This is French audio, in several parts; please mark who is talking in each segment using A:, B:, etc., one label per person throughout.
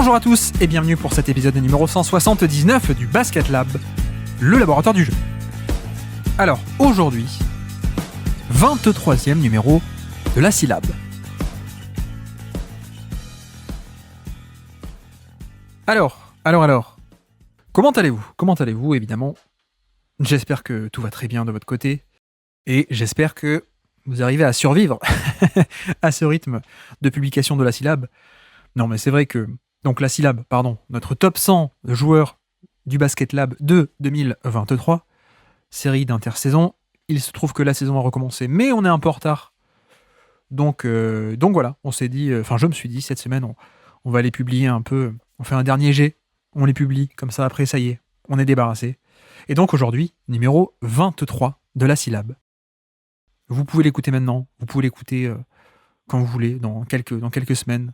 A: Bonjour à tous et bienvenue pour cet épisode numéro 179 du Basket Lab, le laboratoire du jeu. Alors, aujourd'hui, 23e numéro de la syllabe. Alors, comment allez-vous, évidemment. J'espère que tout va très bien de votre côté et j'espère que vous arrivez à survivre à ce rythme de publication de la syllabe. Non, mais c'est vrai que donc la syllabe, notre top 100 de joueurs du Basket Lab de 2023, série d'intersaison. Il se trouve que la saison a recommencé, mais on est un peu en retard. Donc voilà, on s'est dit, je me suis dit, cette semaine, on va les publier un peu, on fait un dernier jet, on les publie, comme ça après, ça y est, on est débarrassé. Et donc aujourd'hui, numéro 23 de la syllabe. Vous pouvez l'écouter maintenant, vous pouvez l'écouter quand vous voulez, dans quelques semaines.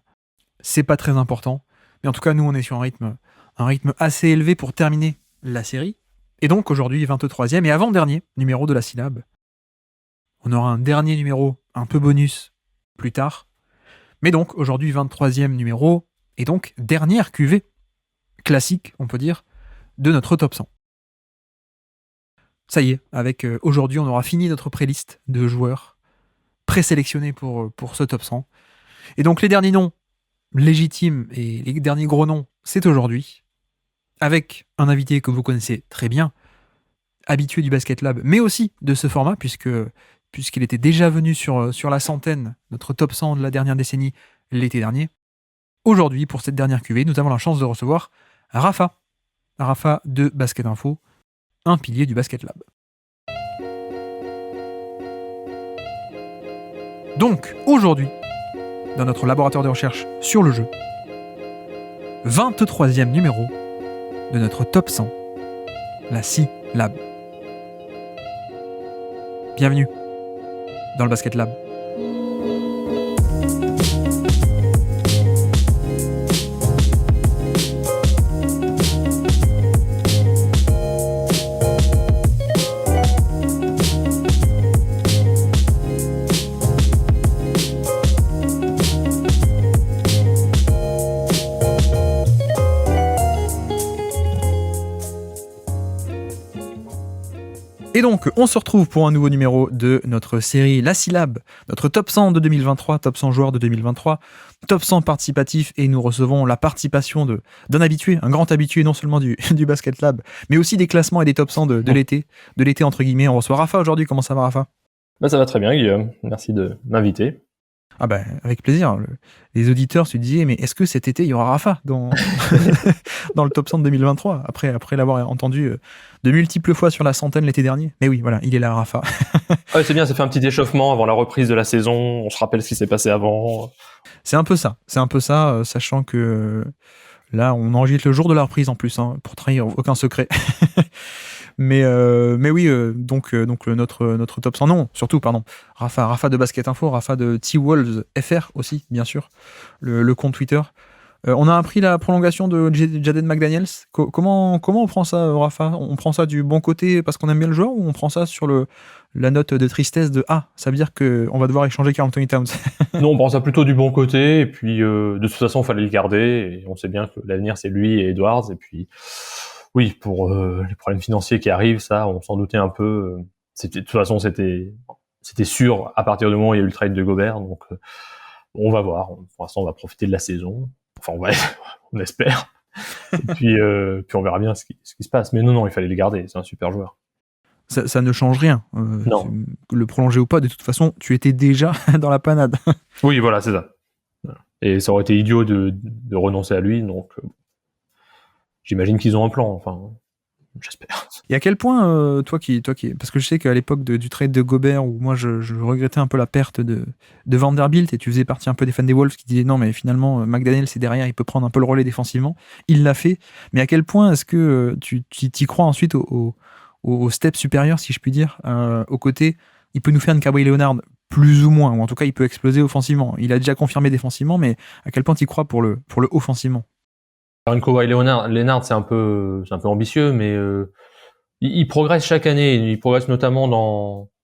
A: C'est pas très important. Mais en tout cas, nous, on est sur un rythme assez élevé pour terminer la série. Et donc, aujourd'hui, 23e et avant-dernier numéro de la syllabe. On aura un dernier numéro un peu bonus plus tard. Mais donc, aujourd'hui, 23e numéro, et donc, dernière cuvée classique, on peut dire, de notre top 100. Ça y est, avec aujourd'hui, on aura fini notre playlist de joueurs présélectionnés pour ce top 100. Et donc, les derniers noms légitimes et les derniers gros noms, c'est aujourd'hui, avec un invité que vous connaissez très bien, habitué du Basket Lab, mais aussi de ce format, puisqu'il était déjà venu sur la centaine, notre top 100 de la dernière décennie, l'été dernier. Aujourd'hui, pour cette dernière cuvée, nous avons la chance de recevoir Rafa de Basket Info, un pilier du Basket Lab. Donc, aujourd'hui, dans notre laboratoire de recherche sur le jeu, 23e numéro de notre top 100, la syllabe. Bienvenue dans le Basket Lab. Et donc, on se retrouve pour un nouveau numéro de notre série La Syllabe, notre top 100 de 2023, top 100 joueurs de 2023, top 100 participatif, et nous recevons la participation d'un habitué, un grand habitué non seulement du Basket Lab, mais aussi des classements et des top 100 de l'été entre guillemets. On reçoit Rafa aujourd'hui. Comment ça va, Rafa ?
B: Ça va très bien, Guillaume. Merci de m'inviter.
A: Ah ben, avec plaisir. Les auditeurs se disaient, mais est-ce que cet été, il y aura Rafa dans le top 100 de 2023, après l'avoir entendu de multiples fois sur la centaine l'été dernier. Mais oui, voilà, il est là, Rafa.
B: Ouais, c'est bien, ça fait un petit échauffement avant la reprise de la saison, on se rappelle ce qui s'est passé avant.
A: C'est un peu ça, sachant que là, on enregistre le jour de la reprise en plus, pour trahir aucun secret. Mais oui, donc notre top 100, non, surtout, Rafa de Basket Info, Rafa de T-Wolves FR aussi, bien sûr, le compte Twitter. On a appris la prolongation de Jaden McDaniels. Comment on prend ça, Rafa ? On prend ça du bon côté parce qu'on aime bien le joueur, ou on prend ça sur la note de tristesse de ça veut dire qu'on va devoir échanger Karl Anthony Towns ?
B: Non, on prend ça plutôt du bon côté, et puis de toute façon, il fallait le garder, et on sait bien que l'avenir, c'est lui et Edwards, et puis oui, pour les problèmes financiers qui arrivent, ça, on s'en doutait un peu. De toute façon, c'était sûr à partir du moment où il y a eu le trade de Gobert, donc on va voir. Pour l'instant, on va profiter de la saison. Enfin, on espère. Et puis on verra bien ce qui se passe. Mais non, il fallait le garder. C'est un super joueur.
A: Ça ne change rien.
B: Non.
A: Le prolonger ou pas, de toute façon, tu étais déjà dans la panade.
B: Oui, voilà, c'est ça. Et ça aurait été idiot de renoncer à lui, donc j'imagine qu'ils ont un plan. Enfin, j'espère.
A: Et à quel point, toi qui, parce que je sais qu'à l'époque du trade de Gobert, où moi je regrettais un peu la perte de Vanderbilt, et tu faisais partie un peu des fans des Wolves qui disaient non, mais finalement McDaniel c'est derrière, il peut prendre un peu le relais défensivement. Il l'a fait. Mais à quel point est-ce que tu t'y crois ensuite au step supérieur, si je puis dire, au côté, il peut nous faire une Kawhi Leonard plus ou moins, ou en tout cas il peut exploser offensivement. Il a déjà confirmé défensivement, mais à quel point tu y crois pour le offensivement ?
B: Une Kawhi Leonard, c'est un peu ambitieux, mais il progresse chaque année. Il progresse notamment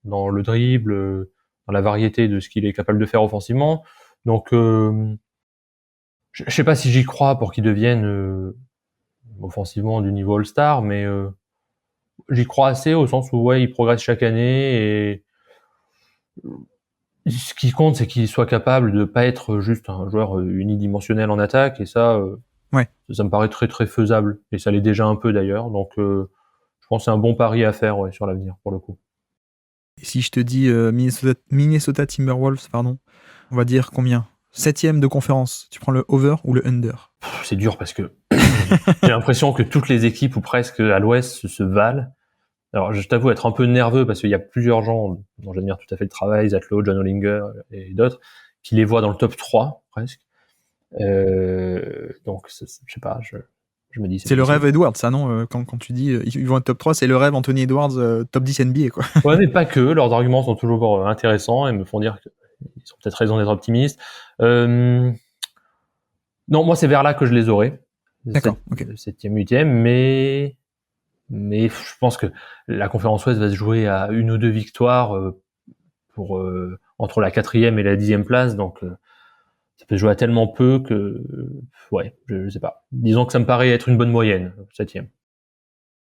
B: dans le dribble, dans la variété de ce qu'il est capable de faire offensivement. Donc, je sais pas si j'y crois pour qu'il devienne offensivement du niveau All-Star, mais j'y crois assez au sens où il progresse chaque année et ce qui compte, c'est qu'il soit capable de pas être juste un joueur unidimensionnel en attaque, et ça me paraît très très faisable, et ça l'est déjà un peu d'ailleurs, donc je pense que c'est un bon pari à faire sur l'avenir pour le coup.
A: Et si je te dis Minnesota Timberwolves, on va dire combien? 7e de conférence, tu prends le over ou le under?
B: C'est dur parce que j'ai l'impression que toutes les équipes ou presque à l'ouest se valent. Alors, je t'avoue être un peu nerveux parce qu'il y a plusieurs gens dont j'admire tout à fait le travail, Zach Lowe, John Hollinger et d'autres, qui les voient dans le top 3, presque. Donc, je sais pas, je me dis...
A: C'est le rêve Edwards, ça, non? Quand tu dis ils vont être top 3, c'est le rêve Anthony Edwards, top 10 NBA, quoi.
B: Ouais, mais pas que. Leurs arguments sont toujours intéressants et me font dire qu'ils ont peut-être raison d'être optimistes. Non, moi, c'est vers là que je les aurais.
A: D'accord, ok.
B: 7e, 8e, mais je pense que la conférence Ouest va se jouer à 1 ou 2 victoires pour entre la 4e et la 10e place, donc ça peut se jouer à tellement peu que je sais pas. Disons que ça me paraît être une bonne moyenne, 7e.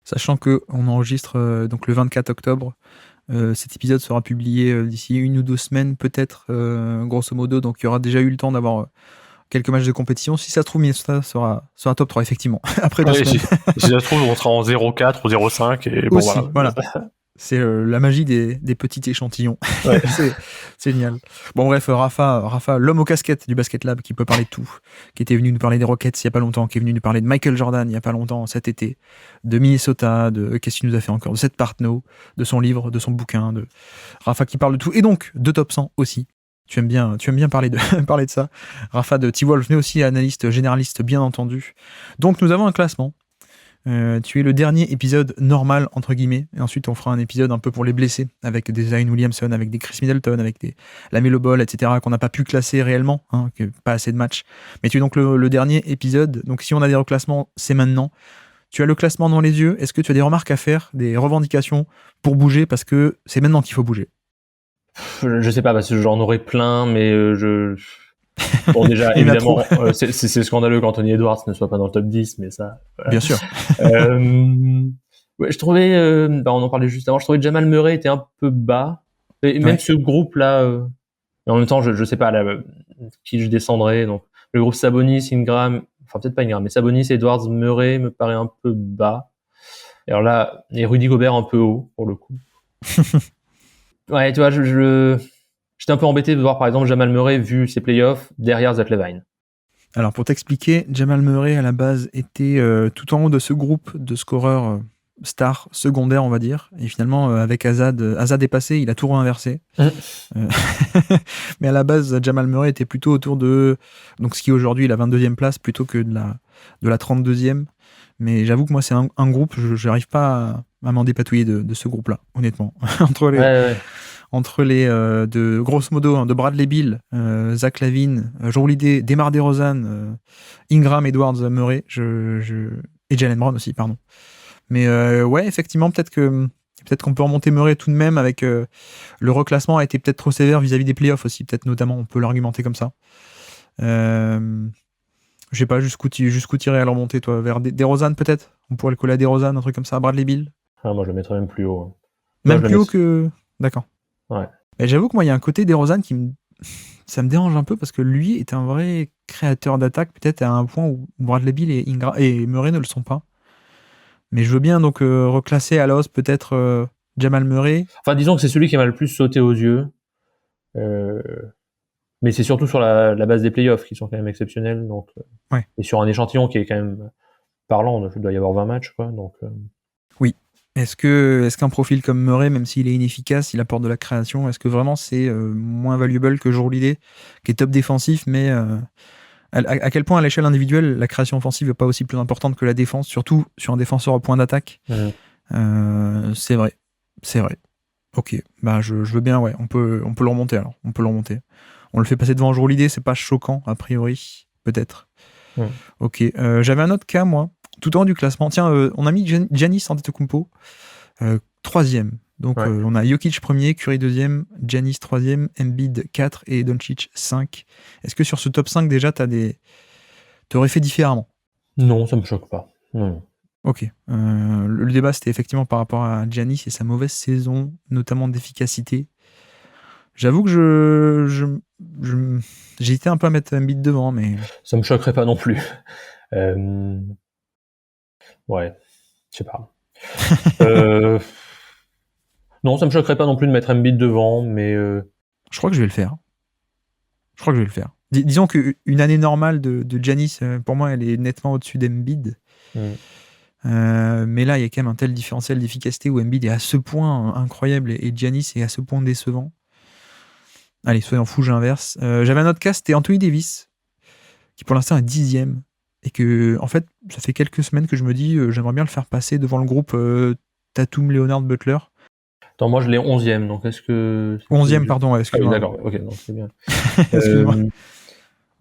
A: Sachant que on enregistre donc le 24 octobre, cet épisode sera publié d'ici 1 ou 2 semaines peut-être, grosso modo, donc il y aura déjà eu le temps d'avoir quelques matchs de compétition. Si ça se trouve, Minnesota sera top 3, effectivement. Après 2 semaines.
B: Si ça se trouve, on sera en 0-4 ou 0-5. Et bon,
A: aussi, voilà. C'est la magie des petits échantillons. Ouais. C'est génial. Bon, bref, Rafa, l'homme aux casquettes du Basket Lab, qui peut parler de tout, qui était venu nous parler des Rockets il n'y a pas longtemps, qui est venu nous parler de Michael Jordan il n'y a pas longtemps, cet été, de Minnesota, de qu'est-ce qu'il nous a fait encore, de Seth Partnow, de son livre, de son bouquin, de Rafa qui parle de tout, et donc de Top 100 aussi. Tu aimes bien parler de ça. Rafa de T-Wolf, mais aussi analyste généraliste, bien entendu. Donc, nous avons un classement. Tu es le dernier épisode normal, entre guillemets. Et ensuite, on fera un épisode un peu pour les blessés, avec des Zion Williamson, avec des Chris Middleton, avec des Lamelo Ball, etc., qu'on n'a pas pu classer réellement, pas assez de matchs. Mais tu es donc le dernier épisode. Donc, si on a des reclassements, c'est maintenant. Tu as le classement dans les yeux. Est-ce que tu as des remarques à faire, des revendications pour bouger? Parce que c'est maintenant qu'il faut bouger.
B: Je sais pas, parce que j'en aurais plein, mais bon, déjà, évidemment, c'est scandaleux qu'Anthony Edwards ne soit pas dans le top 10, mais ça... Voilà.
A: Bien sûr.
B: Je trouvais... on en parlait juste avant, je trouvais que Jamal Murray était un peu bas. Et même ce groupe-là... mais en même temps, je sais pas qui je descendrais. Donc, le groupe Sabonis, Ingram... Enfin, peut-être pas Ingram, mais Sabonis, Edwards, Murray me paraît un peu bas. Et alors là, et Rudy Gobert un peu haut, pour le coup. Ouais, tu vois, j'étais un peu embêté de voir, par exemple, Jamal Murray, vu ses playoffs, derrière Zach LaVine.
A: Alors, pour t'expliquer, Jamal Murray, à la base, était tout en haut de ce groupe de scoreurs stars secondaires, on va dire. Et finalement, avec Azad est passé, il a tout renversé. Mais à la base, Jamal Murray était plutôt autour de... Donc, ce qui aujourd'hui est la 22e place, plutôt que de la 32e. Mais j'avoue que moi, c'est un groupe, je n'arrive pas à m'en dépatouiller de ce groupe-là, honnêtement. Entre les de grosso modo de Bradley Beal, Zach LaVine, Jrue Holiday, DeMar DeRozan, Ingram, Edwards, Murray, et Jaylen Brown aussi, pardon. Mais effectivement, peut-être qu'on peut remonter Murray tout de même, avec le reclassement a été peut-être trop sévère vis-à-vis des playoffs aussi, peut-être notamment, on peut l'argumenter comme ça. Je sais pas jusqu'où tirer à le remonter, toi, vers DeRozan peut-être. On pourrait le coller à DeRozan, un truc comme ça, à Bradley Beal.
B: Moi, je le mettrais même plus haut.
A: Même plus haut que... D'accord.
B: Ouais.
A: Et j'avoue que moi, il y a un côté DeRozan ça me dérange un peu, parce que lui est un vrai créateur d'attaque, peut-être à un point où Bradley Beal et Murray ne le sont pas. Mais je veux bien donc reclasser à l'os peut-être Jamal Murray.
B: Enfin, disons que c'est celui qui m'a le plus sauté aux yeux. Mais c'est surtout sur la base des playoffs qui sont quand même exceptionnels. Donc, et sur un échantillon qui est quand même parlant, il doit y avoir 20 matchs, quoi. Donc,
A: Oui. Est-ce qu'un profil comme Murray, même s'il est inefficace, il apporte de la création, est-ce que vraiment c'est moins valuable que Jrue Holiday, qui est top défensif, mais à quel point à l'échelle individuelle la création offensive n'est pas aussi plus importante que la défense, surtout sur un défenseur au point d'attaque. C'est vrai. Ok, je veux bien, on peut le remonter alors. On le fait passer devant Jrue Holiday, c'est pas choquant a priori, peut-être. Ok, j'avais un autre cas moi, tout en haut du classement. Tiens, on a mis Giannis Antetokounmpo 3e. Donc on a Jokic 1er, Curry 2e, Giannis 3e, Embiid 4 et Doncic 5. Est-ce que sur ce top 5 déjà t'as des t'aurais fait différemment?
B: Non, ça me choque pas. Non.
A: Ok. Le débat, c'était effectivement par rapport à Giannis et sa mauvaise saison, notamment d'efficacité. J'avoue que j'ai été un peu à mettre Embiid devant, mais
B: Ça me choquerait pas non plus. Ouais, je sais pas. Non, ça me choquerait pas non plus de mettre Embiid devant, mais
A: je crois que je vais le faire. Disons qu'une année normale de Giannis, pour moi, elle est nettement au-dessus d'Embiid. Mais là, il y a quand même un tel différentiel d'efficacité où Embiid est à ce point incroyable et Giannis est à ce point décevant. Allez, soyons fous, j'inverse. J'avais un autre cas, c'était Anthony Davis, qui pour l'instant est 10e. Et que, en fait, ça fait quelques semaines que je me dis, j'aimerais bien le faire passer devant le groupe Tatum, Leonard, Butler.
B: Attends, moi je l'ai 11e, donc est-ce que...
A: 11e, pardon, excuse-moi.
B: Ah oui, d'accord, ok, donc c'est bien.
A: Excuse-moi.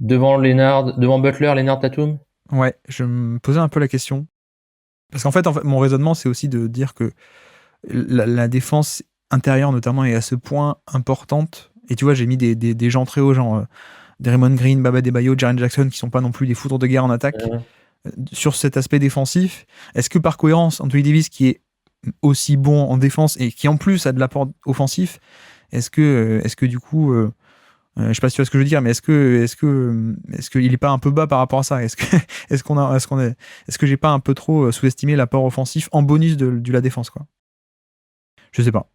B: Devant Butler, Leonard, Tatum.
A: Ouais, je me posais un peu la question. Parce qu'en fait, mon raisonnement, c'est aussi de dire que la défense intérieure, notamment, est à ce point importante. Et tu vois, j'ai mis des gens très hauts, genre Draymond Green, Baba Debayo, Jaren Jackson, qui sont pas non plus des foudres de guerre en attaque. Sur cet aspect défensif, est-ce que par cohérence, Anthony Davis, qui est aussi bon en défense et qui en plus a de l'apport offensif, est-ce que du coup, je sais pas si tu vois ce que je veux dire, mais est-ce qu'il est pas un peu bas par rapport à ça? Est-ce que j'ai pas un peu trop sous-estimé l'apport offensif en bonus de la défense, quoi? Je sais pas.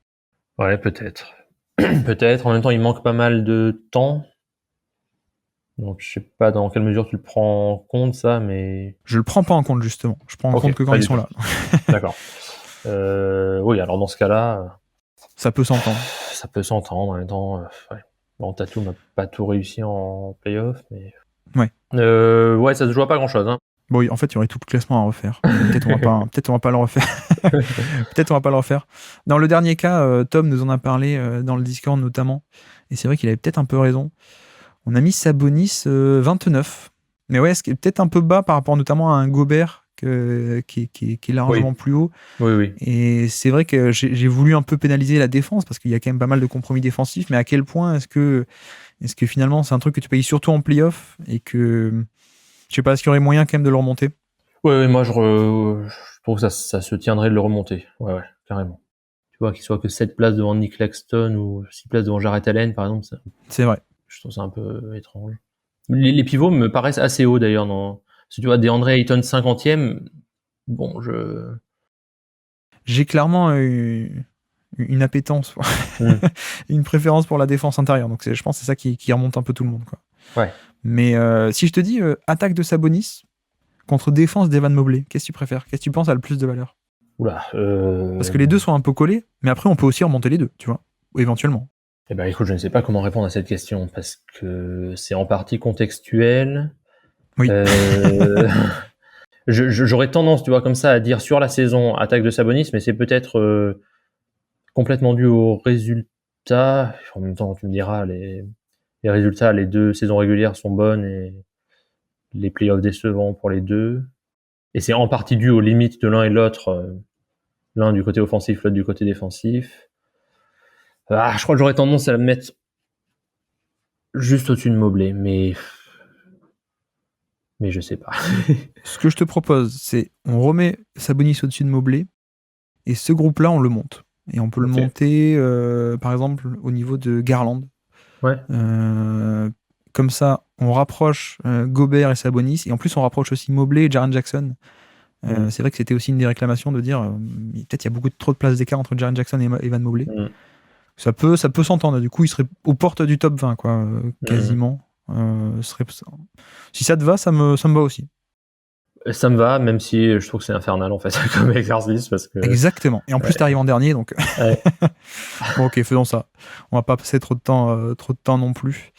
B: Ouais, peut-être. Peut-être. En même temps, il manque pas mal de temps. Donc, je sais pas dans quelle mesure tu le prends en compte, ça, mais...
A: Je le prends pas en compte, justement. Je prends en compte que quand ils sont là.
B: D'accord. Oui, alors dans ce cas-là...
A: Ça peut s'entendre.
B: Ça peut s'entendre. En même temps, ouais. Bon, Tatum n'a pas tout réussi en playoff, mais...
A: Ouais.
B: Ouais, ça se joue à pas grand-chose, hein.
A: Bon, oui, en fait, il y aurait tout le classement à refaire. Peut-être on va pas le refaire. Peut-être on va pas le refaire. Dans le dernier cas, Tom nous en a parlé dans le Discord notamment, et c'est vrai qu'il avait peut-être un peu raison. On a mis Sabonis 29. Mais ouais, ce qui est peut-être un peu bas par rapport notamment à un Gobert qui est largement plus haut.
B: Oui.
A: Et c'est vrai que j'ai voulu un peu pénaliser la défense parce qu'il y a quand même pas mal de compromis défensifs. Mais à quel point est-ce que finalement c'est un truc que tu payes surtout en playoff et que je sais pas, est-ce qu'il y aurait moyen quand même de le remonter?
B: Ouais, moi je trouve que ça se tiendrait de le remonter. Ouais, carrément. Tu vois, qu'il soit que 7 places devant Nick Claxton ou 6 places devant Jarrett Allen, par exemple,
A: c'est vrai.
B: Je trouve ça un peu étrange. Les pivots me paraissent assez hauts d'ailleurs. Si tu vois DeAndre Ayton 50e, bon,
A: j'ai clairement une appétence, une préférence pour la défense intérieure. Donc je pense que c'est ça qui remonte un peu tout le monde, quoi.
B: Ouais.
A: Mais si je te dis attaque de Sabonis contre défense d'Evan Mobley, qu'est-ce que tu préfères? Qu'est-ce que tu penses a le plus de valeur?
B: Oula.
A: Parce que les deux sont un peu collés, mais après on peut aussi remonter les deux, tu vois, ou éventuellement.
B: Eh ben écoute, je ne sais pas comment répondre à cette question parce que c'est en partie contextuel.
A: Oui.
B: J'aurais tendance, tu vois, comme ça, à dire sur la saison attaque de Sabonis, mais c'est peut-être complètement dû aux résultats. En même temps, tu me diras, les résultats, les deux saisons régulières sont bonnes et les playoffs décevants pour les deux. Et c'est en partie dû aux limites de l'un et l'autre, l'un du côté offensif, l'autre du côté défensif. Je crois que j'aurais tendance à le mettre juste au-dessus de Mobley, mais je sais pas.
A: Ce que je te propose, c'est on remet Sabonis au-dessus de Mobley, et ce groupe-là, on le monte. Et on peut le monter, par exemple, au niveau de Garland.
B: Ouais.
A: Comme ça, on rapproche Gobert et Sabonis, et en plus on rapproche aussi Mobley et Jaren Jackson. C'est vrai que c'était aussi une des réclamations de dire peut-être il y a beaucoup trop de place d'écart entre Jaren Jackson et Evan Mobley. Ça peut s'entendre. Du coup, il serait aux portes du top 20, quoi, quasiment. Si ça te va, ça me va aussi.
B: Ça me va, même si je trouve que c'est infernal en fait comme exercice parce que.
A: Exactement. Et en plus, t'arrives en dernier, donc.
B: Ouais.
A: Bon, ok, faisons ça. On va pas passer trop de temps non plus.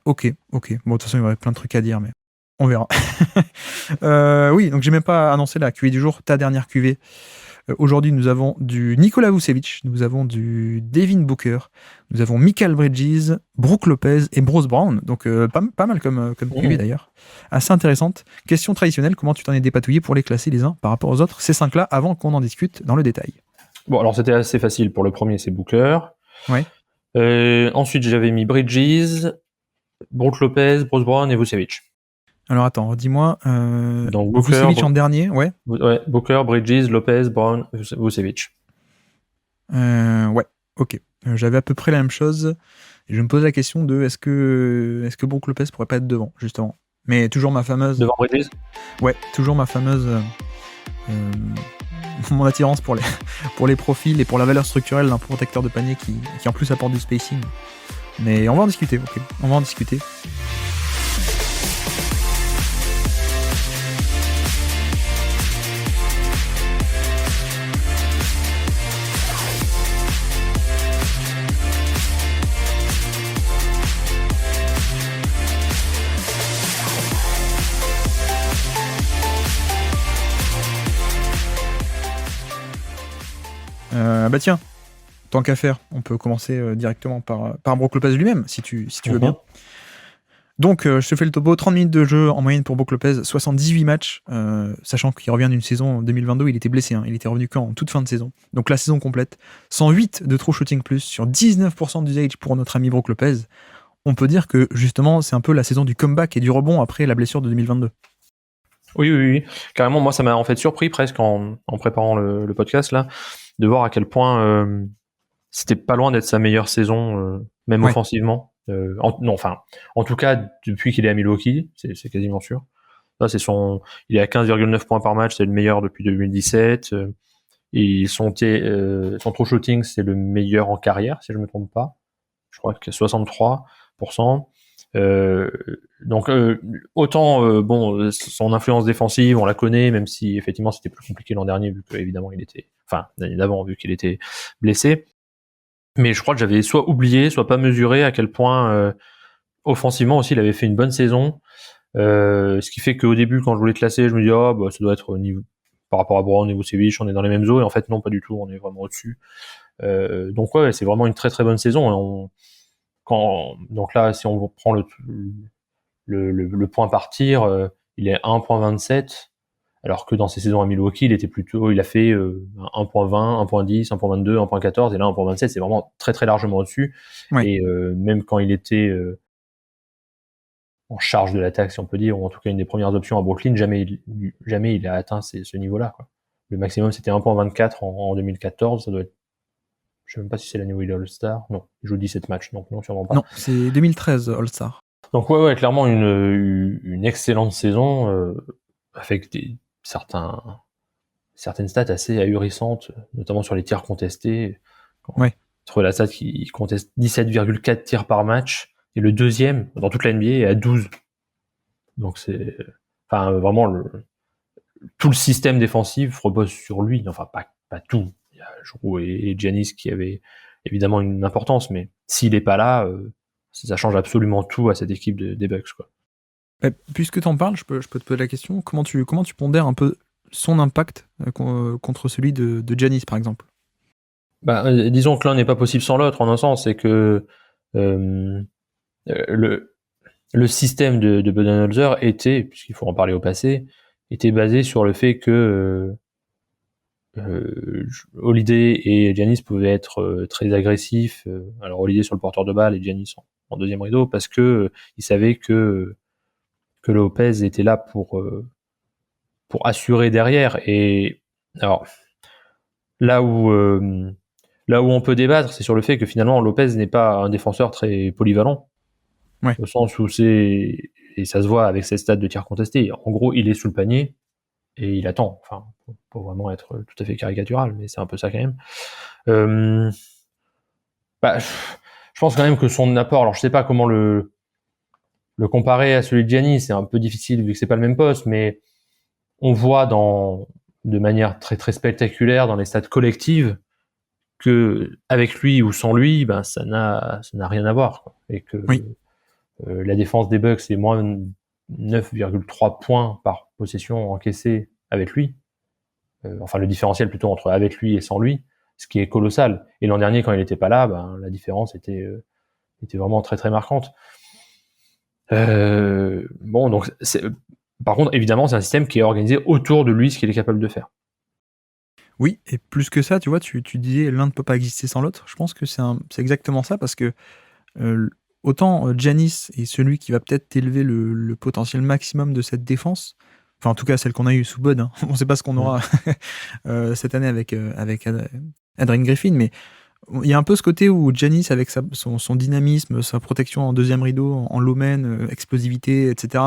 A: Ok. Bon, de toute façon, il y aurait plein de trucs à dire, mais on verra. Oui, donc j'ai même pas annoncé la QV du jour, ta dernière QV. Aujourd'hui, nous avons du Nikola Vucevic, nous avons du Devin Booker, nous avons Mikal Bridges, Brook Lopez et Bruce Brown. Donc pas mal comme QV d'ailleurs. Assez intéressante. Question traditionnelle, comment tu t'en es dépatouillé pour les classer les uns par rapport aux autres, ces 5-là, avant qu'on en discute dans le détail?
B: Bon, alors c'était assez facile. Pour le premier, c'est Booker.
A: Ouais.
B: Ensuite, j'avais mis Bridges, Brook Lopez, Bruce Brown et Vucevic.
A: Alors attends, dis-moi.
B: Donc Booker,
A: Vucevic en dernier, ouais.
B: Booker, Bridges, Lopez, Brown, Vucevic.
A: Ouais, ok. J'avais à peu près la même chose. Et je me pose la question de est-ce que Brook Lopez pourrait pas être devant, justement. Mais toujours ma fameuse.
B: Devant Bridges.
A: Ouais, toujours ma fameuse. Mon attirance pour les profils et pour la valeur structurelle d'un protecteur de panier qui en plus apporte du spacing. Mais on va en discuter, ok. On va en discuter. Bah tiens, tant qu'à faire, on peut commencer directement par Brook Lopez lui-même, si tu veux bien. Donc, je te fais le topo. 30 minutes de jeu en moyenne pour Brook Lopez, 78 matchs, sachant qu'il revient d'une saison en 2022, il était blessé, il était revenu qu'en toute fin de saison. Donc la saison complète, 108 de true shooting plus sur 19% d'usage pour notre ami Brook Lopez. On peut dire que justement, c'est un peu la saison du comeback et du rebond après la blessure de 2022.
B: Oui. Carrément, moi, ça m'a en fait surpris presque en préparant le podcast là, de voir à quel point c'était pas loin d'être sa meilleure saison, même offensivement. En tout cas, depuis qu'il est à Milwaukee, c'est quasiment sûr. Là, il est à 15,9 points par match, c'est le meilleur depuis 2017. Et son true shooting, c'est le meilleur en carrière, si je me trompe pas. Je crois que 63%. Donc autant son influence défensive, on la connaît, même si effectivement c'était plus compliqué l'an dernier vu que évidemment l'année d'avant vu qu'il était blessé. Mais je crois que j'avais soit oublié, soit pas mesuré à quel point offensivement aussi il avait fait une bonne saison. Ce qui fait qu'au début quand je voulais te classer, je me dis ça doit être au niveau par rapport à Brown et Vucevic, on est dans les mêmes eaux, et en fait non, pas du tout, on est vraiment au-dessus. Donc ouais, c'est vraiment une très très bonne saison. Donc là, si on prend le point par tir, il est 1.27, alors que dans ses saisons à Milwaukee, il a fait 1.20, 1.10, 1.22, 1.14, et là 1.27, c'est vraiment très très largement au-dessus.
A: Ouais.
B: Et même quand il était en charge de l'attaque, si on peut dire, ou en tout cas une des premières options à Brooklyn, jamais il a atteint ce niveau-là, quoi. Le maximum, c'était 1.24 en 2014, ça doit être. Je sais même pas si c'est l'année où il est All-Star. Non, il joue 17 matchs, donc non, sûrement pas.
A: Non, c'est 2013 All-Star.
B: Donc ouais, clairement une excellente saison avec certaines stats assez ahurissantes, notamment sur les tirs contestés. Entre la stat qui conteste 17,4 tirs par match, et le deuxième dans toute la NBA est à 12. Donc c'est vraiment tout le système défensif repose sur lui. Enfin pas tout. Il y a Jrue et Giannis qui avaient évidemment une importance, mais s'il est pas là, ça change absolument tout à cette équipe des Bucks, quoi.
A: Puisque tu en parles, je peux te poser la question. Comment tu pondères un peu son impact contre celui de Giannis, par exemple?
B: Disons que l'un n'est pas possible sans l'autre, en un sens, c'est que le système de Budenholzer était, puisqu'il faut en parler au passé, était basé sur le fait que Holiday et Giannis pouvaient être très agressifs. Alors Holiday sur le porteur de balle et Giannis en deuxième rideau, parce que ils savaient que Lopez était là pour assurer derrière. Et alors là où on peut débattre, c'est sur le fait que finalement Lopez n'est pas un défenseur très polyvalent, au sens où et ça se voit avec ses stats de tir contestés. En gros, il est sous le panier et il attend. Enfin, pour vraiment être tout à fait caricatural, mais c'est un peu ça quand même. Je pense quand même que son apport, alors je sais pas comment le comparer à celui de Giannis, c'est un peu difficile vu que c'est pas le même poste, mais on voit de manière très très spectaculaire dans les stats collectives que avec lui ou sans lui, ça n'a rien à voir, quoi. Et que la défense des Bucks est moins 9,3 points par possession encaissée avec lui. Enfin, le différentiel plutôt entre avec lui et sans lui, ce qui est colossal. Et l'an dernier, quand il n'était pas là, la différence était vraiment très très marquante. Donc par contre, évidemment, c'est un système qui est organisé autour de lui, ce qu'il est capable de faire.
A: Oui, et plus que ça, tu vois, tu disais l'un ne peut pas exister sans l'autre. Je pense que c'est exactement ça, parce que autant Giannis est celui qui va peut-être élever le potentiel maximum de cette défense. Enfin, en tout cas, celle qu'on a eue sous Bud. Hein. On ne sait pas ce qu'on aura cette année avec Adrian Griffin, mais il y a un peu ce côté où Giannis, avec son dynamisme, sa protection en deuxième rideau, en low man, explosivité, etc.,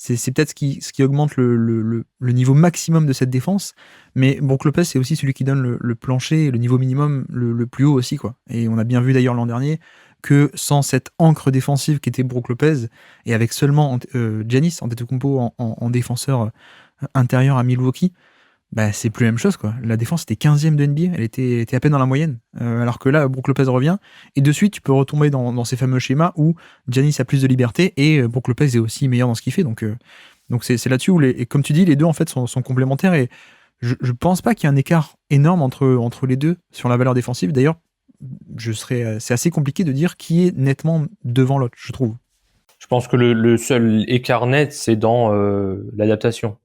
A: c'est peut-être ce qui augmente le niveau maximum de cette défense. Mais Brook Lopez, c'est aussi celui qui donne le plancher et le niveau minimum le plus haut aussi, quoi. Et on a bien vu d'ailleurs l'an dernier que sans cette ancre défensive qui était Brook Lopez, et avec seulement Giannis Antetokounmpo en défenseur intérieur à Milwaukee, bah, c'est plus la même chose, quoi. La défense était 15e de NBA, elle était à peine dans la moyenne. Alors que là, Brook Lopez revient, et de suite, tu peux retomber dans ces fameux schémas où Giannis a plus de liberté, et Brook Lopez est aussi meilleur dans ce qu'il fait. Donc c'est là-dessus où, et comme tu dis, les deux en fait sont complémentaires, et je pense pas qu'il y ait un écart énorme entre les deux sur la valeur défensive. D'ailleurs, c'est assez compliqué de dire qui est nettement devant l'autre, je trouve.
B: Je pense que le seul écart net, c'est dans l'adaptation.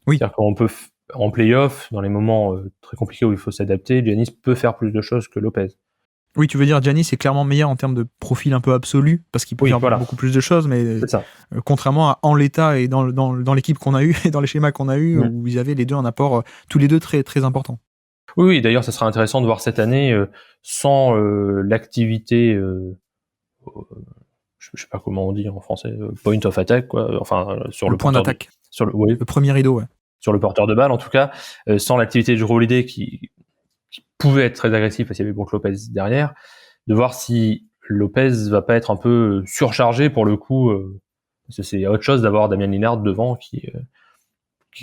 A: Oui.
B: C'est-à-dire qu'on peut, en play-off, dans les moments très compliqués où il faut s'adapter, Giannis peut faire plus de choses que Lopez.
A: Oui, tu veux dire Giannis est clairement meilleur en termes de profil un peu absolu, parce qu'il peut faire beaucoup plus de choses, mais contrairement à en l'état et dans l'équipe qu'on a eue, et dans les schémas qu'on a eus, où ils avaient les deux un apport, tous les deux très, très important.
B: Oui, d'ailleurs, ça sera intéressant de voir cette année, sans l'activité, je sais pas comment on dit en français, point of attack, quoi, enfin, sur le
A: point d'attaque.
B: Le
A: premier rideau, ouais.
B: Sur le porteur de balle, en tout cas, sans l'activité de Jrue Holiday qui pouvait être très agressif parce qu'il y avait Brook Lopez derrière, de voir si Lopez va pas être un peu surchargé pour le coup, parce que c'est autre chose d'avoir Damian Lillard devant qui est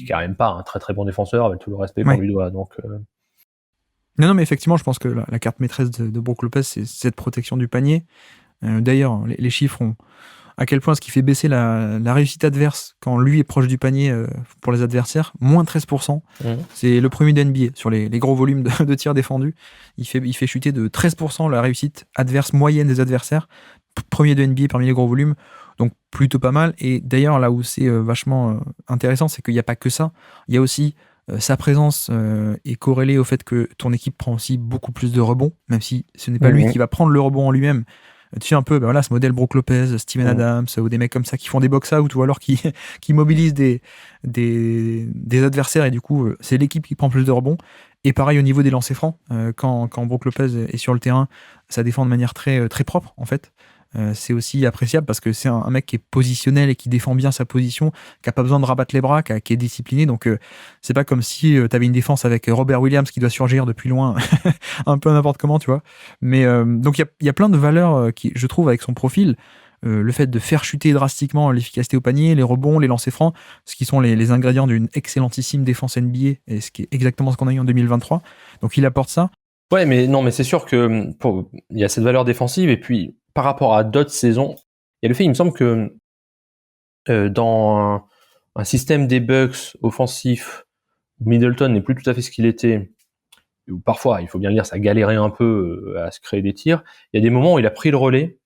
B: quand même pas un très très bon défenseur avec tout le respect qu'on lui doit. Donc
A: non, mais effectivement, je pense que la carte maîtresse de Brook Lopez, c'est cette protection du panier. D'ailleurs, les chiffres ont à quel point ce qui fait baisser la réussite adverse quand lui est proche du panier pour les adversaires, moins 13%. C'est le premier de NBA sur les gros volumes de tirs défendus. Il fait chuter de 13% la réussite adverse moyenne des adversaires. Premier de NBA parmi les gros volumes. Donc plutôt pas mal. Et d'ailleurs, là où c'est vachement intéressant, c'est qu'il n'y a pas que ça. Il y a aussi sa présence est corrélée au fait que ton équipe prend aussi beaucoup plus de rebonds, même si ce n'est pas lui qui va prendre le rebond en lui-même. Tu sais un peu, ben voilà, ce modèle Brook Lopez, Steven Adams, ou des mecs comme ça qui font des box-out, ou alors qui mobilisent des adversaires, et du coup, c'est l'équipe qui prend plus de rebonds. Et pareil au niveau des lancers francs, quand Brook Lopez est sur le terrain, ça défend de manière très, très propre, en fait. C'est aussi appréciable parce que c'est un mec qui est positionnel et qui défend bien sa position, qui n'a pas besoin de rabattre les bras, qui est discipliné. Donc, c'est pas comme si tu avais une défense avec Robert Williams qui doit surgir depuis loin, un peu n'importe comment, tu vois. Mais donc, il y a plein de valeurs qui, je trouve, avec son profil. Le fait de faire chuter drastiquement l'efficacité au panier, les rebonds, les lancers francs, ce qui sont les ingrédients d'une excellentissime défense NBA, et ce qui est exactement ce qu'on a eu en 2023. Donc, il apporte ça.
B: Ouais, mais c'est sûr que il y a cette valeur défensive, et puis par rapport à d'autres saisons, il y a le fait, il me semble que dans un système des Bucks offensif, où Middleton n'est plus tout à fait ce qu'il était, où parfois, il faut bien le dire, ça galérait un peu à se créer des tirs, il y a des moments où il a pris le relais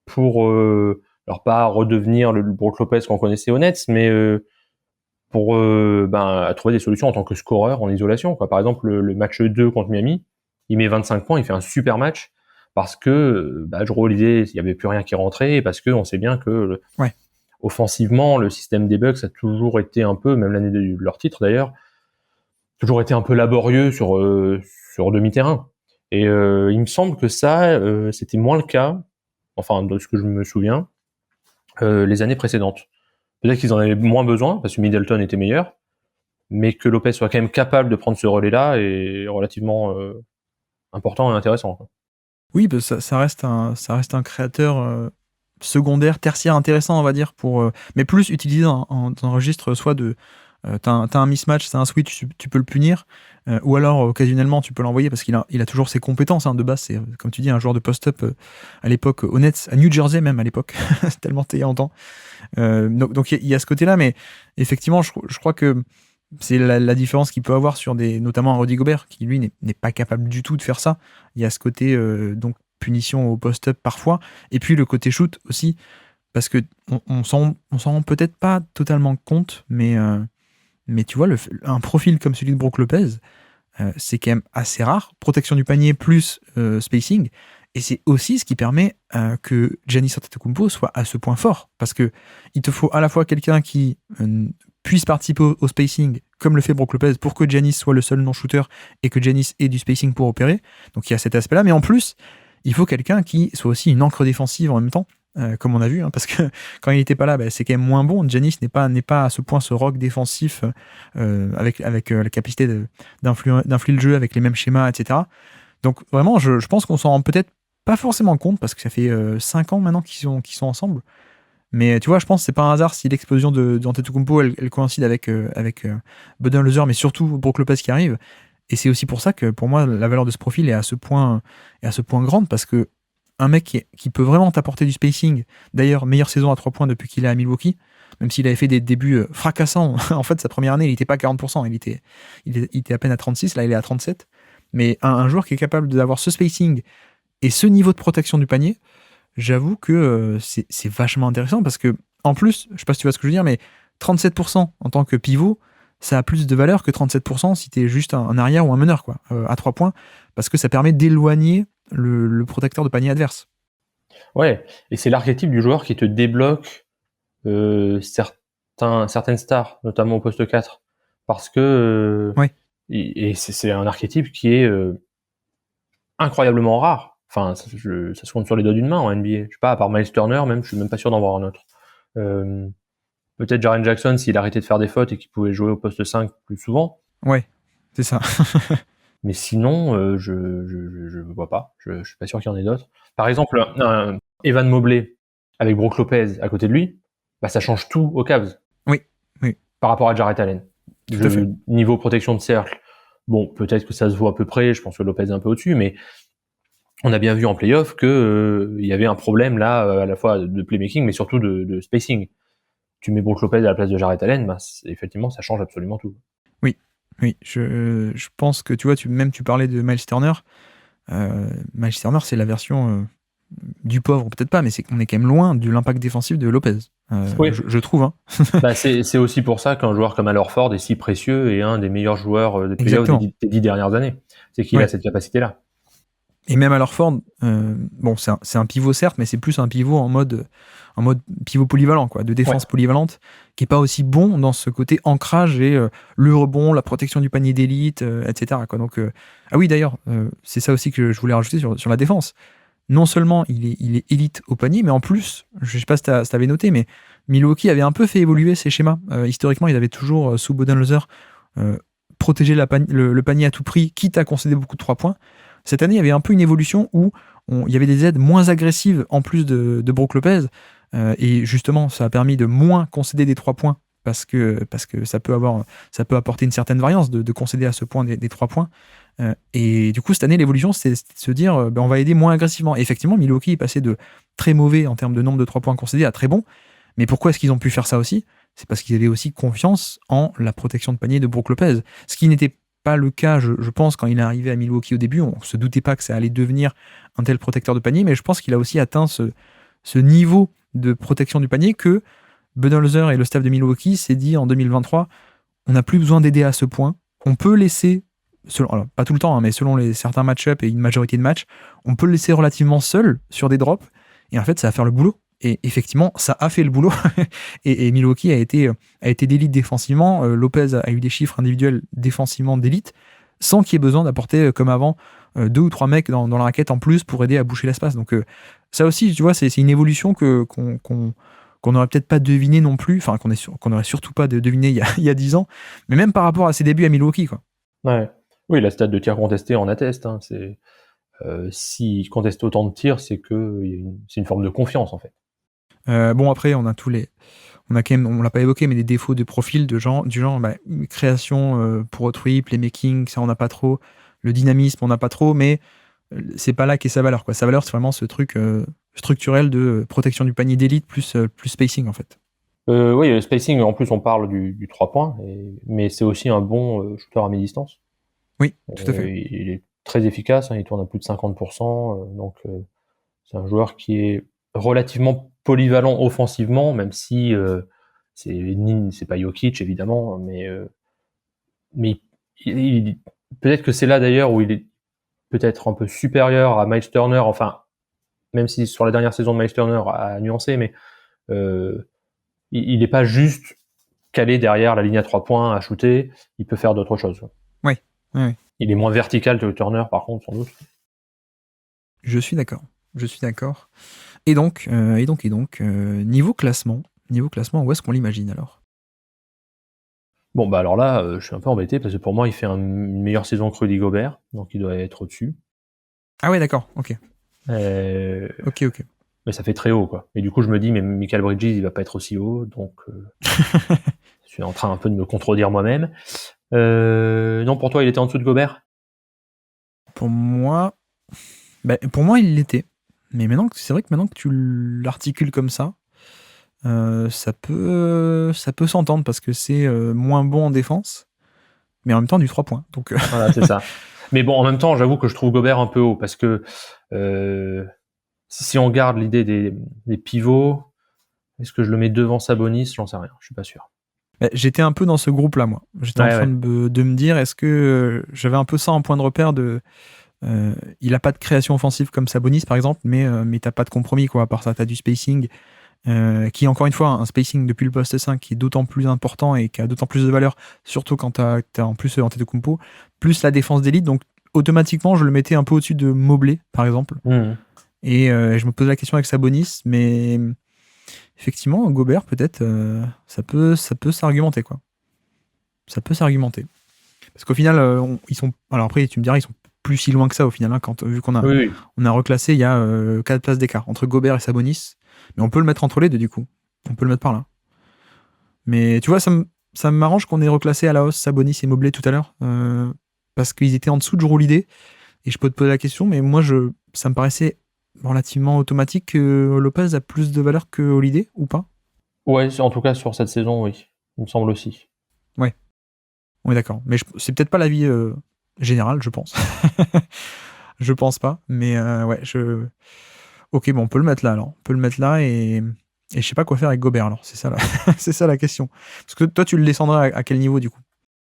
B: pour, alors pas redevenir le Brook Lopez qu'on connaissait au Nets, mais pour trouver des solutions en tant que scoreur en isolation, quoi. Par exemple, le match 2 contre Miami, il met 25 points, il fait un super match, parce que Jrue Holiday, il n'y avait plus rien qui rentrait, et parce que on sait bien que offensivement, le système des Bucks a toujours été un peu, même l'année de leur titre d'ailleurs, toujours été un peu laborieux sur demi-terrain. Et il me semble que ça, c'était moins le cas, enfin de ce que je me souviens, les années précédentes. Peut-être qu'ils en avaient moins besoin, parce que Middleton était meilleur, mais que Lopez soit quand même capable de prendre ce relais-là est relativement important et intéressant, quoi.
A: Oui, bah ça reste un créateur secondaire, tertiaire intéressant, on va dire, mais plus utilisé dans un registre soit de t'as un mismatch, c'est un switch, tu peux le punir, ou alors occasionnellement tu peux l'envoyer parce qu'il a toujours ses compétences, hein, de base. C'est, comme tu dis, un joueur de post-up à l'époque au Nets, à New Jersey même à l'époque, c'est tellement il y a longtemps. Donc il y a ce côté-là, mais effectivement, je crois que c'est la différence qu'il peut avoir sur notamment un Rudy Gobert qui lui n'est pas capable du tout de faire ça. Il y a ce côté donc punition au post-up parfois, et puis le côté shoot aussi, parce que on s'en rend peut-être pas totalement compte, mais tu vois, un profil comme celui de Brook Lopez, c'est quand même assez rare. Protection du panier plus spacing, Et c'est aussi ce qui permet que Giannis Antetokounmpo soit à ce point fort. Parce que il te faut à la fois quelqu'un qui puisse participer au spacing, comme le fait Brook Lopez, pour que Giannis soit le seul non-shooter et que Giannis ait du spacing pour opérer. Donc il y a cet aspect-là. Mais en plus, il faut quelqu'un qui soit aussi une encre défensive en même temps. Comme on a vu, parce que quand il n'était pas là, c'est quand même moins bon. Giannis n'est pas à ce point ce rock défensif avec la capacité d'influer le jeu avec les mêmes schémas, etc. Donc vraiment, je pense qu'on s'en rend peut-être pas forcément compte parce que ça fait 5 ans maintenant qu'ils sont ensemble. Mais tu vois, je pense que c'est pas un hasard si l'explosion d'Antetokounmpo elle coïncide avec Budenholzer, mais surtout Brook Lopez qui arrive. Et c'est aussi pour ça que pour moi la valeur de ce profil est à ce point grande parce que un mec qui peut vraiment t'apporter du spacing. D'ailleurs, meilleure saison à 3 points depuis qu'il est à Milwaukee, même s'il avait fait des débuts fracassants. En fait, sa première année, il n'était pas à 40%, il était à peine à 36, là il est à 37. Mais un joueur qui est capable d'avoir ce spacing et ce niveau de protection du panier, j'avoue que c'est vachement intéressant parce que, en plus, je sais pas si tu vois ce que je veux dire, mais 37% en tant que pivot, ça a plus de valeur que 37% si t'es juste un arrière ou un meneur, quoi, à 3 points, parce que ça permet d'éloigner le protecteur de panier adverse.
B: Ouais, et c'est l'archétype du joueur qui te débloque certaines stars, notamment au poste 4. Parce que
A: Ouais.
B: et c'est un archétype qui est incroyablement rare. Enfin, ça se compte sur les doigts d'une main en NBA. Je sais pas, à part Miles Turner, même, je suis même pas sûr d'en voir un autre. Peut-être Jaren Jackson s'il arrêtait de faire des fautes et qu'il pouvait jouer au poste 5 plus souvent.
A: Ouais, c'est ça.
B: Mais sinon, je vois pas. Je suis pas sûr qu'il y en ait d'autres. Par exemple, Evan Mobley avec Brook Lopez à côté de lui, ça change tout aux Cavs.
A: Oui.
B: Par rapport à Jarrett Allen.
A: Tout à fait.
B: Niveau protection de cercle, bon, peut-être que ça se voit à peu près. Je pense que Lopez est un peu au-dessus, mais on a bien vu en playoff que il y avait un problème là, à la fois de playmaking, mais surtout de spacing. Tu mets Brook Lopez à la place de Jarrett Allen, effectivement, ça change absolument tout.
A: Oui, je pense que tu vois, tu parlais de Miles Turner. Miles Turner, c'est la version du pauvre, peut-être pas, mais on est quand même loin de l'impact défensif de Lopez.
B: Oui.
A: Je trouve. Hein.
B: C'est aussi pour ça qu'un joueur comme Al Horford est si précieux et un des meilleurs joueurs des playoffs des 10 dernières années. C'est qu'il a cette capacité-là.
A: Et même à Horford, bon, c'est un pivot certes, mais c'est plus un pivot en mode pivot polyvalent, quoi, de défense polyvalente, qui est pas aussi bon dans ce côté ancrage et le rebond, la protection du panier d'élite, etc. Quoi. Donc, ah oui, d'ailleurs, c'est ça aussi que je voulais rajouter sur la défense. Non seulement il est élite au panier, mais en plus, je sais pas si t'avais noté, mais Milwaukee avait un peu fait évoluer ses schémas. Historiquement, il avait toujours, sous Budenholzer, protégé le panier à tout prix, quitte à concéder beaucoup de 3 points. Cette année, il y avait un peu une évolution où il y avait des aides moins agressives en plus de Brook Lopez. Et justement, ça a permis de moins concéder des 3 points parce que ça peut apporter une certaine variance de concéder à ce point des 3 points. Et du coup, cette année, l'évolution, c'est de se dire on va aider moins agressivement. Et effectivement, Milwaukee est passé de très mauvais en termes de nombre de 3 points concédés à très bon. Mais pourquoi est-ce qu'ils ont pu faire ça aussi ? C'est parce qu'ils avaient aussi confiance en la protection de panier de Brook Lopez. Ce qui n'était pas le cas, je pense, quand il est arrivé à Milwaukee au début. On ne se doutait pas que ça allait devenir un tel protecteur de panier, mais je pense qu'il a aussi atteint ce niveau de protection du panier que Budenholzer et le staff de Milwaukee s'est dit en 2023, on n'a plus besoin d'aider à ce point. On peut laisser, alors, pas tout le temps, mais selon certains match-ups et une majorité de matchs, on peut le laisser relativement seul sur des drops, et en fait, ça va faire le boulot. Et effectivement, ça a fait le boulot. et Milwaukee a été d'élite défensivement. Lopez a eu des chiffres individuels défensivement d'élite, sans qu'il y ait besoin d'apporter, comme avant, 2 ou 3 mecs dans la raquette en plus pour aider à boucher l'espace. Donc ça aussi, tu vois, c'est une évolution qu'on n'aurait peut-être pas deviné non plus, enfin qu'on n'aurait surtout pas deviné il y a 10 ans, mais même par rapport à ses débuts à Milwaukee, quoi.
B: Ouais. Oui, la stat de tir contesté en atteste. Hein. S'il conteste autant de tirs, c'est une forme de confiance en fait.
A: Bon, après, on a quand même, on l'a pas évoqué, mais des défauts de profil du genre création pour autrui, playmaking, ça on n'a pas trop, le dynamisme on n'a pas trop, mais c'est pas là qu'est sa valeur, quoi. Sa valeur, c'est vraiment ce truc structurel de protection du panier d'élite plus spacing, en fait.
B: Oui, le spacing, en plus on parle du 3 points, mais c'est aussi un bon shooter à mi-distance.
A: Oui, tout à fait.
B: Il est très efficace, hein, il tourne à plus de 50%, donc c'est un joueur qui est relativement polyvalent offensivement, même si c'est pas Jokic évidemment, mais peut-être que c'est là d'ailleurs où il est peut-être un peu supérieur à Miles Turner, enfin même si sur la dernière saison de Miles Turner a nuancé, mais il n'est pas juste calé derrière la ligne à 3 points à shooter, il peut faire d'autres choses.
A: Oui.
B: Il est moins vertical que Turner, par contre, sans doute.
A: Je suis d'accord. Et donc, niveau classement, où est-ce qu'on l'imagine alors?
B: Bon, bah alors là, je suis un peu embêté parce que pour moi, il fait une meilleure saison que Rudy Gobert, donc il doit être au-dessus.
A: Ah ouais, d'accord, ok. Ok.
B: Mais ça fait très haut, quoi. Et du coup, je me dis, mais Michael Bridges, il va pas être aussi haut, donc je suis en train un peu de me contredire moi-même. Non, pour toi, il était en dessous de Gobert?
A: Pour moi, il l'était. Mais maintenant, c'est vrai que maintenant que tu l'articules comme ça, ça peut s'entendre parce que c'est moins bon en défense, mais en même temps du 3 points. Donc,
B: Voilà, c'est ça. Mais bon, en même temps, j'avoue que je trouve Gobert un peu haut parce que si on garde l'idée des pivots, est-ce que je le mets devant Sabonis? J'en sais rien, je suis pas sûr.
A: j'étais un peu dans ce groupe-là, moi. J'étais en train de me dire, est-ce que j'avais un peu ça en point de repère de. Il a pas de création offensive comme Sabonis, par exemple, mais t'as pas de compromis, quoi. À part ça, t'as du spacing. Qui est encore une fois un spacing depuis le poste 5 qui est d'autant plus important et qui a d'autant plus de valeur, surtout quand t'as en plus Antetokounmpo, plus la défense d'élite, donc automatiquement je le mettais un peu au-dessus de Mobley par exemple. Et je me posais la question avec Sabonis, mais effectivement Gobert peut-être ça peut s'argumenter, quoi. Ça peut s'argumenter parce qu'au final ils sont, alors après tu me diras, ils sont plus si loin que ça au final, hein, vu qu'on a on a reclassé, il y a 4 places d'écart entre Gobert et Sabonis. Mais on peut le mettre entre les deux, du coup. On peut le mettre par là. Mais tu vois, ça m'arrange qu'on ait reclassé à la hausse Sabonis et Mobley tout à l'heure. Parce qu'ils étaient en dessous de Jrue Holiday. Et je peux te poser la question, mais moi, ça me paraissait relativement automatique que Lopez a plus de valeur que Holiday, ou pas?
B: Ouais, en tout cas, sur cette saison, oui. Il me semble aussi.
A: Ouais. On est d'accord. Mais c'est peut-être pas l'avis général, je pense. Je pense pas. Mais ouais, Ok, bon, on peut le mettre là, alors. On peut le mettre là et je sais pas quoi faire avec Gobert, alors. C'est ça, c'est ça la question. Parce que toi, tu le descendrais à quel niveau, du coup?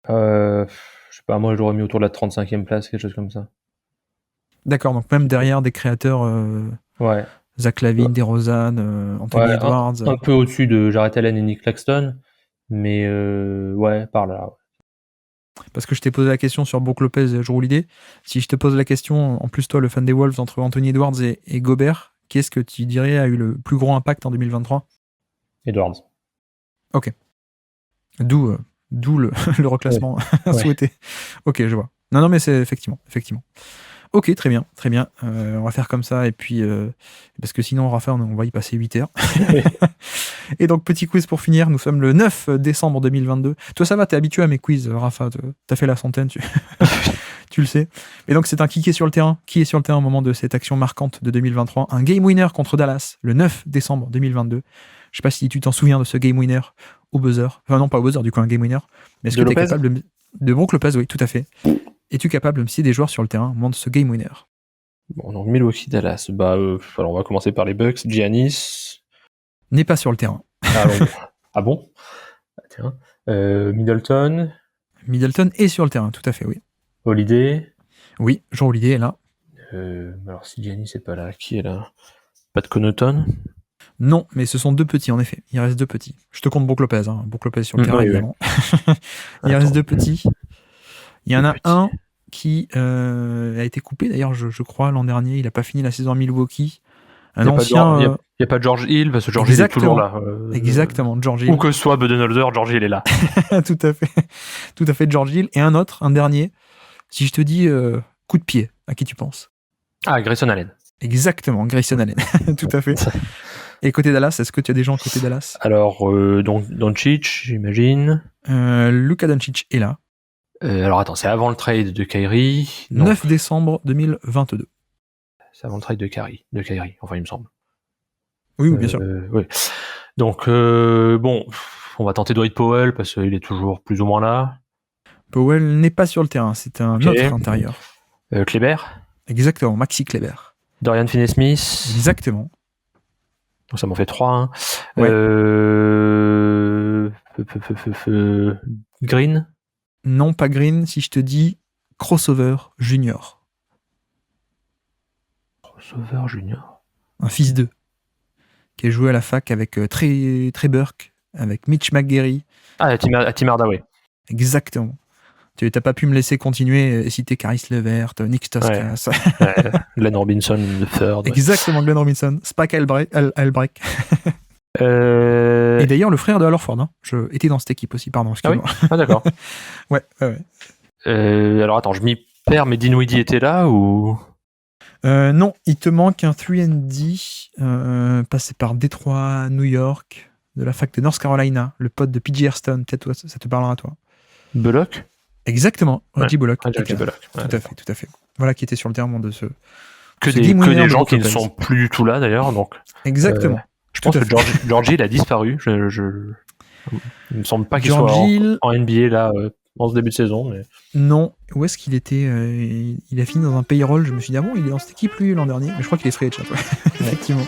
B: Je sais pas, moi, je l'aurais mis autour de la 35e place, quelque chose comme ça.
A: D'accord, donc même derrière des créateurs
B: Ouais.
A: Zach LaVine, DeRozan, Anthony Edwards.
B: Un peu au-dessus de Jarrett Allen et Nick Claxton, mais ouais, par là.
A: Parce que je t'ai posé la question sur Brook Lopez et Jrue Holiday. Si je te pose la question, en plus toi, le fan des Wolves, entre Anthony Edwards et Gobert, qu'est-ce que tu dirais a eu le plus gros impact en 2023?
B: Edwards.
A: Ok. D'où le reclassement souhaité. Ok, je vois. Non, mais c'est effectivement. Ok, très bien. On va faire comme ça, et puis parce que sinon, Rafa, on va y passer 8 heures. Et donc, petit quiz pour finir. Nous sommes le 9 décembre 2022. Toi, ça va, t'es habitué à mes quiz, Rafa. T'as fait la centaine, tu le sais. Et donc, c'est un qui est sur le terrain. Qui est sur le terrain au moment de cette action marquante de 2023? Un game winner contre Dallas, le 9 décembre 2022. Je sais pas si tu t'en souviens de ce game winner au buzzer. Enfin, non, pas au buzzer, du coup, un game winner. Mais est-ce que tu es capable de Brook Lopez? Oui, tout à fait. Es-tu capable de me citer des joueurs sur le terrain au moment de ce game winner?
B: Bon, donc Milwaukee, Dallas. Alors, on va commencer par les Bucks. Giannis.
A: N'est pas sur le terrain.
B: Ah bon? Tiens. Middleton.
A: Middleton est sur le terrain, tout à fait, oui.
B: Holiday.
A: Oui, Jrue Holiday est là.
B: Alors, si Giannis n'est pas là, qui est là? Pas de Connaughton?
A: Non, mais ce sont deux petits, en effet. Il reste deux petits. Je te compte Brook Lopez, hein. Brook Lopez sur le terrain, évidemment. Il reste deux petits. Il y en a un qui a été coupé, d'ailleurs, je crois, l'an dernier. Il n'a pas fini la saison à Milwaukee.
B: Il n'y a pas George Hill, parce que George Hill est toujours là.
A: Exactement, George Hill.
B: Où que ce soit Budenholzer, George Hill est là.
A: Tout à fait, George Hill. Et un dernier. Si je te dis coup de pied, à qui tu penses?
B: Ah, Grayson Allen.
A: Exactement, Grayson Allen. Tout à fait. Et côté Dallas, est-ce que tu as des gens côté Dallas?
B: Alors, Doncic, j'imagine.
A: Luka Doncic est là.
B: Alors attends, c'est avant le trade de Kyrie.
A: 9 décembre 2022.
B: C'est avant le trade de Kyrie, enfin il me semble.
A: Oui, bien sûr.
B: Oui. Donc bon, on va tenter Dwight Powell parce qu'il est toujours plus ou moins là.
A: Powell n'est pas sur le terrain, c'est un autre intérieur.
B: Kleber.
A: Exactement, Maxi Kleber.
B: Dorian Finney-Smith.
A: Exactement.
B: Ça m'en fait 3. Hein.
A: Ouais.
B: Green.
A: Non, pas Green, si je te dis Crossover Junior.
B: Crossover Junior.
A: un fils d'eux, qui a joué à la fac avec Trey Burke, avec Mitch McGary.
B: Ah, Tim Hardaway.
A: Exactement. Tu n'as pas pu me laisser continuer et citer Caris LeVert, Nick Stauskas.
B: Ouais. Glenn Robinson, the third.
A: Exactement, Glenn Robinson. Spike Albrecht.
B: Et
A: d'ailleurs, le frère de Al Horford, hein. Je étais dans cette équipe aussi, pardon.
B: Ah oui. Ah d'accord.
A: ouais.
B: Alors attends, je m'y perds, mais Dinwiddie était là ou
A: non, il te manque un 3&D passé par Détroit, New York, de la fac de North Carolina, le pote de PJ Hairston, peut-être ça te parlera à toi.
B: Bullock.
A: Exactement, Reggie Bullock.
B: Reggie Bullock.
A: Tout à fait. Voilà qui était sur le terme de ce.
B: Que des gens qui ne sont plus du tout là d'ailleurs, donc.
A: Exactement.
B: Je pense que Georgie il a disparu. Il me semble pas qu'il soit en NBA là en ce début de saison. Mais...
A: Non, où est-ce qu'il était il a fini dans un payroll. Je me suis dit il est dans cette équipe lui l'an dernier, mais je crois qu'il est free agent. Ouais. Effectivement.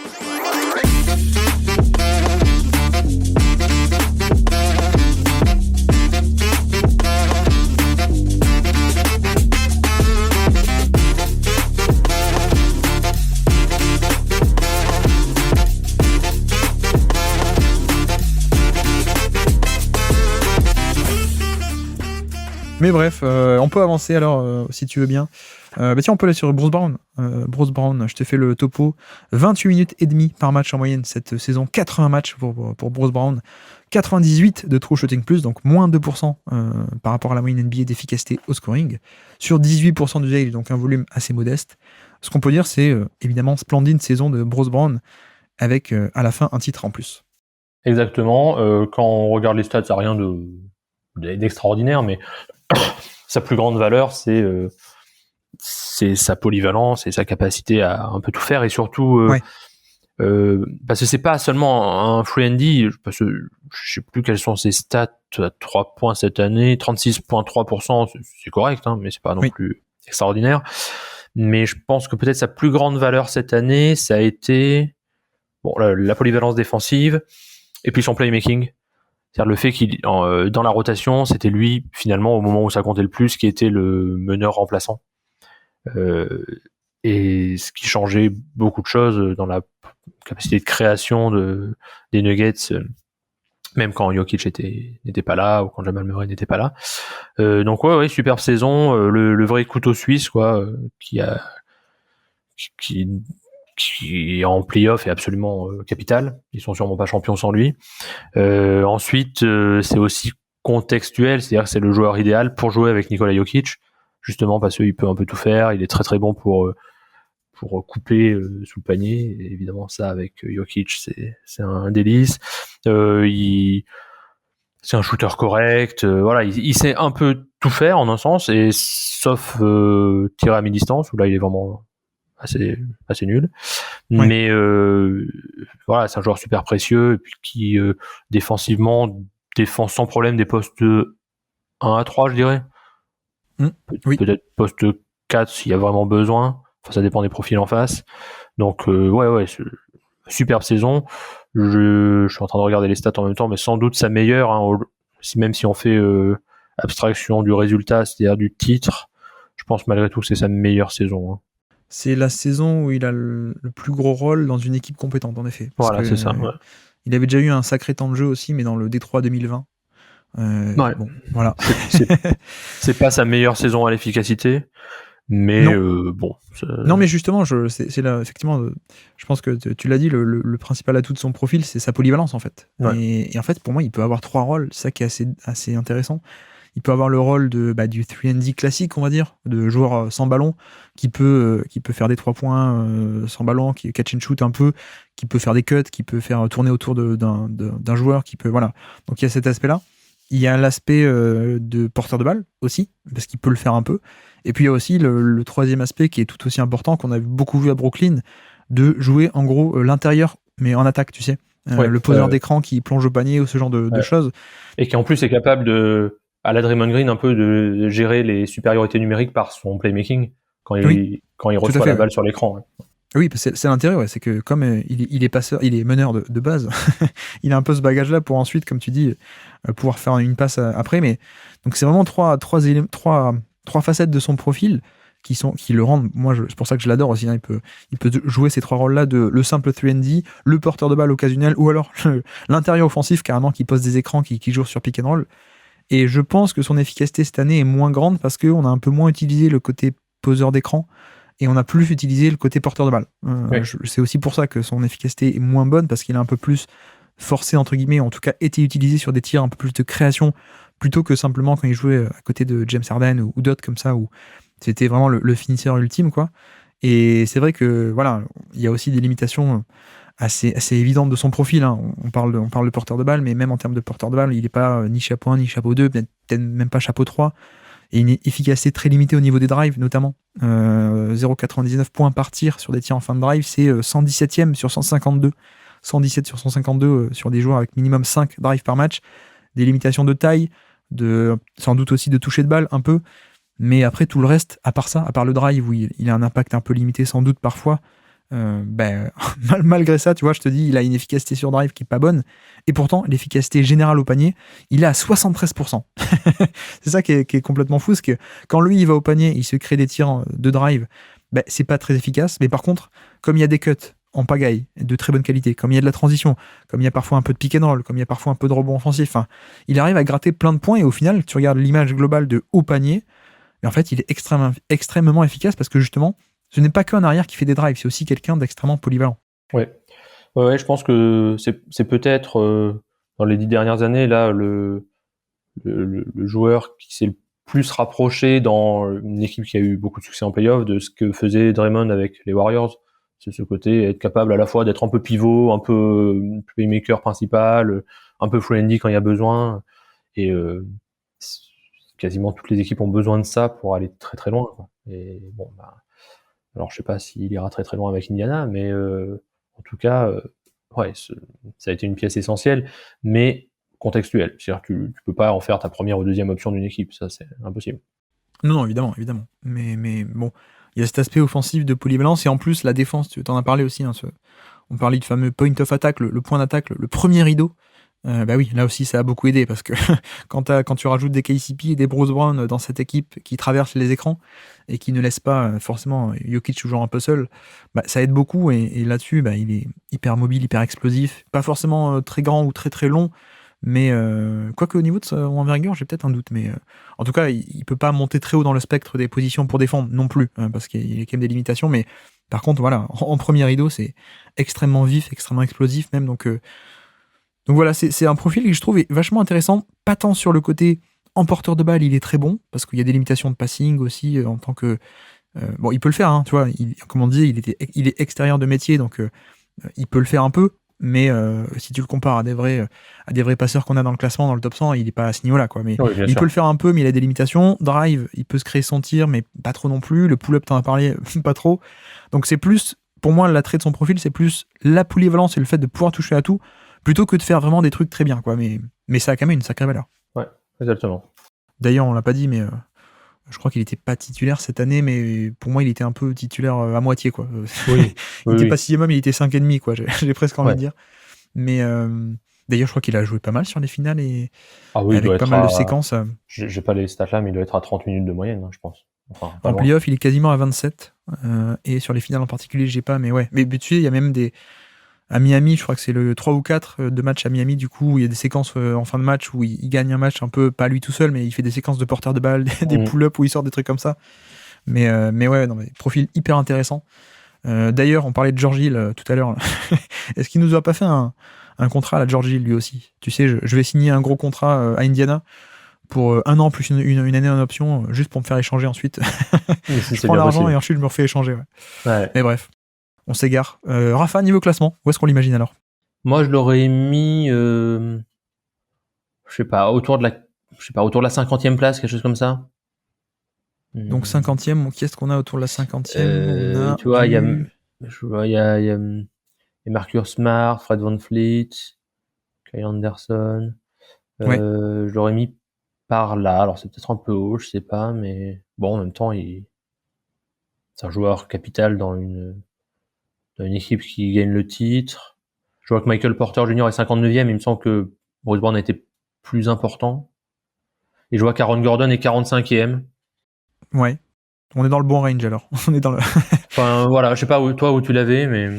A: Mais bref, on peut avancer alors, si tu veux bien. Tiens, on peut aller sur Bruce Brown. Bruce Brown, je te fais le topo. 28 minutes et demie par match en moyenne cette saison. 80 matchs pour Bruce Brown. 98 de true shooting plus, donc moins 2% par rapport à la moyenne NBA d'efficacité au scoring. Sur 18% d'usage, donc un volume assez modeste. Ce qu'on peut dire, c'est évidemment splendide saison de Bruce Brown avec à la fin un titre en plus.
B: Exactement. Quand on regarde les stats, ça n'a rien d'extraordinaire, mais sa plus grande valeur, c'est sa polyvalence et sa capacité à un peu tout faire, et surtout parce que c'est pas seulement un free and D, parce que je sais plus quelles sont ses stats à 3 points cette année, 36,3%, c'est correct, hein, mais c'est pas non plus extraordinaire. Mais je pense que peut-être sa plus grande valeur cette année, ça a été la polyvalence défensive et puis son playmaking. C'est-à-dire le fait qu'il dans la rotation, c'était lui finalement au moment où ça comptait le plus qui était le meneur remplaçant. Et ce qui changeait beaucoup de choses dans la capacité de création des Nuggets, même quand Jokic n'était pas là ou quand Jamal Murray n'était pas là. Donc ouais, superbe saison, le vrai couteau suisse quoi, qui en play-off est absolument capital. Ils sont sûrement pas champions sans lui. Ensuite, c'est aussi contextuel, c'est-à-dire que c'est le joueur idéal pour jouer avec Nikola Jokic, justement parce qu'il peut un peu tout faire. Il est très très bon pour couper sous le panier. Et évidemment, ça avec Jokic, c'est un délice. C'est un shooter correct. Voilà, il sait un peu tout faire en un sens, et sauf tirer à mi-distance où là il est vraiment assez nul. Ouais. Mais voilà, c'est un joueur super précieux et puis qui défensivement défend sans problème des postes 1 à 3, je dirais. Peut-être poste 4 s'il y a vraiment besoin. Enfin, ça dépend des profils en face. Donc ouais, superbe saison. Je suis en train de regarder les stats en même temps, mais sans doute sa meilleure, hein, même si on fait abstraction du résultat, c'est-à-dire du titre, je pense malgré tout que c'est sa meilleure saison, hein.
A: C'est la saison où il a le plus gros rôle dans une équipe compétente, en effet.
B: Voilà, c'est ça. Ouais.
A: Il avait déjà eu un sacré temps de jeu aussi, mais dans le Détroit 2020.
B: Ouais.
A: Bon, voilà.
B: C'est pas sa meilleure saison à l'efficacité, mais bon.
A: Non, mais justement, c'est là, effectivement, je pense que tu l'as dit, le principal atout de son profil, c'est sa polyvalence, en fait. Ouais. Et en fait, pour moi, il peut avoir 3 rôles, c'est ça qui est assez intéressant. Il peut avoir le rôle du 3&D classique, on va dire, de joueur sans ballon, qui peut faire des 3 points sans ballon, qui catch and shoot un peu, qui peut faire des cuts, qui peut faire tourner autour d'un joueur, qui peut, voilà. Donc il y a cet aspect-là. Il y a l'aspect de porteur de balle aussi, parce qu'il peut le faire un peu. Et puis il y a aussi le troisième aspect qui est tout aussi important, qu'on a beaucoup vu à Brooklyn, de jouer en gros l'intérieur, mais en attaque, tu sais. Le poseur d'écran qui plonge au panier ou ce genre de choses.
B: Et qui en plus est capable à la Draymond Green, un peu de gérer les supériorités numériques par son playmaking quand il reçoit la balle sur l'écran. Ouais.
A: Oui, c'est l'intérêt, ouais, c'est que comme il est passeur, il est meneur de base, il a un peu ce bagage-là pour ensuite, comme tu dis, pouvoir faire une passe après. Mais donc c'est vraiment trois facettes de son profil qui le rendent. Moi, c'est pour ça que je l'adore aussi. Hein. Il peut jouer ces 3 rôles-là de le simple 3&D, le porteur de balle occasionnel, ou alors l'intérieur offensif carrément qui pose des écrans, qui joue sur pick and roll. Et je pense que son efficacité cette année est moins grande parce qu'on a un peu moins utilisé le côté poseur d'écran et on a plus utilisé le côté porteur de balle.
B: Oui.
A: C'est aussi pour ça que son efficacité est moins bonne parce qu'il a un peu plus forcé, entre guillemets, ou en tout cas été utilisé sur des tirs un peu plus de création plutôt que simplement quand il jouait à côté de James Harden ou d'autres comme ça où c'était vraiment le finisseur ultime, quoi. Et c'est vrai que, voilà, il y a aussi des limitations assez évidentes de son profil. Hein. On parle de porteur de balle, mais même en termes de porteur de balle, il n'est pas ni chapeau 1, ni chapeau 2, peut-être même pas chapeau 3. Et une efficacité très limitée au niveau des drives, notamment. 0,99 points par tir sur des tirs en fin de drive, c'est 117e sur 152. 117 sur 152 sur des joueurs avec minimum 5 drives par match. Des limitations de taille, sans doute aussi de toucher de balle, un peu. Mais après, tout le reste, à part ça, à part le drive, où il a un impact un peu limité, sans doute, parfois, malgré ça, tu vois, je te dis, il a une efficacité sur drive qui est pas bonne. Et pourtant, l'efficacité générale au panier, il est à 73%. C'est ça qui est complètement fou, parce que quand lui, il va au panier, il se crée des tirs de drive, c'est pas très efficace. Mais par contre, comme il y a des cuts en pagaille, de très bonne qualité, comme il y a de la transition, comme il y a parfois un peu de pick and roll, comme il y a parfois un peu de rebond offensif, il arrive à gratter plein de points, et au final, tu regardes l'image globale de haut panier, mais en fait, il est extrêmement efficace parce que justement, ce n'est pas qu'un arrière qui fait des drives, c'est aussi quelqu'un d'extrêmement polyvalent.
B: Ouais, je pense que c'est peut-être dans les 10 dernières années là le joueur qui s'est le plus rapproché dans une équipe qui a eu beaucoup de succès en playoff de ce que faisait Draymond avec les Warriors. C'est ce côté être capable à la fois d'être un peu pivot, un peu playmaker principal, un peu free-and-D quand il y a besoin. Et quasiment toutes les équipes ont besoin de ça pour aller très très loin, quoi. Et bon, alors je sais pas s'il ira très très loin avec Indiana, mais en tout cas, ça a été une pièce essentielle, mais contextuelle. C'est-à-dire que tu peux pas en faire ta première ou deuxième option d'une équipe, ça c'est impossible.
A: Non, évidemment. Mais bon, il y a cet aspect offensif de polyvalence, et en plus, la défense, tu en as parlé aussi, hein, on parlait du fameux point of attack, le point d'attaque, le premier rideau. Oui, là aussi, ça a beaucoup aidé, parce que quand tu rajoutes des KCP et des Bruce Brown dans cette équipe qui traverse les écrans et qui ne laisse pas forcément Jokic toujours un peu seul, ça aide beaucoup, et là-dessus, il est hyper mobile, hyper explosif, pas forcément très grand ou très très long, mais quoique au niveau de son envergure, j'ai peut-être un doute, mais en tout cas, il peut pas monter très haut dans le spectre des positions pour défendre non plus, parce qu'il y a quand même des limitations, mais par contre, voilà, en premier rideau, c'est extrêmement vif, extrêmement explosif même, donc voilà, c'est un profil que je trouve est vachement intéressant, pas tant sur le côté en porteur de balle, il est très bon, parce qu'il y a des limitations de passing aussi, en tant que... bon, il peut le faire, hein, tu vois, comme on dit, il est extérieur de métier, donc il peut le faire un peu, mais si tu le compares à des vrais passeurs qu'on a dans le classement, dans le top 100, il n'est pas à ce niveau-là, quoi. Mais
B: Oui,
A: il peut le faire un peu, mais il a des limitations. Drive, il peut se créer son tir, mais pas trop non plus. Le pull-up, t'en as parlé, pas trop. Donc c'est plus, pour moi, l'attrait de son profil, c'est plus la polyvalence et le fait de pouvoir toucher à tout, plutôt que de faire vraiment des trucs très bien, quoi. Mais ça a quand même une sacrée valeur.
B: Ouais, exactement.
A: D'ailleurs, on l'a pas dit, mais je crois qu'il était pas titulaire cette année, mais pour moi, il était un peu titulaire à moitié, quoi.
B: Oui.
A: Il était pas 6ème, mais il était 5,5, quoi. J'ai presque envie
B: Ouais.
A: de dire. Mais d'ailleurs, je crois qu'il a joué pas mal sur les finales, et
B: Ah oui, il doit
A: avec pas
B: être
A: mal de séquences.
B: J'ai pas les stats là, mais il doit être à 30 minutes de moyenne, je pense. Enfin, pas
A: En
B: loin.
A: playoff, il est quasiment à 27. Et sur les finales en particulier, j'ai pas, mais ouais. Mais tu sais, il y a même à Miami, je crois que c'est le 3 ou 4 de match à Miami, du coup, où il y a des séquences en fin de match où il gagne un match un peu, pas lui tout seul, mais il fait des séquences de porteur de balle, des pull-ups où il sort des trucs comme ça. Mais ouais, non, mais profil hyper intéressant. D'ailleurs, on parlait de George Hill tout à l'heure. Est-ce qu'il nous a pas fait un contrat à la George Hill lui aussi? Tu sais, je vais signer un gros contrat à Indiana pour 1 an plus une année en option, juste pour me faire échanger ensuite. Je prends l'argent et ensuite je me refais échanger. Ouais. Mais bref, on s'égare. Rafa, niveau classement, où est-ce qu'on l'imagine alors?
B: Moi, je l'aurais mis, je sais pas, autour de la 50e place, quelque chose comme ça.
A: Donc 50e, qui est-ce qu'on a autour de la 50e?
B: Tu vois, il y a Marcus Smart, Fred VanVleet, Kyle Anderson.
A: Ouais.
B: Je l'aurais mis par là. Alors c'est peut-être un peu haut, je sais pas, mais bon, en même temps, c'est un joueur capital dans une équipe qui gagne le titre. Je vois que Michael Porter Jr. est 59e, il me semble que Bruce Brown était plus important. Et je vois qu'Aaron Gordon est 45e.
A: Ouais. On est dans le bon range alors. On est dans le...
B: Enfin, voilà, je sais pas où tu l'avais, mais...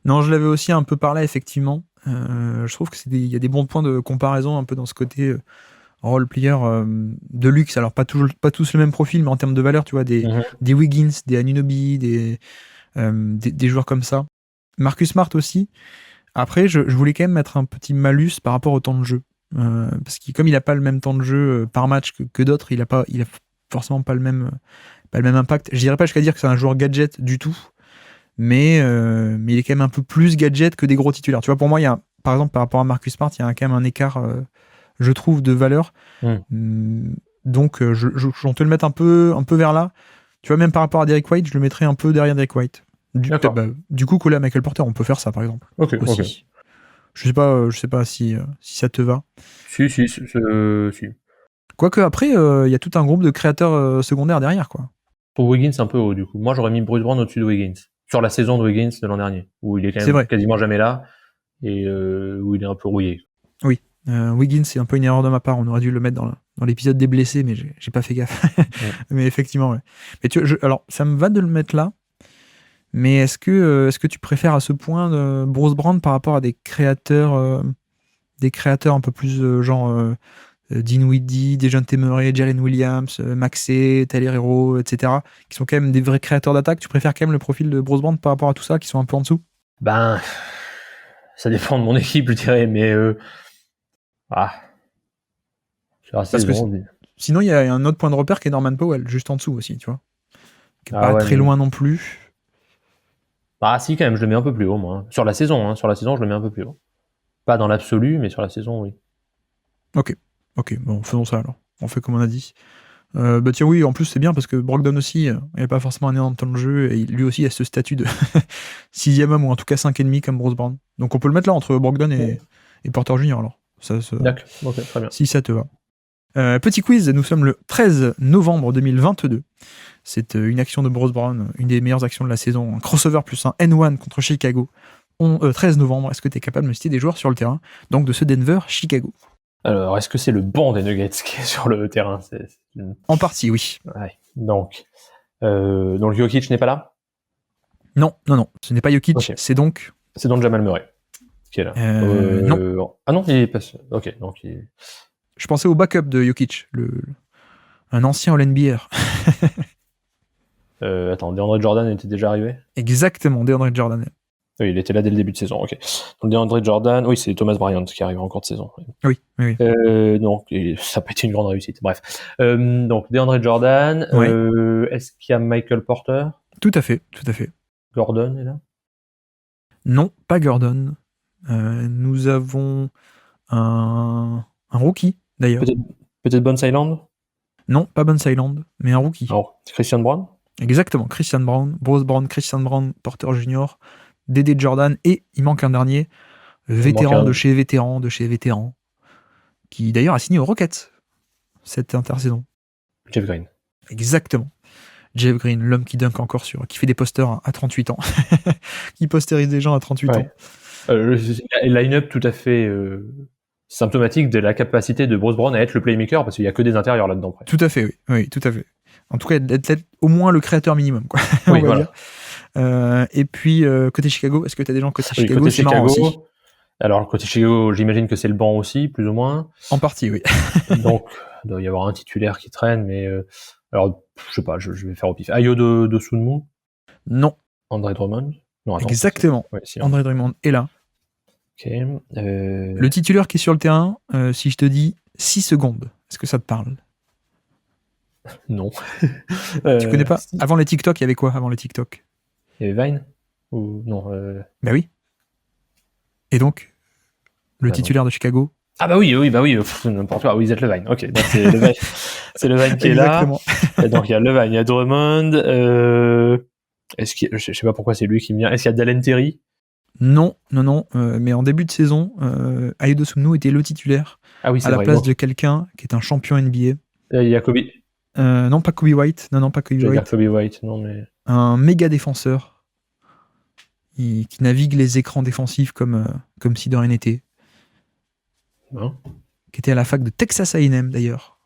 A: Non, je l'avais aussi un peu par là, effectivement. Je trouve qu'il y a des bons points de comparaison un peu dans ce côté role-player de luxe. Alors, pas tous le même profil, mais en termes de valeur, tu vois, des Wiggins, des Anunoby, des joueurs comme ça. Marcus Smart aussi. Après, je voulais quand même mettre un petit malus par rapport au temps de jeu. Parce que comme il n'a pas le même temps de jeu par match que d'autres, il a forcément pas le même impact. Je dirais pas jusqu'à dire que c'est un joueur gadget du tout, mais il est quand même un peu plus gadget que des gros titulaires. Tu vois, pour moi, par exemple, par rapport à Marcus Smart, il y a quand même un écart, je trouve, de valeur. Donc, je te le mettre un peu vers là. Tu vois, même par rapport à Derrick White, je le mettrais un peu derrière Derrick White. Du coup, coller à Michael Porter, on peut faire ça, par exemple.
B: Ok.
A: Je sais pas si ça te va.
B: Si.
A: Quoique après, il y a tout un groupe de créateurs secondaires derrière, quoi.
B: Pour Wiggins, c'est un peu haut, du coup. Moi, j'aurais mis Bruce Brown au-dessus de Wiggins. Sur la saison de Wiggins de l'an dernier, où il est quand même quasiment jamais là, et où il est un peu rouillé.
A: Oui. Wiggins, c'est un peu une erreur de ma part. On aurait dû le mettre dans l'épisode des blessés, mais j'ai pas fait gaffe. Mais effectivement, ouais. Mais alors, ça me va de le mettre là. Mais est-ce que tu préfères à ce point Bruce Brown par rapport à des créateurs un peu plus genre Dinwiddie, Dejounte Murray, Jalen Williams, Maxey, Tyler Hero, etc., qui sont quand même des vrais créateurs d'attaque? Tu préfères quand même le profil de Bruce Brown par rapport à tout ça, qui sont un peu en dessous?
B: Ben, ça dépend de mon équipe, je dirais, mais
A: Parce que sinon, il y a un autre point de repère qui est Norman Powell, juste en dessous aussi, tu vois. Qui est pas très loin non plus.
B: Si, quand même, je le mets un peu plus haut, moi. Sur la saison, je le mets un peu plus haut. Pas dans l'absolu, mais sur la saison, oui.
A: Ok, bon, faisons ça alors. On fait comme on a dit. Tiens, oui, en plus, c'est bien parce que Brogdon aussi, il n'est pas forcément un énorme temps de jeu et lui aussi a ce statut de 6e homme ou en tout cas 5,5 comme Bruce Brown. Donc on peut le mettre là entre Brogdon et Porter Junior alors.
B: D'accord, ok, très bien.
A: Si ça te va. Petit quiz, nous sommes le 13 novembre 2022. C'est une action de Bruce Brown, une des meilleures actions de la saison. Un crossover plus un N1 contre Chicago. 13 novembre, est-ce que tu es capable de me citer des joueurs sur le terrain? Donc de ce Denver-Chicago.
B: Alors, est-ce que c'est le banc des Nuggets qui est sur le terrain?
A: En partie, oui.
B: Ouais. Donc Jokic n'est pas là?
A: Non, ce n'est pas Jokic, okay. C'est donc
B: Jamal Murray qui est là.
A: Non.
B: Ah non, il est pas... Ok, donc
A: Je pensais au backup de Jokic, un ancien All-NBA.
B: Attends, DeAndre Jordan était déjà arrivé?
A: Exactement, DeAndre Jordan.
B: Oui, il était là dès le début de saison, ok. Donc DeAndre Jordan, oui, c'est Thomas Bryant qui arrive en cours de saison.
A: Oui.
B: Donc, ça n'a pas été une grande réussite, bref. Donc, DeAndre Jordan, est-ce qu'il y a Michael Porter?
A: Tout à fait.
B: Gordon est là?
A: Non, pas Gordon. Nous avons un rookie, d'ailleurs.
B: Peut-être Bones Hyland?
A: Non, pas Bones Hyland, mais un rookie.
B: Alors, Christian Brown?
A: Exactement, Christian Brown, Bruce Brown, Christian Brown, Porter Junior, Dédé Jordan, et il manque un dernier, vétéran de chez vétéran, qui d'ailleurs a signé aux Rockets cette intersaison.
B: Jeff Green.
A: Exactement. Jeff Green, l'homme qui dunk encore qui fait des posters à 38 ans, qui postérise des gens à 38 ans.
B: Line-up tout à fait symptomatique de la capacité de Bruce Brown à être le playmaker, parce qu'il n'y a que des intérieurs là-dedans.
A: Tout à fait, oui, tout à fait. En tout cas, d'être au moins le créateur minimum, quoi.
B: Oui, voilà.
A: Et puis, côté Chicago, est-ce que tu as des gens côté Chicago?
B: Côté Chicago aussi. Alors, côté Chicago, j'imagine que c'est le banc aussi, plus ou moins.
A: En partie, oui.
B: Donc, il doit y avoir un titulaire qui traîne, mais... alors, je sais pas, je vais faire au pif. Ayo de Sunmu?
A: Non.
B: André Drummond? Non, attends.
A: Exactement. André Drummond est là.
B: Ok.
A: Le titulaire qui est sur le terrain, si je te dis 6 secondes, est-ce que ça te parle?
B: Non.
A: Tu connais pas? Avant les TikTok, il y avait quoi avant les TikTok?
B: Il y avait Vine? Ou non
A: Bah oui. Et donc, le titulaire de Chicago?
B: Ah bah oui, n'importe quoi. Oui, Zach Levine. Ok, donc c'est Levine, c'est Levine qui est là. Et donc il y a Levine, il y a Drummond. Est-ce qu'il, je sais pas pourquoi c'est lui qui me vient. Est-ce qu'il y a Dalen Terry?
A: Non. Mais en début de saison, Ayo Dosunmu était le titulaire à la place de quelqu'un qui est un champion NBA.
B: Il y a Kobe.
A: Non, pas Kobe White. Non, pas Kobe White.
B: Kobe White, non mais.
A: Un méga défenseur qui navigue les écrans défensifs comme si de rien n'était.
B: Non.
A: Qui était à la fac de Texas A&M d'ailleurs.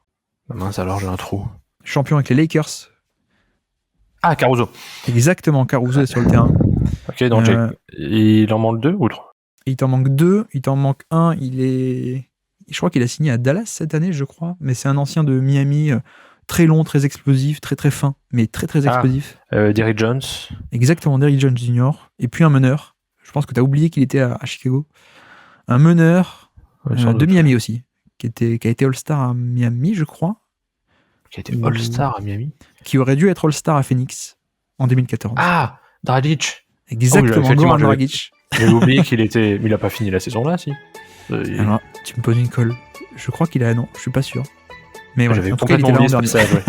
B: Mince, alors j'ai un trou.
A: Champion avec les Lakers.
B: Ah, Caruso.
A: Exactement, Caruso est sur le terrain.
B: Ok, donc il en manque 2 ou 3?
A: Il t'en manque 2, il t'en manque un, je crois qu'il a signé à Dallas cette année, je crois, mais c'est un ancien de Miami, très long, très explosif, très très fin, mais très très explosif.
B: Derrick Jones.
A: Exactement, Derrick Jones Jr. Et puis un meneur, je pense que tu as oublié qu'il était à Chicago. Un meneur de Miami aussi, qui a été All-Star à Miami, je crois.
B: Qui a été All-Star à Miami.
A: Qui aurait dû être All-Star à Phoenix en 2014.
B: Ah, Dragic.
A: Exactement, Goran Dragic.
B: J'avais oublié il a pas fini la saison là, si.
A: Alors, tu me poses une colle. Je crois qu'il a, non, je suis pas sûr. Mais voilà,
B: j'avais complètement oublié ce message, ouais.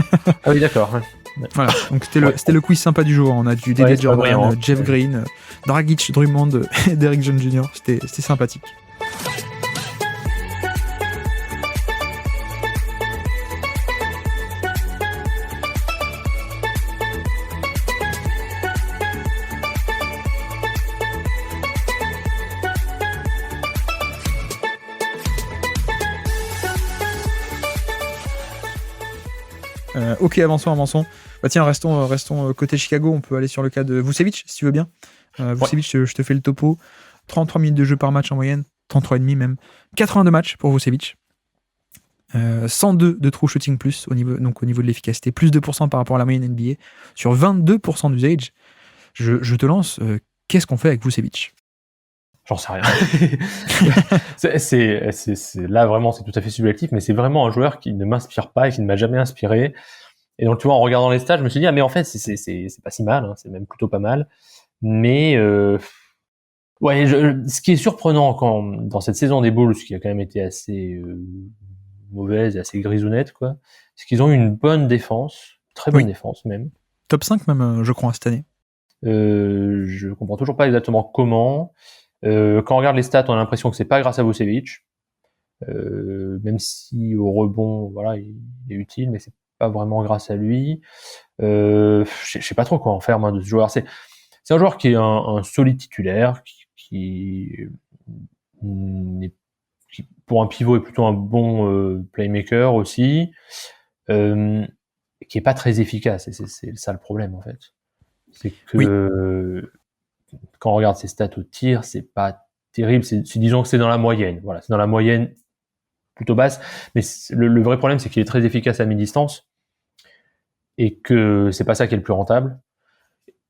B: Ah oui, d'accord. Ouais.
A: Voilà, donc c'était le quiz sympa du jour. On a du Dédé Jordan, Jeff Green, Dragic, Drummond et Derrick Jones Jr. C'était sympathique. Ok, avançons. Bah tiens, restons côté Chicago. On peut aller sur le cas de Vucevic, si tu veux bien. Vucevic, je te fais le topo. 33 minutes de jeu par match en moyenne, 33,5 même. 82 matchs pour Vucevic. 102 de true shooting plus au niveau de l'efficacité, plus 2% par rapport à la moyenne NBA, sur 22% d'usage. Je te lance, qu'est-ce qu'on fait avec Vucevic?
B: J'en sais rien. Là, vraiment, c'est tout à fait subjectif, mais c'est vraiment un joueur qui ne m'inspire pas et qui ne m'a jamais inspiré. Et donc, tu vois, en regardant les stats, je me suis dit, mais en fait, c'est pas si mal, hein, c'est même plutôt pas mal. Mais, ouais, ce qui est surprenant dans cette saison des Bulls, qui a quand même été assez mauvaise et assez grisounette, quoi, c'est qu'ils ont eu une bonne défense, très bonne défense même.
A: Top 5 même, je crois, cette année.
B: Je comprends toujours pas exactement comment. Quand on regarde les stats, on a l'impression que c'est pas grâce à Vucevic, même si au rebond, voilà, il est utile, mais c'est pas vraiment grâce à lui. Je sais pas trop quoi en faire moi de ce joueur. C'est un joueur qui est un solide titulaire, qui pour un pivot est plutôt un bon playmaker aussi, qui est pas très efficace. Et c'est ça le problème en fait. C'est que quand on regarde ses stats au tir, c'est pas terrible. Disons que c'est dans la moyenne. Voilà, c'est dans la moyenne plutôt basse. Mais le vrai problème, c'est qu'il est très efficace à mi-distance et que c'est pas ça qui est le plus rentable.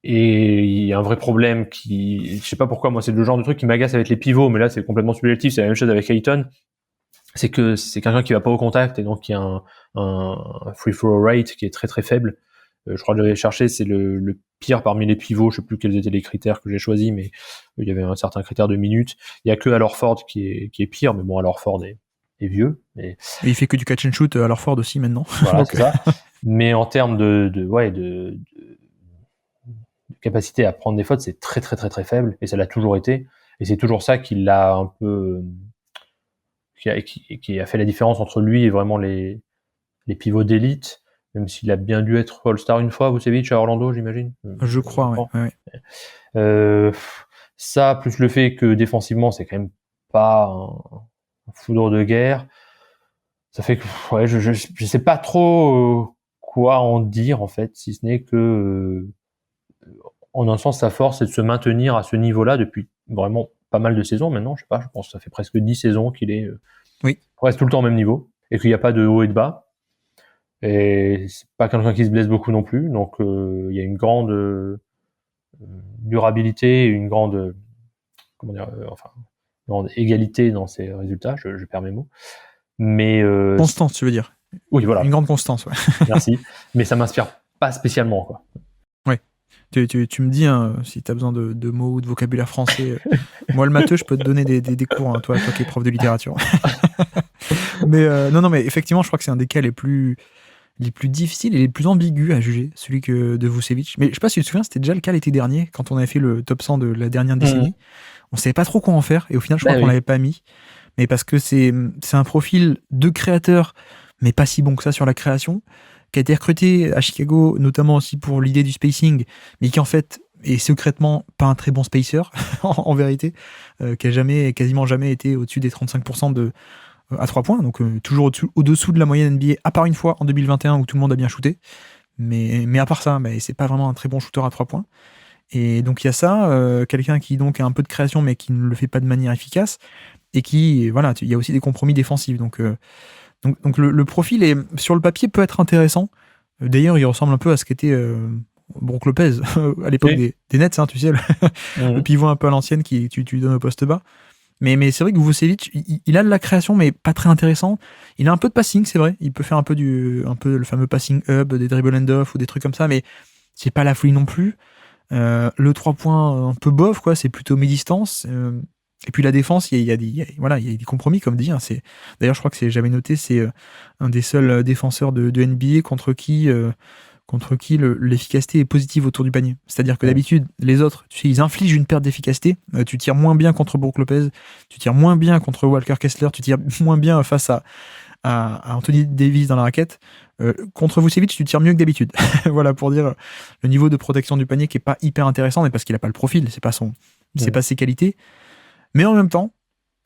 B: Et il y a un vrai problème je sais pas pourquoi, moi, c'est le genre de truc qui m'agace avec les pivots, mais là, c'est complètement subjectif. C'est la même chose avec Ayton. C'est que c'est quelqu'un qui va pas au contact et donc qui a un free throw rate qui est très très faible. Je crois que j'avais cherché, c'est le pire parmi les pivots. Je sais plus quels étaient les critères que j'ai choisis, mais il y avait un certain critère de minutes. Il y a que Al Horford qui est pire, mais bon, Al Horford est vieux. Mais...
A: Et il fait que du catch and shoot, Al Horford aussi maintenant.
B: Voilà, c'est ça. Mais en termes de capacité à prendre des fautes, c'est très très très très faible, et ça l'a toujours été. Et c'est toujours ça qui l'a un peu, qui a fait la différence entre lui et vraiment les pivots d'élite. Même s'il a bien dû être All-Star une fois, Vucevic, à Orlando, j'imagine.
A: Je crois, ouais.
B: Ça, plus le fait que défensivement, c'est quand même pas un foudre de guerre. Ça fait que, ouais, je sais pas trop quoi en dire, en fait, si ce n'est que, en un sens, sa force, c'est de se maintenir à ce niveau-là depuis vraiment pas mal de saisons maintenant. Je sais pas, je pense que ça fait presque 10 saisons qu'il est presque tout le temps au même niveau, et qu'il n'y a pas de haut et de bas. Et c'est pas quelqu'un qui se blesse beaucoup non plus, donc il y a une grande durabilité, une grande grande égalité dans ses résultats. Je perds mes mots, mais
A: constance, tu veux dire?
B: Oui, voilà,
A: une grande constance, ouais.
B: Merci, mais ça m'inspire pas spécialement, quoi.
A: Ouais, tu me dis hein, si t'as besoin de mots ou de vocabulaire français. Moi, le matheux, je peux te donner des cours, hein, toi qui es prof de littérature. Mais non, mais effectivement, je crois que c'est un des cas les plus difficiles et les plus ambigus à juger, celui de Vucevic. Mais je sais pas si tu te souviens, c'était déjà le cas l'été dernier, quand on avait fait le top 100 de la dernière décennie. On savait pas trop quoi en faire, et au final, je crois qu'on l'avait pas mis. Mais parce que c'est un profil de créateur, mais pas si bon que ça sur la création, qui a été recruté à Chicago, notamment aussi pour l'idée du spacing, mais qui en fait est secrètement pas un très bon spacer, en vérité, qui a quasiment jamais été au-dessus des 35% à 3 points, donc toujours au-dessous de la moyenne NBA, à part une fois en 2021 où tout le monde a bien shooté. Mais à part ça, c'est pas vraiment un très bon shooter à 3 points. Et donc il y a ça, quelqu'un qui donc a un peu de création mais qui ne le fait pas de manière efficace, et qui, voilà, il y a aussi des compromis défensifs. Donc le profil est, sur le papier, peut être intéressant. D'ailleurs, il ressemble un peu à ce qu'était Brook Lopez à l'époque
B: Oui.
A: des Nets, hein, tu sais, le
B: Mhm.
A: pivot un peu à l'ancienne qui tu donnes au poste bas. Mais c'est vrai que Vucevic, il a de la création, mais pas très intéressant. Il a un peu de passing, c'est vrai. Il peut faire un peu le fameux passing up, des dribble and off ou des trucs comme ça, mais c'est pas la folie non plus. Le 3 points un peu bof, quoi, c'est plutôt mi-distance. Et puis la défense, voilà, il y a des compromis, comme dit, hein. D'ailleurs, je crois que c'est jamais noté, c'est un des seuls défenseurs de NBA contre qui l'efficacité est positive autour du panier. C'est-à-dire que
B: Mhm.
A: d'habitude, les autres, tu sais, ils infligent une perte d'efficacité. Tu tires moins bien contre Brook Lopez, tu tires moins bien contre Walker Kessler, tu tires moins bien face à Anthony Davis dans la raquette. Contre Vucevic, tu tires mieux que d'habitude. Voilà pour dire le niveau de protection du panier qui est pas hyper intéressant, mais parce qu'il a pas le profil, c'est
B: Mhm.
A: pas ses qualités. Mais en même temps,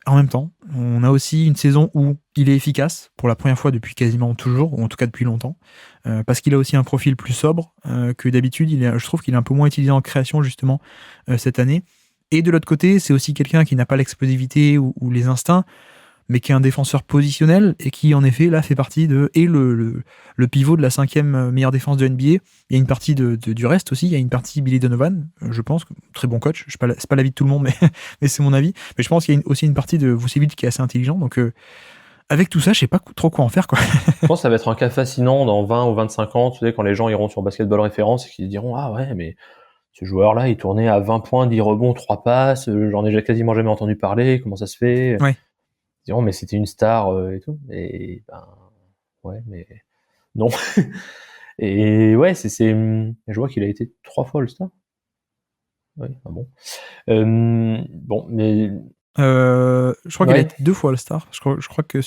A: on a aussi une saison où il est efficace pour la première fois depuis quasiment toujours, ou en tout cas depuis longtemps, parce qu'il a aussi un profil plus sobre que d'habitude. Je trouve qu'il est un peu moins utilisé en création justement cette année. Et de l'autre côté, c'est aussi quelqu'un qui n'a pas l'explosivité ou les instincts, mais qui est un défenseur positionnel et qui, en effet, là, fait partie le pivot de la 5e meilleure défense de NBA. Il y a une partie du reste aussi. Il y a une partie Billy Donovan, je pense, très bon coach. C'est pas l'avis de tout le monde, mais, mais c'est mon avis. Mais je pense qu'il y a aussi une partie de Vucevic qui est assez intelligent. Donc, avec tout ça, je sais pas trop quoi en faire, quoi.
B: Je pense que ça va être un cas fascinant dans 20 ou 25 ans, tu sais, quand les gens iront sur Basketball Référence et qu'ils se diront, ah ouais, mais ce joueur-là, il tournait à 20 points, 10 rebonds, 3 passes, j'en ai quasiment jamais entendu parler, comment ça se fait?
A: Ouais.
B: Ils diront, mais c'était une star et tout. Et ben, ouais, mais non. Et ouais, je vois qu'il a été 3 fois All-Star. Ouais, ah bon. Bon, mais
A: Je crois qu'il a
B: ouais.
A: été 2 fois All-Star. Je crois que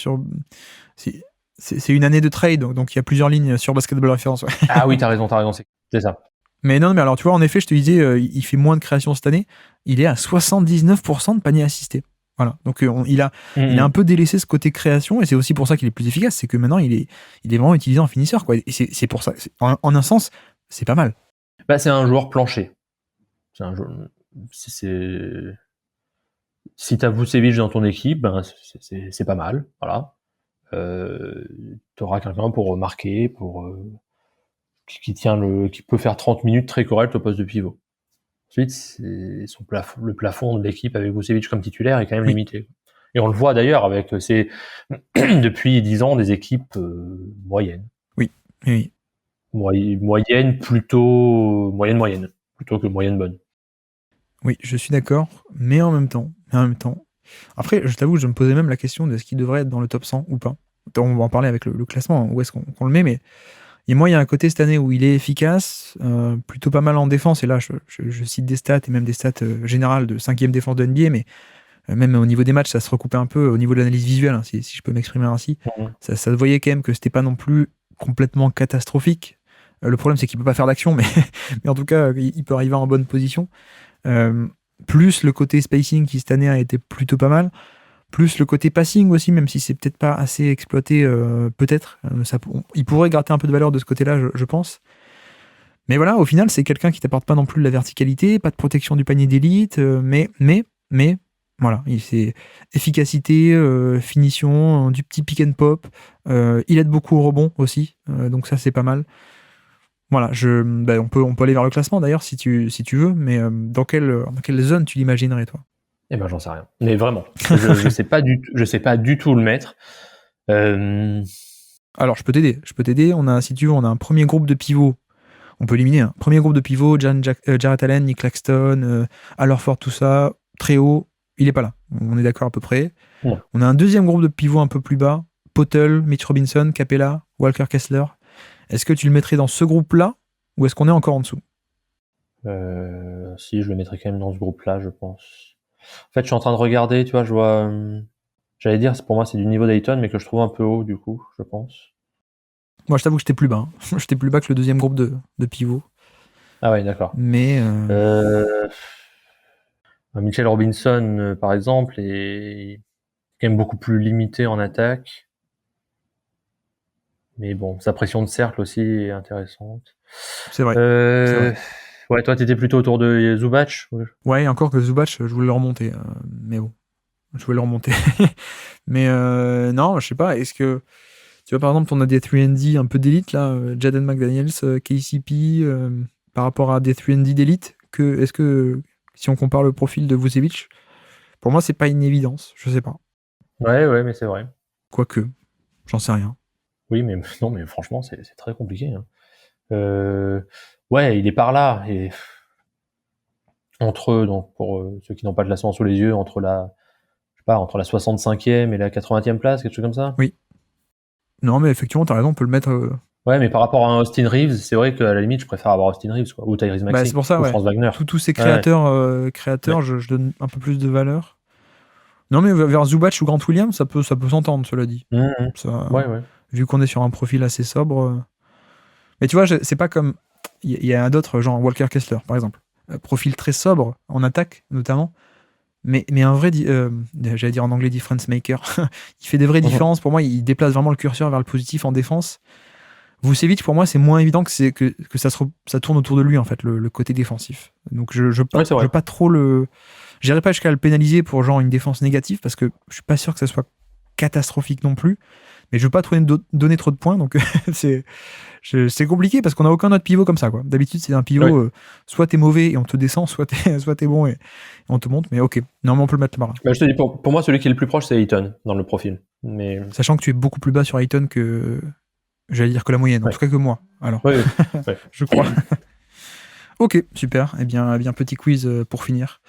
A: c'est, c'est une année de trade, donc il y a plusieurs lignes sur Basketball Référence. Ouais.
B: Ah oui, t'as raison, c'est ça.
A: Mais non, mais alors tu vois, en effet, je te disais, il fait moins de création cette année. Il est à 79% de panier assisté. Voilà. Donc il a un
B: Mhm.
A: peu délaissé ce côté création, et c'est aussi pour ça qu'il est plus efficace. C'est que maintenant, il est vraiment utilisé en finisseur, quoi. Et c'est pour ça. En un sens, c'est pas mal.
B: Bah, c'est un joueur plancher. C'est un joueur. C'est Si t'as Vucevic dans ton équipe, ben c'est pas mal, voilà. T'auras quelqu'un pour marquer, qui peut faire 30 minutes très correct au poste de pivot. Ensuite, le plafond de l'équipe avec Vucevic comme titulaire est quand même
A: Oui,
B: limité. Et on le voit d'ailleurs avec depuis 10 ans des équipes moyennes,
A: oui, oui.
B: moyennes moyenne, plutôt que moyenne bonne.
A: Oui, je suis d'accord. Mais en même temps. Après, je t'avoue, je me posais même la question de ce qu'il devrait être dans le top 100 ou pas. On va en parler avec le classement, où est-ce qu'on le met, mais. Et moi, il y a un côté cette année où il est efficace, plutôt pas mal en défense. Et là, je cite des stats, et même des stats générales de 5e défense de NBA, mais même au niveau des matchs, ça se recoupait un peu au niveau de l'analyse visuelle, hein, si je peux m'exprimer ainsi.
B: Mhm.
A: Ça se voyait quand même que c'était pas non plus complètement catastrophique. Le problème, c'est qu'il peut pas faire d'action, mais, mais en tout cas, il peut arriver en bonne position. Euh, Plus le côté spacing qui cette année a été plutôt pas mal. Plus le côté passing aussi, même si c'est peut-être pas assez exploité, peut-être. Il pourrait gratter un peu de valeur de ce côté-là, je pense. Mais voilà, au final, c'est quelqu'un qui t'apporte pas non plus de la verticalité, pas de protection du panier d'élite, mais, voilà, c'est efficacité, finition, du petit pick and pop. Il aide beaucoup au rebond aussi, donc ça, c'est pas mal. Voilà, on peut aller vers le classement d'ailleurs si tu veux, mais dans quelle zone tu l'imaginerais, toi?
B: Eh ben, j'en sais rien. Mais vraiment, je sais pas du tout le mettre. Euh,
A: Alors, je peux t'aider. Si tu veux, on a un premier groupe de pivots. On peut éliminer un premier groupe de pivots, Jarrett Allen, Nick Claxton, Al Horford, tout ça, très haut. Il est pas là. On est d'accord à peu près.
B: non.
A: On a un deuxième groupe de pivots un peu plus bas. Potel, Mitch Robinson, Capella, Walker Kessler. Est-ce que tu le mettrais dans ce groupe-là, ou est-ce qu'on est encore en dessous?
B: Si, je le mettrais quand même dans ce groupe-là, je pense. En fait, je suis en train de regarder, tu vois, je vois. J'allais dire, pour moi, c'est du niveau d'Ayton, mais que je trouve un peu haut, du coup, je pense.
A: Moi, je t'avoue que j'étais plus bas, hein. J'étais plus bas que le deuxième groupe de pivots.
B: Ah ouais, d'accord.
A: Mais
B: Euh, Mitchell Robinson, par exemple, est quand même beaucoup plus limité en attaque. Mais bon, sa pression de cercle aussi est intéressante.
A: C'est vrai.
B: Ouais, toi, t'étais plutôt autour de Zubac.
A: Ouais, encore que Zubac, je voulais le remonter. Mais bon, je voulais le remonter. Mais non, je sais pas. Est-ce que, tu vois, par exemple, on a des 3D un peu d'élite, là, Jaden McDaniels, KCP, par rapport à des 3D d'élite, est-ce que, si on compare le profil de Vucevic, pour moi, c'est pas une évidence. Je sais pas.
B: Ouais, mais c'est vrai.
A: Quoique, j'en sais rien.
B: Oui, mais non, mais franchement, c'est très compliqué. Hein. Ouais, il est par là. Et entre eux, donc pour ceux qui n'ont pas de classement sous les yeux, entre la 65e et la 80e place, quelque chose comme ça.
A: Oui. Non, mais effectivement, t'as raison, on peut le mettre.
B: Ouais, mais par rapport à un Austin Reeves, c'est vrai qu'à la limite, je préfère avoir Austin Reeves, quoi, ou Tyrese Maxey,
A: C'est pour ça,
B: ou
A: ouais.
B: Franz Wagner.
A: Tous ces créateurs,
B: Ouais.
A: je donne un peu plus de valeur. Non, mais vers Zubac ou Grant Williams, ça peut s'entendre, cela dit. Ça,
B: Ouais.
A: vu qu'on est sur un profil assez sobre. Mais tu vois, c'est pas comme. Il y a d'autres, genre Walker Kessler, par exemple. Profil très sobre, en attaque, notamment. Mais un vrai. J'allais dire en anglais difference maker. Il fait des vraies différences. Pour moi, il déplace vraiment le curseur vers le positif en défense. Vucevic, pour moi, c'est moins évident que ça tourne autour de lui, en fait, le côté défensif. Donc, je pas trop le. J'irai pas jusqu'à le pénaliser pour genre une défense négative, parce que je suis pas sûr que ça soit catastrophique non plus. Mais je veux pas donner trop de points, donc c'est compliqué parce qu'on a aucun autre pivot comme ça, quoi. D'habitude, c'est un pivot, soit t'es mauvais et on te descend, soit t'es bon et on te monte. Mais ok, normalement on peut le mettre là.
B: Bah, je te dis, pour moi, celui qui est le plus proche, c'est Ayton dans le profil. Mais
A: sachant que tu es beaucoup plus bas sur Ayton que, j'allais dire, que la moyenne, en tout cas que moi. Alors,
B: ouais.
A: je crois. Ok, super. Eh bien, petit quiz pour finir.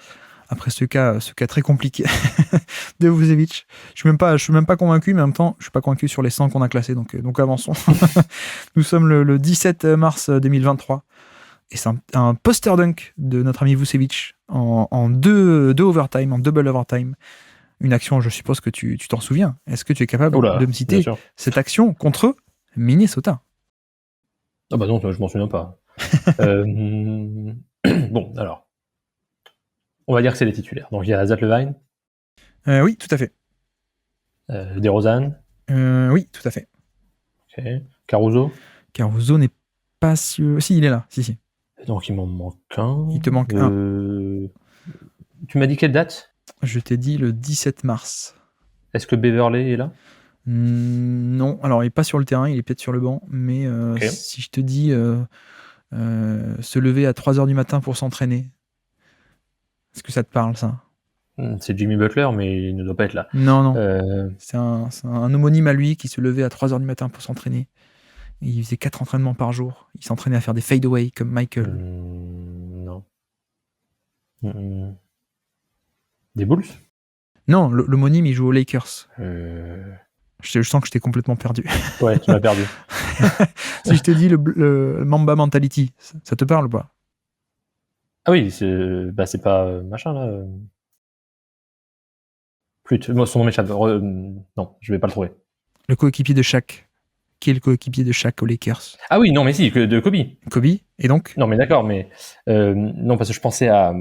A: Après ce cas très compliqué de Vucevic. Je suis même pas convaincu, mais en même temps, je suis pas convaincu sur les 100 qu'on a classés, donc avançons. Nous sommes le 17 mars 2023, et c'est un poster dunk de notre ami Vucevic en deux overtime, en double overtime. Une action, je suppose que tu t'en souviens. Est-ce que tu es capable de me citer cette action contre Minnesota?
B: Ah bah non, je m'en souviens pas. Bon, alors. On va dire que c'est les titulaires. Donc il y a Zach LaVine.
A: Oui, tout à fait.
B: DeRozan.
A: Oui, tout à fait.
B: Ok. Caruso.
A: Caruso n'est pas sûr. Si, il est là. Si.
B: Donc il m'en manque un.
A: Il te manque un.
B: Tu m'as dit quelle date?
A: Je t'ai dit le 17 mars.
B: Est-ce que Beverley est là?
A: Non, alors il est pas sur le terrain, il est peut-être sur le banc, mais si je te dis se lever à 3h du matin pour s'entraîner, est-ce que ça te parle, ça?
B: C'est Jimmy Butler, mais il ne doit pas être là.
A: Non. C'est un homonyme à lui qui se levait à 3h du matin pour s'entraîner. Et il faisait 4 entraînements par jour. Il s'entraînait à faire des fade-away comme Michael.
B: Non. Des Bulls?
A: Non, l'homonyme, il joue aux Lakers. Je sens que je t'ai complètement perdu.
B: Ouais, tu m'as perdu.
A: Si je te dis le Mamba Mentality, ça te parle ou pas?
B: Ah oui, c'est pas machin là. Moi, son nom m'échappe. Non, je vais pas le trouver.
A: Le coéquipier de Shaq. Qui est le coéquipier de Shaq aux Lakers?
B: Ah oui, non, mais si, de Kobe.
A: Kobe, et donc?
B: Non, mais d'accord, mais non, parce que je pensais à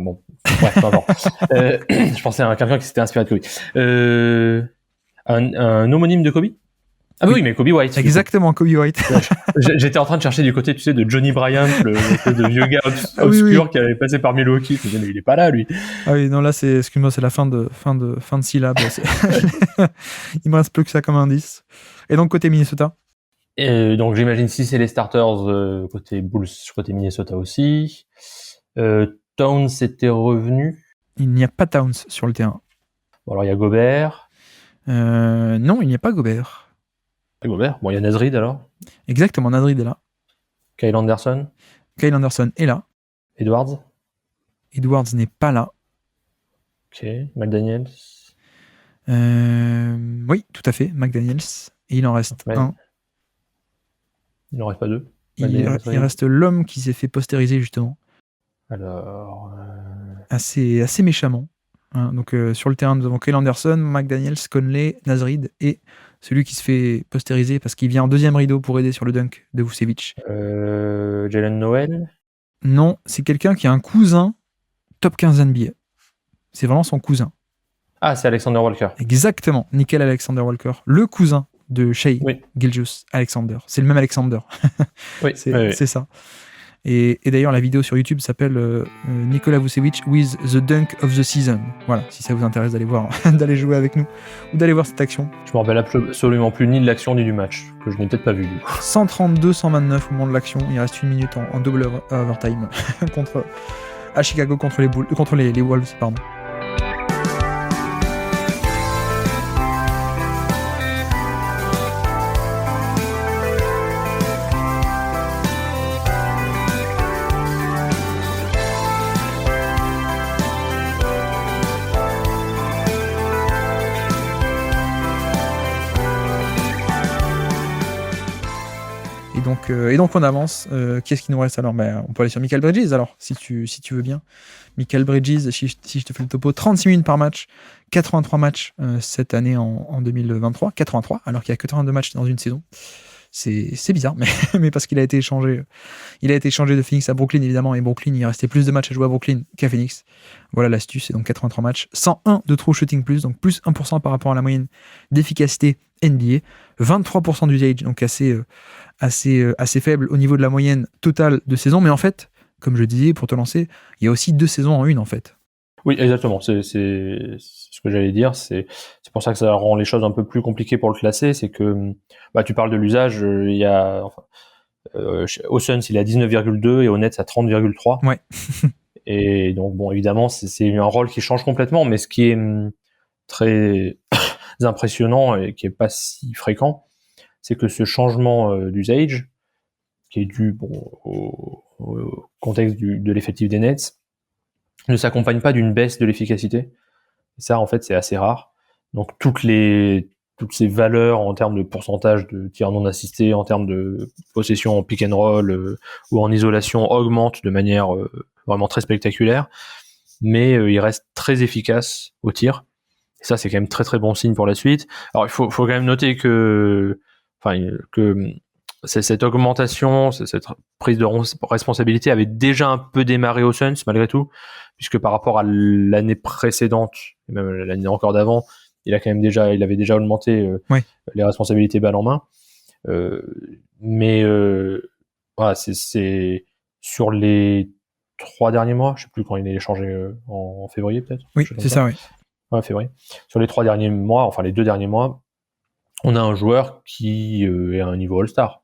B: je pensais à quelqu'un qui s'était inspiré de Kobe. Un homonyme de Kobe? Ah oui, mais Kobe White.
A: Exactement, Kobe White.
B: J'étais en train de chercher du côté, tu sais, de Johnny Bryant, le vieux gars obscur qui avait passé par Milwaukee. Je me disais, mais il est pas là, lui.
A: Ah oui, non, là, excuse-moi, c'est la fin de syllabe. Il me reste plus que ça comme indice. Et donc, côté Minnesota?
B: Et donc, j'imagine si c'est les starters côté Bulls, côté Minnesota aussi. Towns était revenu.
A: Il n'y a pas Towns sur le terrain.
B: Bon, alors, il y a Gobert.
A: Non, il n'y a pas Gobert.
B: Gobert. Bon, il y a Nasrid alors.
A: Exactement, Nasrid est là.
B: Kyle Anderson.
A: Kyle Anderson est là.
B: Edwards.
A: Edwards n'est pas là.
B: Ok. McDaniels.
A: Oui, tout à fait, McDaniels. Et il en reste un.
B: Il n'en reste pas deux.
A: Il reste l'homme qui s'est fait postériser, justement.
B: Alors.
A: Assez méchamment. Hein. Donc, sur le terrain, nous avons Kyle Anderson, McDaniels, Conley, Nasrid et celui qui se fait postériser parce qu'il vient en deuxième rideau pour aider sur le dunk de Vucevic.
B: Jalen Noel?
A: Non, c'est quelqu'un qui a un cousin top 15 NBA. C'est vraiment son cousin.
B: Ah, c'est Alexander Walker.
A: Exactement, Nickel Alexander Walker, le cousin de Shai Gilgeous-Alexander. C'est le même Alexander. C'est ça. Et d'ailleurs, la vidéo sur YouTube s'appelle Nikola Vucevic with the dunk of the season. Voilà, si ça vous intéresse d'aller voir, d'aller jouer avec nous ou d'aller voir cette action.
B: Je me rappelle absolument plus ni de l'action ni du match, que je n'ai peut-être pas vu.
A: 132-129 au moment de l'action. Il reste 1 minute en double overtime à Chicago contre les Wolves, pardon. Et donc on avance. Qu'est-ce qui nous reste alors ? On peut aller sur Mikal Bridges alors, si tu veux bien. Mikal Bridges, si je te fais le topo, 36 minutes par match, 83 matchs cette année en 2023. 83, alors qu'il n'y a que 32 matchs dans une saison. C'est bizarre, mais parce qu'il a été échangé. Il a été échangé de Phoenix à Brooklyn, évidemment, et Brooklyn, il restait plus de matchs à jouer à Brooklyn qu'à Phoenix. Voilà l'astuce, et donc 83 matchs, 101 de true shooting plus, donc plus 1% par rapport à la moyenne d'efficacité NBA, 23% d'usage, donc assez faible au niveau de la moyenne totale de saison, mais en fait, comme je disais, pour te lancer, il y a aussi 2 saisons en une, en fait.
B: Oui, exactement, c'est ce que j'allais dire, c'est pour ça que ça rend les choses un peu plus compliquées pour le classer, c'est que, tu parles de l'usage, il y a, au Suns, il est à 19,2 et au Nets à 30,3.
A: Ouais.
B: Et donc, bon, évidemment, c'est un rôle qui change complètement, mais ce qui est très impressionnant et qui est pas si fréquent, c'est que ce changement d'usage, qui est dû au contexte de l'effectif des Nets, ne s'accompagne pas d'une baisse de l'efficacité. Et ça, en fait, c'est assez rare. Donc, toutes ces valeurs en termes de pourcentage de tirs non assistés, en termes de possession en pick and roll ou en isolation, augmentent de manière vraiment très spectaculaire. Mais il reste très efficace au tir. Et ça, c'est quand même très très bon signe pour la suite. Alors, il faut quand même noter que cette augmentation, cette prise de responsabilité avait déjà un peu démarré au Suns, malgré tout, puisque par rapport à l'année précédente, et même l'année encore d'avant, il avait déjà augmenté les responsabilités balle en main. Voilà, c'est sur les 3 derniers mois, je sais plus quand il est échangé en février peut-être.
A: Oui, c'est ça, oui.
B: Ouais, février. Sur les 3 derniers mois, enfin les 2 derniers mois, on a un joueur qui est à un niveau All-Star.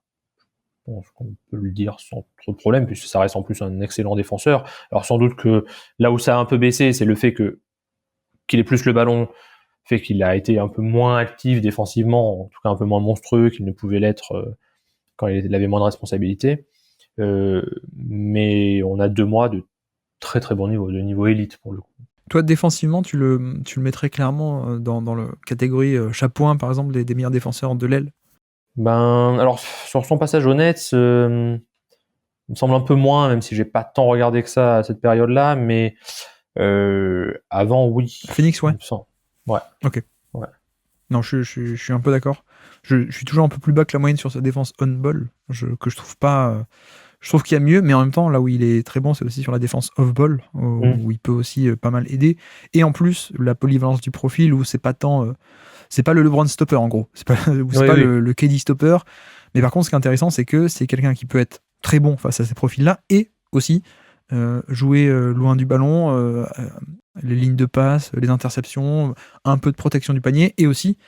B: On peut le dire sans trop de problème, puisque ça reste en plus un excellent défenseur. Alors sans doute que là où ça a un peu baissé, c'est le fait qu'il ait plus le ballon, fait qu'il a été un peu moins actif défensivement, en tout cas un peu moins monstrueux qu'il ne pouvait l'être quand il avait moins de responsabilités. Mais on a 2 mois de très très bon niveau, de niveau élite pour le coup.
A: Toi, défensivement, tu le mettrais clairement dans la catégorie chapeau par exemple, des meilleurs défenseurs de l'aile?
B: Alors, sur son passage au Nets, il me semble un peu moins, même si j'ai pas tant regardé que ça à cette période-là, mais avant, oui.
A: Phoenix, ouais.
B: Ouais.
A: Ok.
B: Ouais.
A: Non, je suis un peu d'accord. Je suis toujours un peu plus bas que la moyenne sur sa défense on-ball, que je trouve pas... Je trouve qu'il y a mieux, mais en même temps, là où il est très bon, c'est aussi sur la défense off-ball, où il peut aussi pas mal aider. Et en plus, la polyvalence du profil, où c'est pas tant... c'est pas le LeBron stopper, en gros. C'est pas le KD stopper. Mais par contre, ce qui est intéressant, c'est que c'est quelqu'un qui peut être très bon face à ces profils-là, et aussi jouer loin du ballon, les lignes de passe, les interceptions, un peu de protection du panier, et aussi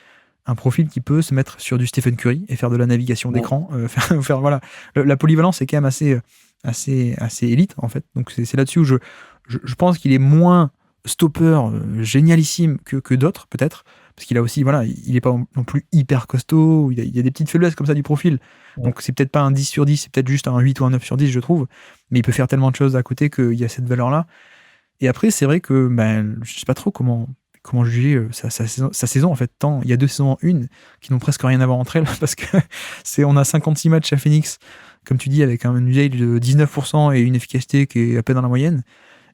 A: un profil qui peut se mettre sur du Stephen Curry et faire de la navigation d'écran. Voilà. La polyvalence est quand même assez élite, en fait. Donc c'est là-dessus où je pense qu'il est moins stopper génialissime que d'autres, peut-être, parce qu'il a aussi, voilà, il est pas non plus hyper costaud, il y a des petites faiblesses comme ça du profil. Donc c'est peut-être pas un 10 sur 10, c'est peut-être juste un 8 ou un 9 sur 10, je trouve. Mais il peut faire tellement de choses à côté qu'il y a cette valeur-là. Et après, c'est vrai que je sais pas trop comment juger sa saison, en fait. Il y a 2 saisons en une qui n'ont presque rien à voir entre elles, parce que on a 56 matchs à Phoenix, comme tu dis, avec un usage de 19% et une efficacité qui est à peine dans la moyenne.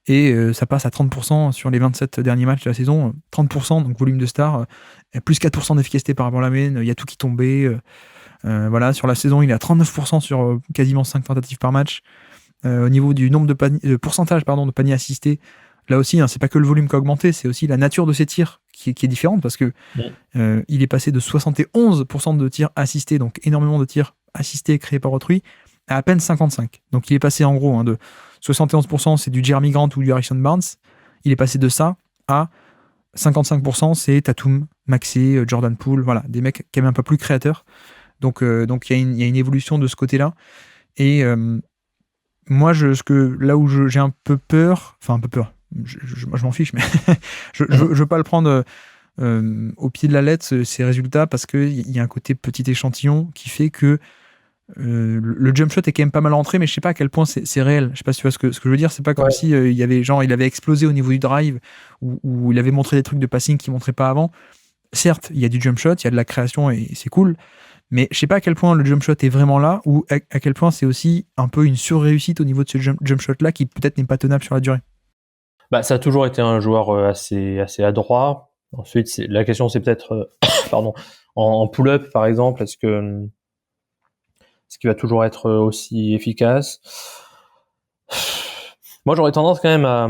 A: Et ça passe à 30% sur les 27 derniers matchs de la saison. 30%, donc volume de star, plus 4% d'efficacité par rapport à la moyenne. Il y a tout qui tombait. Voilà, sur la saison, il est à 39% sur quasiment 5 tentatives par match. Au niveau du nombre de pourcentage de paniers assistés, là aussi, c'est pas que le volume qui a augmenté, c'est aussi la nature de ses tirs qui est différente parce que il est passé de 71% de tirs assistés, donc énormément de tirs assistés créés par autrui, à peine 55. Donc il est passé en gros de 71%, c'est du Jeremy Grant ou du Harrison Barnes. Il est passé de ça à 55%, c'est Tatum, Maxey, Jordan Poole, voilà, des mecs quand même un peu plus créateurs. Donc il y a une évolution de ce côté-là. Et moi, là où j'ai un peu peur, enfin un peu peur, je m'en fiche, mais je veux pas le prendre au pied de la lettre, ces résultats, parce qu'il y a un côté petit échantillon qui fait que le jump shot est quand même pas mal rentré, mais je sais pas à quel point c'est réel. Je sais pas si tu vois ce que je veux dire. C'est pas comme si il avait explosé au niveau du drive ou il avait montré des trucs de passing qu'il montrait pas avant. Certes, il y a du jump shot, il y a de la création et c'est cool, mais je sais pas à quel point le jump shot est vraiment là ou à quel point c'est aussi un peu une surréussite au niveau de ce jump shot là qui peut-être n'est pas tenable sur la durée.
B: Bah, ça a toujours été un joueur assez adroit. Ensuite, la question c'est peut-être pardon, en pull-up par exemple, est-ce qu'il va toujours être aussi efficace? Moi, j'aurais tendance quand même à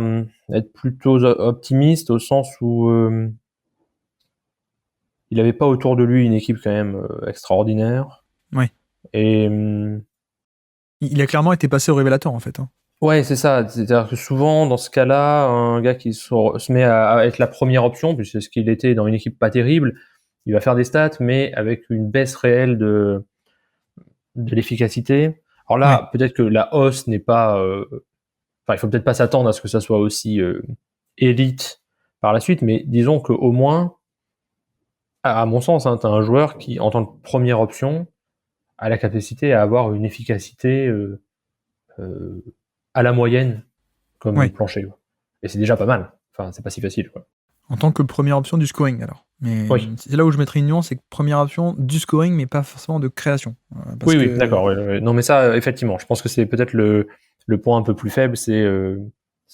B: être plutôt optimiste au sens où il avait pas autour de lui une équipe quand même extraordinaire.
A: Ouais.
B: Et
A: il a clairement été passé au révélateur en fait.
B: Ouais, c'est ça. C'est-à-dire que souvent, dans ce cas-là, un gars qui se met à être la première option, puisque c'est ce qu'il était dans une équipe pas terrible, il va faire des stats, mais avec une baisse réelle de l'efficacité. Alors là, peut-être que la hausse n'est pas... Enfin, il faut peut-être pas s'attendre à ce que ça soit aussi élite par la suite, mais disons qu'au moins, à mon sens, t'as un joueur qui, en tant que première option, a la capacité à avoir une efficacité à la moyenne comme plancher. Et c'est déjà pas mal. Enfin, c'est pas si facile, quoi.
A: En tant que première option du scoring, alors. Mais c'est là où je mettrais une nuance, c'est que première option du scoring, mais pas forcément de création.
B: Oui, d'accord. Ouais. Non, mais ça, effectivement, je pense que c'est peut-être le point un peu plus faible, c'est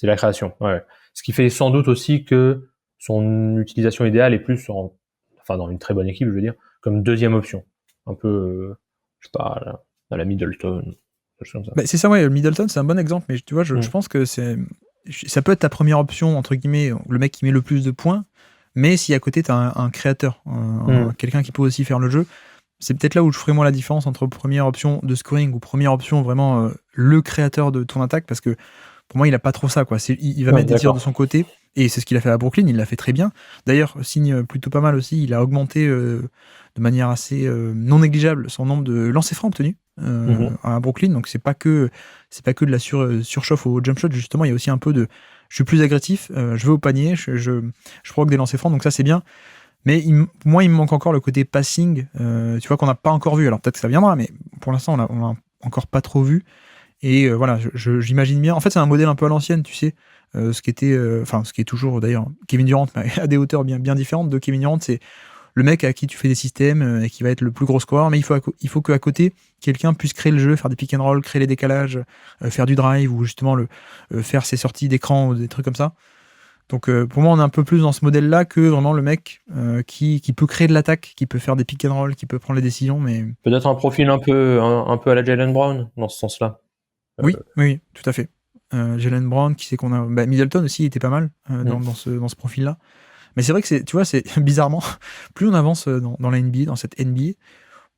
B: la création. Ouais. Ce qui fait sans doute aussi que son utilisation idéale est plus dans une très bonne équipe, je veux dire, comme deuxième option. Un peu, je sais pas, à la Middleton. Comme ça.
A: Bah, c'est ça, ouais. Middleton, c'est un bon exemple, mais tu vois, je pense que ça peut être ta première option, entre guillemets, le mec qui met le plus de points, mais si à côté t'as un créateur, quelqu'un qui peut aussi faire le jeu, c'est peut-être là où je ferai moi la différence entre première option de scoring ou première option vraiment le créateur de ton attaque, parce que pour moi il a pas trop ça, quoi. Il va mettre des tirs de son côté, et c'est ce qu'il a fait à Brooklyn, il l'a fait très bien. D'ailleurs, signe plutôt pas mal aussi, il a augmenté de manière assez non négligeable son nombre de lancers francs obtenus à Brooklyn, donc c'est pas que de la surchauffe au jump shot, justement il y a aussi un peu de je suis plus agressif, je vais au panier, je provoque des lancers francs, donc ça c'est bien. Mais moi il me manque encore le côté passing, tu vois, qu'on n'a pas encore vu. Alors peut-être que ça viendra, mais pour l'instant on l'a encore pas trop vu. Et voilà, j'imagine bien. En fait c'est un modèle un peu à l'ancienne, tu sais, ce qui est toujours d'ailleurs Kevin Durant, mais à des hauteurs bien différentes de Kevin Durant, c'est le mec à qui tu fais des systèmes et qui va être le plus gros scoreur, mais il faut qu'à côté, quelqu'un puisse créer le jeu, faire des pick and roll, créer les décalages, faire du drive ou justement faire ses sorties d'écran ou des trucs comme ça. Donc pour moi, on est un peu plus dans ce modèle-là que vraiment le mec qui peut créer de l'attaque, qui peut faire des pick and roll, qui peut prendre les décisions. Mais
B: peut-être un profil un peu à la Jaylen Brown dans ce sens-là.
A: Oui, tout à fait. Jaylen Brown, qui sait qu'on a... Middleton aussi était pas mal dans ce profil-là. Mais c'est vrai que tu vois, c'est bizarrement, plus on avance dans la NBA, dans cette NBA,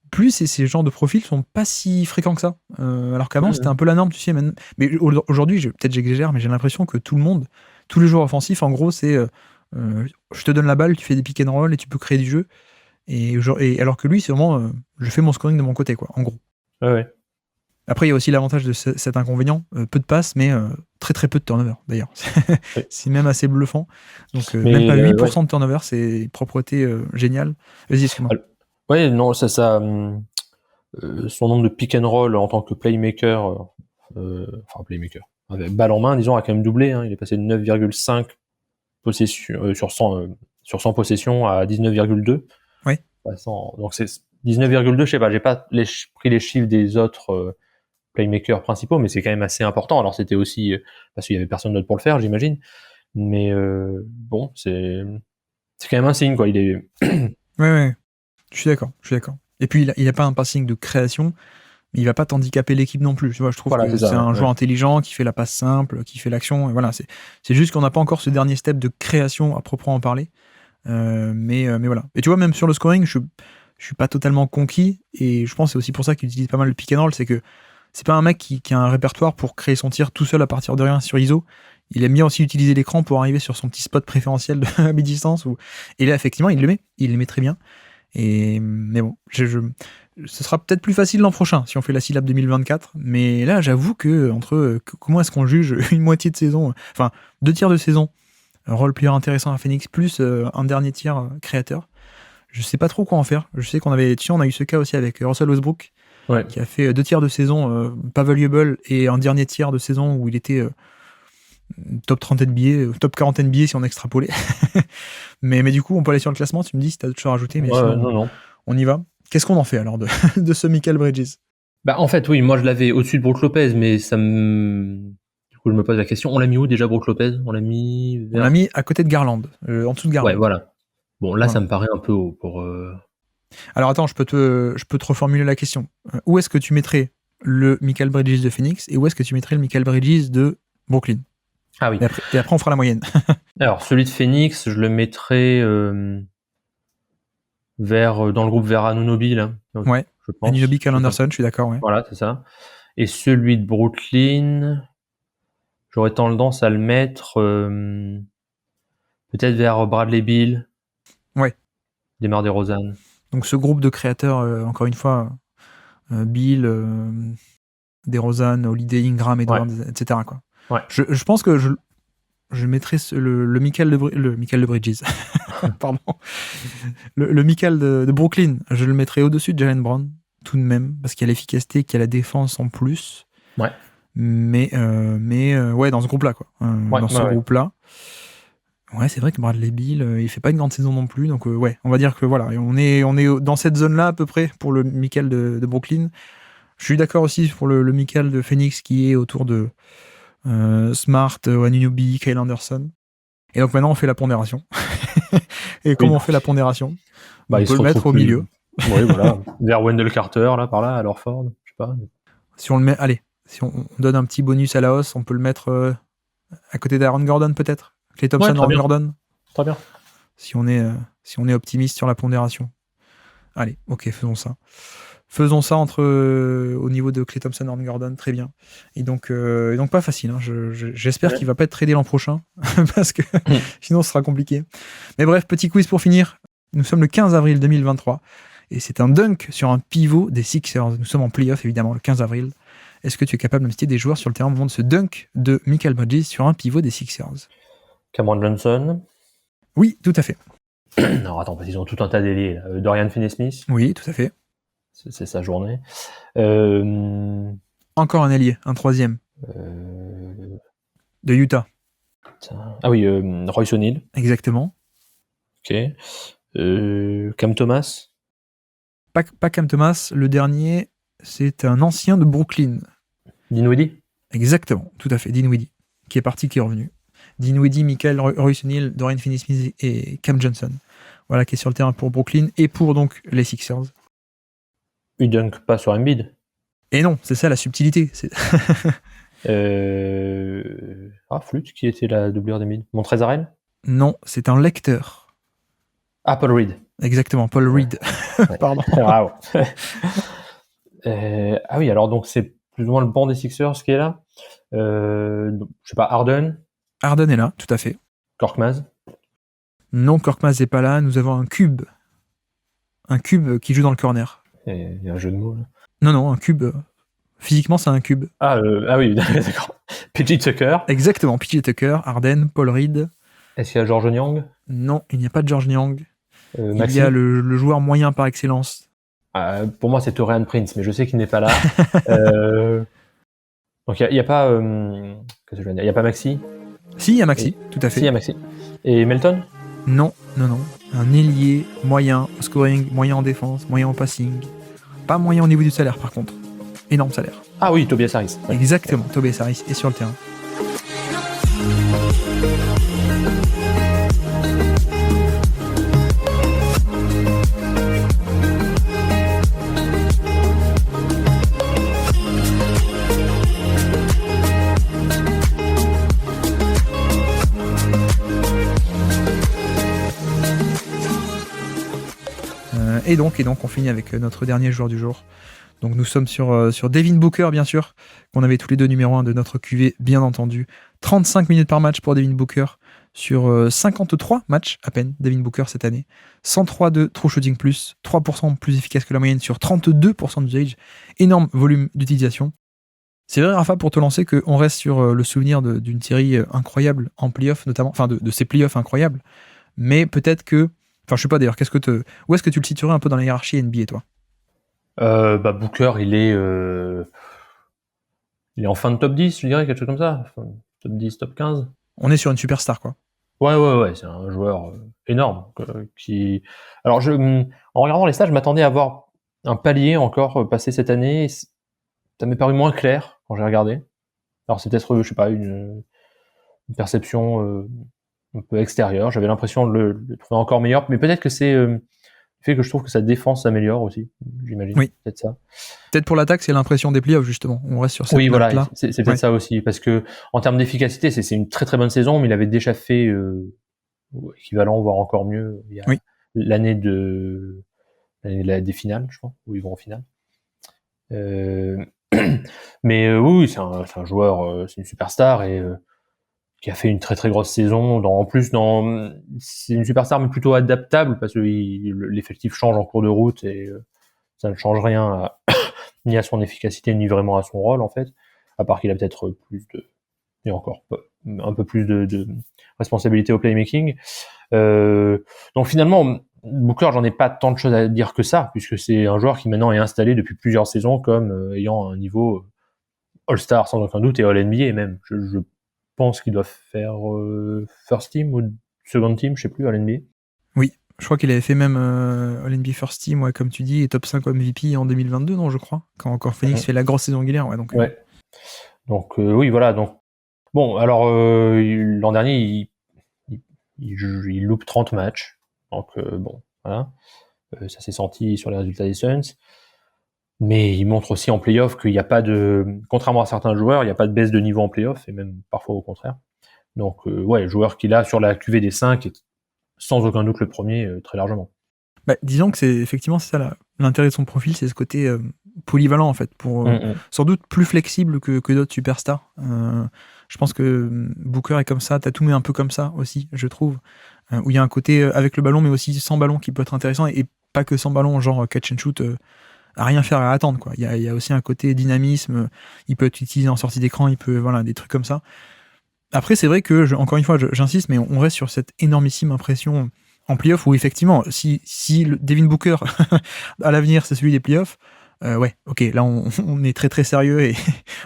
A: plus ces genres de profils sont pas si fréquents que ça. Alors qu'avant, c'était un peu la norme, tu sais. Mais aujourd'hui, peut-être j'exagère, mais j'ai l'impression que tous les joueurs offensifs, en gros, c'est je te donne la balle, tu fais des pick and roll et tu peux créer du jeu. Et alors que lui, c'est vraiment je fais mon scoring de mon côté, quoi, en gros.
B: Ouais.
A: Après, il y a aussi l'avantage de cet inconvénient, peu de passes, mais très très peu de turnover, d'ailleurs. C'est même assez bluffant. Donc, même pas 8% de turnover, c'est une propreté géniale. Vas-y, excuse-moi.
B: Ouais, non, ça son nombre de pick and roll en tant que playmaker, balle en main, disons, a quand même doublé. Hein. Il est passé de 9,5 possessions sur 100 possessions à 19,2.
A: Oui.
B: Donc c'est 19,2, je sais pas, j'ai pas pris les chiffres des autres playmakers principaux, mais c'est quand même assez important. Alors c'était aussi parce qu'il y avait personne d'autre pour le faire, j'imagine. Mais bon, c'est quand même un signe, quoi. Il est.
A: Ouais. Je suis d'accord. Et puis il a pas un passing de création, mais il va pas t'handicaper l'équipe non plus. Tu vois, je trouve que c'est un joueur intelligent qui fait la passe simple, qui fait l'action. Et voilà, c'est juste qu'on n'a pas encore ce dernier step de création à proprement parler. Mais voilà. Et tu vois, même sur le scoring, je suis pas totalement conquis, et je pense que c'est aussi pour ça qu'il utilise pas mal le pick and roll, c'est que c'est pas un mec qui a un répertoire pour créer son tir tout seul à partir de rien sur ISO. Il aime bien aussi utiliser l'écran pour arriver sur son petit spot préférentiel de mi-distance. Et là, effectivement, il le met très bien. Mais bon, ce sera peut-être plus facile l'an prochain si on fait la syllabe 2024. Mais là, j'avoue que comment est-ce qu'on juge une moitié de saison, enfin 2 tiers de saison, un role player intéressant à Phoenix, plus un dernier tiers créateur. Je sais pas trop quoi en faire. Je sais on a eu ce cas aussi avec Russell Westbrook, qui a fait 2 tiers de saison pas valuable, et un dernier tiers de saison où il était top 30 NBA, top 40 NBA si on extrapolait. mais du coup, on peut aller sur le classement. Tu me dis si t'as d'autres choses à rajouter, mais sinon,
B: non.
A: On y va. Qu'est-ce qu'on en fait alors de ce Mikal Bridges?
B: Bah en fait, oui, moi je l'avais au-dessus de Brook Lopez, mais du coup je me pose la question, on l'a mis où déjà, Brook Lopez? On l'a mis
A: à côté de Garland, en dessous de Garland.
B: Ouais, voilà. Bon, là, ça me paraît un peu haut pour...
A: Alors attends, je peux te reformuler la question. Où est-ce que tu mettrais le Mikal Bridges de Phoenix, et où est-ce que tu mettrais le Mikal Bridges de Brooklyn?
B: Ah oui.
A: Et après on fera la moyenne.
B: Alors, celui de Phoenix, je le mettrais dans le groupe vers Anunoby, là.
A: Ouais.
B: Je pense.
A: Anunoby, Kyle Anderson, je suis d'accord. Ouais.
B: Voilà, c'est ça. Et celui de Brooklyn, j'aurais tendance à le mettre peut-être vers Bradley Beal.
A: Ouais.
B: DeMar DeRozan.
A: Donc ce groupe de créateurs, encore une fois, Beal, DeRozan, Holiday, Ingram, Edwards, etc. Quoi.
B: Ouais.
A: Je pense que je mettrais le Mikal de Bridges. Pardon. Le Mikal de Brooklyn, je le mettrais au-dessus de Jaylen Brown, tout de même, parce qu'il y a l'efficacité, qu'il y a la défense en plus.
B: Ouais.
A: Mais ouais, dans ce groupe-là, quoi. Groupe-là. Ouais, c'est vrai que Bradley Beal, il fait pas une grande saison non plus, donc ouais, on va dire que voilà, on est dans cette zone-là à peu près pour le Mikal de Brooklyn. Je suis d'accord aussi pour le Mikal de Phoenix, qui est autour de Smart, Anunoby, Kyle Anderson. Et donc maintenant on fait la pondération. Et comment on fait la pondération? On peut le mettre au milieu.
B: Oui, voilà. Vers Wendell Carter, là, par là, à Orford, je sais pas.
A: Si on le met, allez, si on donne un petit bonus à la hausse, on peut le mettre à côté d'Aaron Gordon peut-être. Klay Thompson, Aaron Gordon.
B: Très bien.
A: Si on est optimiste sur la pondération. Allez, ok, faisons ça. Faisons ça au niveau de Klay Thompson, Aaron Gordon, très bien. Et donc pas facile. Hein. J'espère qu'il va pas être tradé l'an prochain, parce que sinon ce sera compliqué. Mais bref, petit quiz pour finir. Nous sommes le 15 avril 2023, et c'est un dunk sur un pivot des Sixers. Nous sommes en play-off, évidemment, le 15 avril. Est-ce que tu es capable de me citer des joueurs sur le terrain au moment de ce dunk de Mikal Bridges sur un pivot des Sixers?
B: Cameron Johnson.
A: Oui, tout à fait.
B: Non, attends, parce qu'ils ont tout un tas d'ailiers. Dorian Finney-Smith.
A: Oui, tout à fait.
B: C'est sa journée.
A: Encore un ailier, un troisième. De Utah.
B: Ah oui, Royce O'Neal.
A: Exactement.
B: Ok. Cam Thomas.
A: Pas Cam Thomas, le dernier, c'est un ancien de Brooklyn.
B: Dinwiddie.
A: Exactement, tout à fait, Dinwiddie, qui est parti, qui est revenu. Dinwiddie, Michael, Royce O'Neal, Dorian Finney-Smith et Cam Johnson. Voilà, qui est sur le terrain pour Brooklyn et pour donc les Sixers.
B: Il dunk pas sur Embiid.
A: Et non, c'est ça la subtilité.
B: Flûte, qui était la doublure d'Embiid? Montrezl?
A: Non, c'est un lecteur.
B: Ah, Paul Reed.
A: Exactement, Paul Reed. Pardon.
B: Wow. Ah oui, alors donc c'est plus ou moins le banc des Sixers qui est là. Je sais pas, Harden.
A: Harden est là, tout à fait.
B: Korkmaz.
A: Non, Korkmaz n'est pas là. Nous avons un cube. Un cube qui joue dans le corner.
B: Il y a un jeu de mots là.
A: Non, un cube. Physiquement, c'est un cube.
B: Ah oui, d'accord. PJ Tucker.
A: Exactement, PJ Tucker, Harden, Paul Reed.
B: Est-ce qu'il y a George Niang?
A: Non, il n'y a pas de George Niang. Il
B: Maxi.
A: y a le joueur moyen par excellence.
B: Pour moi, c'est Taurean Prince, mais je sais qu'il n'est pas là. Donc, il n'y a pas... qu'est-ce que je veux dire? Il n'y a pas Maxi?
A: Si, il y a Maxi, tout à fait.
B: Si, il y a Maxi. Et Melton?
A: Non. Un ailier moyen au scoring, moyen en défense, moyen en passing. Pas moyen au niveau du salaire, par contre. Énorme salaire.
B: Ah oui, Tobias Harris. Ouais.
A: Exactement, Tobias Harris est sur le terrain. Et donc, on finit avec notre dernier joueur du jour. Donc nous sommes sur Devin Booker, bien sûr, qu'on avait tous les deux numéro 1 de notre QV, bien entendu. 35 minutes par match pour Devin Booker, sur 53 matchs à peine, Devin Booker cette année. 103 de true shooting plus, 3% plus efficace que la moyenne sur 32% d'usage. Énorme volume d'utilisation. C'est vrai, Rafa, pour te lancer, qu'on reste sur le souvenir d'une série incroyable en playoff, notamment, enfin de ces playoffs incroyables. Mais peut-être que, enfin je sais pas d'ailleurs, où est-ce que tu le situerais un peu dans la hiérarchie NBA, toi?
B: Booker, il est en fin de top 10, je dirais, quelque chose comme ça. Top 10, top 15.
A: On est sur une superstar, quoi.
B: Ouais, c'est un joueur énorme. Alors, en regardant les stats, je m'attendais à voir un palier encore passé cette année. Ça m'est paru moins clair quand j'ai regardé. Alors, c'est peut-être, je sais pas, une perception un peu extérieure. J'avais l'impression de le trouver encore meilleur, mais peut-être que c'est le fait que je trouve que sa défense s'améliore aussi, j'imagine.
A: Oui.
B: Peut-être ça.
A: Peut-être pour l'attaque, c'est l'impression des playoffs, justement. On reste sur cette
B: Oui, voilà,
A: note-là.
B: c'est peut-être ça aussi, parce que en termes d'efficacité, c'est une très très bonne saison, mais il avait déjà fait équivalent, voire encore mieux, il y a l'année des finales, je crois, où ils vont en finale. Mais oui, c'est un joueur, c'est une superstar et qui a fait une très très grosse saison. C'est une superstar mais plutôt adaptable parce que l'effectif change en cours de route et ça ne change rien ni à son efficacité ni vraiment à son rôle en fait, à part qu'il a peut-être un peu plus de responsabilité au playmaking. Donc finalement, Booker, j'en ai pas tant de choses à dire que ça, puisque c'est un joueur qui maintenant est installé depuis plusieurs saisons comme ayant un niveau All-Star sans aucun doute et All-NBA même. Je pense qu'il doit faire First Team ou Second Team, je sais plus, All-NBA.
A: Oui, je crois qu'il avait fait même All-NBA First Team, ouais, comme tu dis, et top 5 MVP en 2022, non, je crois, quand encore Phoenix fait la grosse saison régulière. Ouais,
B: donc oui, voilà. Donc, bon, alors l'an dernier, il loupe 30 matchs. Donc bon, voilà. Ça s'est senti sur les résultats des Suns. Mais il montre aussi en playoff qu'il n'y a pas contrairement à certains joueurs, il n'y a pas de baisse de niveau en playoff, et même parfois au contraire. Donc joueur qu'il a sur la QV des 5 est sans aucun doute le premier, très largement.
A: Disons que c'est ça l'intérêt de son profil, c'est ce côté polyvalent en fait, pour sans doute plus flexible que d'autres superstars. Je pense que Booker est comme ça, Tatum est un peu comme ça aussi, je trouve, où il y a un côté avec le ballon mais aussi sans ballon qui peut être intéressant, et pas que sans ballon, genre catch and shoot, à rien faire à attendre, quoi. Il y a aussi un côté dynamisme, il peut être utilisé en sortie d'écran, des trucs comme ça. Après, c'est vrai que, encore une fois, j'insiste, mais on reste sur cette énormissime impression en playoff où, effectivement, si le Devin Booker, à l'avenir, c'est celui des playoffs, ok, là, on est très très sérieux et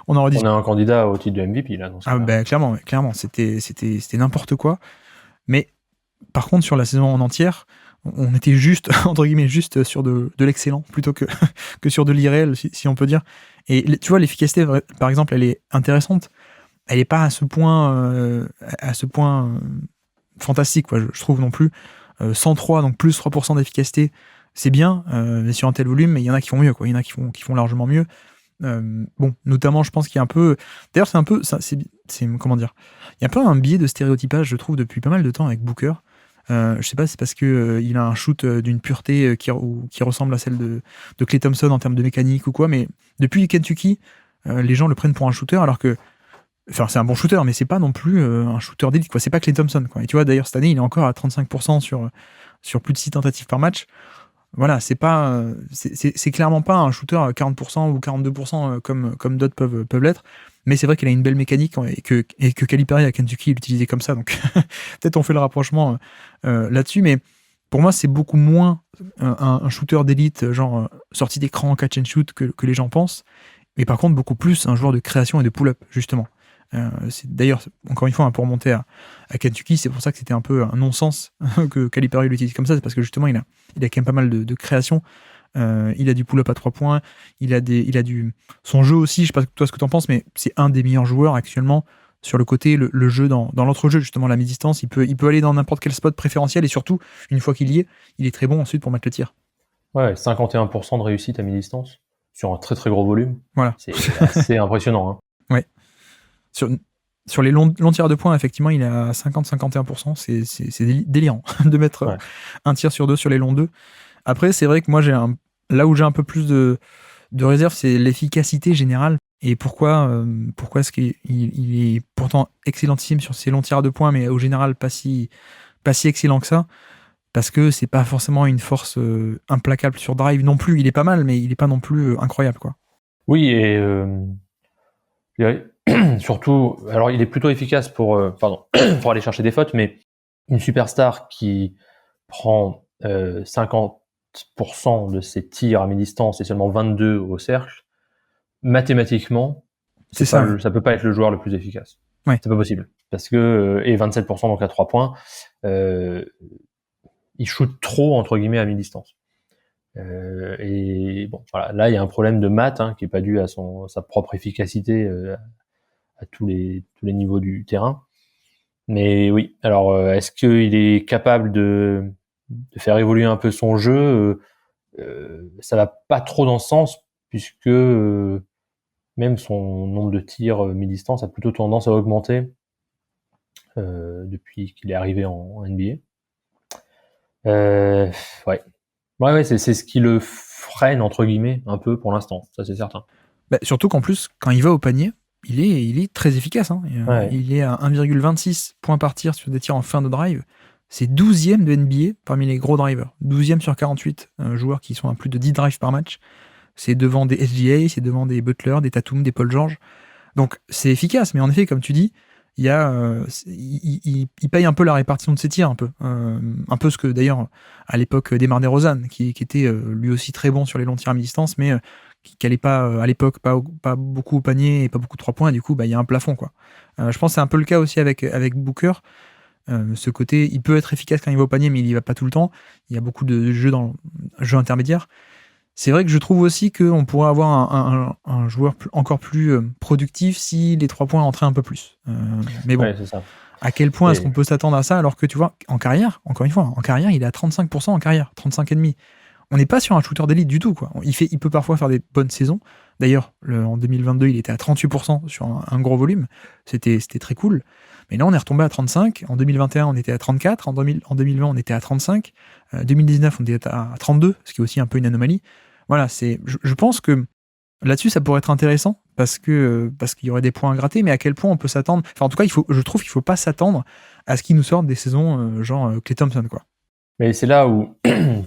A: on en rediscute.
B: On a un candidat au titre de MVP, là.
A: Clairement, c'était n'importe quoi. Mais, par contre, sur la saison en entière, on était juste, entre guillemets, juste sur de l'excellent plutôt que sur de l'irréel, si on peut dire. Et tu vois, l'efficacité, par exemple, elle est intéressante. Elle n'est pas à ce point fantastique, quoi, je trouve non plus. 103, donc plus 3% d'efficacité, c'est bien, mais sur un tel volume, mais il y en a qui font mieux, quoi. Il y en a qui font largement mieux. Notamment, je pense qu'il y a un peu... D'ailleurs, c'est un peu... comment dire ? Il y a un peu un biais de stéréotypage, je trouve, depuis pas mal de temps avec Booker. Je sais pas, c'est parce que il a un shoot d'une pureté qui ressemble à celle de Klay Thompson en termes de mécanique ou quoi, mais depuis Kentucky, les gens le prennent pour un shooter, alors que c'est un bon shooter, mais c'est pas non plus un shooter d'élite, quoi. C'est pas Klay Thompson, quoi. Et tu vois, d'ailleurs, cette année, il est encore à 35% sur plus de 6 tentatives par match. Voilà, c'est clairement pas un shooter à 40% ou 42% comme d'autres peuvent l'être. Mais c'est vrai qu'il a une belle mécanique et que Calipari à Kentucky l'utilisait comme ça. Donc, peut-être on fait le rapprochement là-dessus. Mais pour moi, c'est beaucoup moins un shooter d'élite, genre sortie d'écran, catch and shoot que les gens pensent. Mais par contre, beaucoup plus un joueur de création et de pull-up, justement. C'est d'ailleurs, encore une fois, pour remonter à Kentucky, c'est pour ça que c'était un peu un non-sens que Calipari l'utilise comme ça, c'est parce que justement il a quand même pas mal de création. Il a du pull-up à 3 points, son jeu aussi, je sais pas toi ce que t'en penses, mais c'est un des meilleurs joueurs actuellement sur le côté, le jeu dans l'entre-jeu, justement la mi-distance, il peut aller dans n'importe quel spot préférentiel, et surtout, une fois qu'il y est, il est très bon ensuite pour mettre le tir.
B: Ouais, 51% de réussite à mi-distance sur un très très gros volume.
A: Voilà.
B: C'est assez impressionnant. Hein.
A: Ouais. Sur les longs tirs de points, effectivement, il est à 50-51%. C'est délirant de mettre un tir sur deux sur les longs deux. Après, c'est vrai que moi, là où j'ai un peu plus de réserve, c'est l'efficacité générale. Et pourquoi est-ce qu'il est pourtant excellentissime sur ses longs tirs à 2 points, mais au général pas si excellent que ça? Parce que c'est pas forcément une force implacable sur drive non plus. Il est pas mal, mais il est pas non plus incroyable, quoi.
B: Oui, et je dirais, surtout, alors il est plutôt efficace pour pour aller chercher des fautes, mais une superstar qui prend 50% de ses tirs à mi-distance et seulement 22 au cercle, mathématiquement,
A: C'est ça, ouais.
B: ça peut pas être le joueur le plus efficace.
A: Ouais.
B: C'est pas possible. Parce que, et 27% donc à 3 points, euh, il shoot trop, entre guillemets, à mi-distance. Et bon, voilà, là, il y a un problème de maths qui est pas dû à sa propre efficacité à tous les niveaux du terrain. Mais oui, alors est-ce qu'il est capable de faire évoluer un peu son jeu? Ça va pas trop dans ce sens, puisque même son nombre de tirs mi-distance a plutôt tendance à augmenter depuis qu'il est arrivé en NBA. Ouais, ouais, c'est ce qui le freine entre guillemets un peu pour l'instant, ça c'est certain.
A: Bah, surtout qu'en plus, quand il va au panier, il est très efficace. Hein.
B: Ouais.
A: Il est à 1,26 points par tir sur des tirs en fin de drive. C'est 12e de NBA parmi les gros drivers. 12e sur 48 joueurs qui sont à plus de 10 drives par match. C'est devant des SGA, c'est devant des Butler, des Tatum, des Paul George. Donc c'est efficace, mais en effet, comme tu dis, il paye un peu la répartition de ses tirs, un peu ce que d'ailleurs à l'époque DeMar DeRozan, qui était lui aussi très bon sur les longs tirs à mi-distance, mais qui n'allait pas à l'époque pas beaucoup au panier et pas beaucoup de 3 points, et du coup il y a un plafond, quoi. Je pense que c'est un peu le cas aussi avec Booker. Ce côté, il peut être efficace quand il va au panier, mais il y va pas tout le temps. Il y a beaucoup de jeux dans le jeu intermédiaire. C'est vrai que je trouve aussi qu'on pourrait avoir un joueur encore plus productif si les 3 points entraient un peu plus. Mais bon,
B: Ouais, c'est ça.
A: à quel point est-ce
B: Et
A: qu'on peut s'attendre à ça alors que tu vois, en carrière, encore une fois, en carrière, il est à 35% en carrière, 35,5. On n'est pas sur un shooter d'élite du tout, quoi. Il peut parfois faire des bonnes saisons. D'ailleurs, en 2022, il était à 38% sur un gros volume. C'était très cool. Mais là, on est retombé à 35. En 2021, on était à 34. En 2020, on était à 35. 2019, on était à 32, ce qui est aussi un peu une anomalie. Voilà, je pense que là-dessus, ça pourrait être intéressant parce qu'il y aurait des points à gratter, mais à quel point on peut s'attendre. Enfin, en tout cas, je trouve qu'il ne faut pas s'attendre à ce qu'ils nous sortent des saisons genre Klay Thompson, quoi.
B: Mais c'est là où,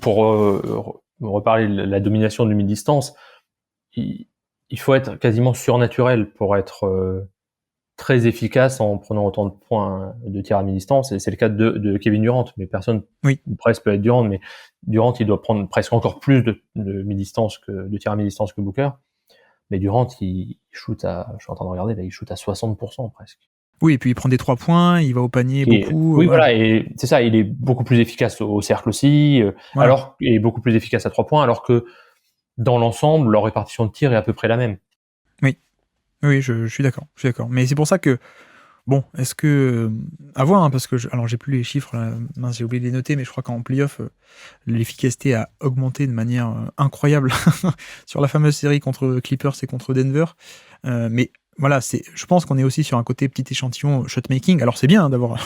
B: pour reparler de la domination de mi-distance, il faut être quasiment surnaturel pour être très efficace en prenant autant de points de tir à mi-distance. Et c'est le cas de Kevin Durant, mais personne
A: Oui.
B: presque peut être Durant, mais Durant, il doit prendre presque encore plus de mi-distance de tir à mi-distance que Booker. Mais Durant, il shoot je suis en train de regarder, là, il shoot à 60% presque.
A: Oui, et puis il prend des 3 points, il va au panier beaucoup.
B: Oui,
A: Voilà.
B: voilà, et c'est ça, il est beaucoup plus efficace au cercle aussi,
A: Voilà.
B: et beaucoup plus efficace à 3 points, alors que dans l'ensemble, leur répartition de tir est à peu près la même.
A: Oui, oui, je suis d'accord. Je suis d'accord. Mais c'est pour ça que, bon, est-ce que. À voir, hein, parce que. Alors, j'ai plus les chiffres, là. Mince, j'ai oublié de les noter, mais je crois qu'en playoff, l'efficacité a augmenté de manière incroyable sur la fameuse série contre Clippers et contre Denver. Mais voilà, je pense qu'on est aussi sur un côté petit échantillon shotmaking. Alors c'est bien d'avoir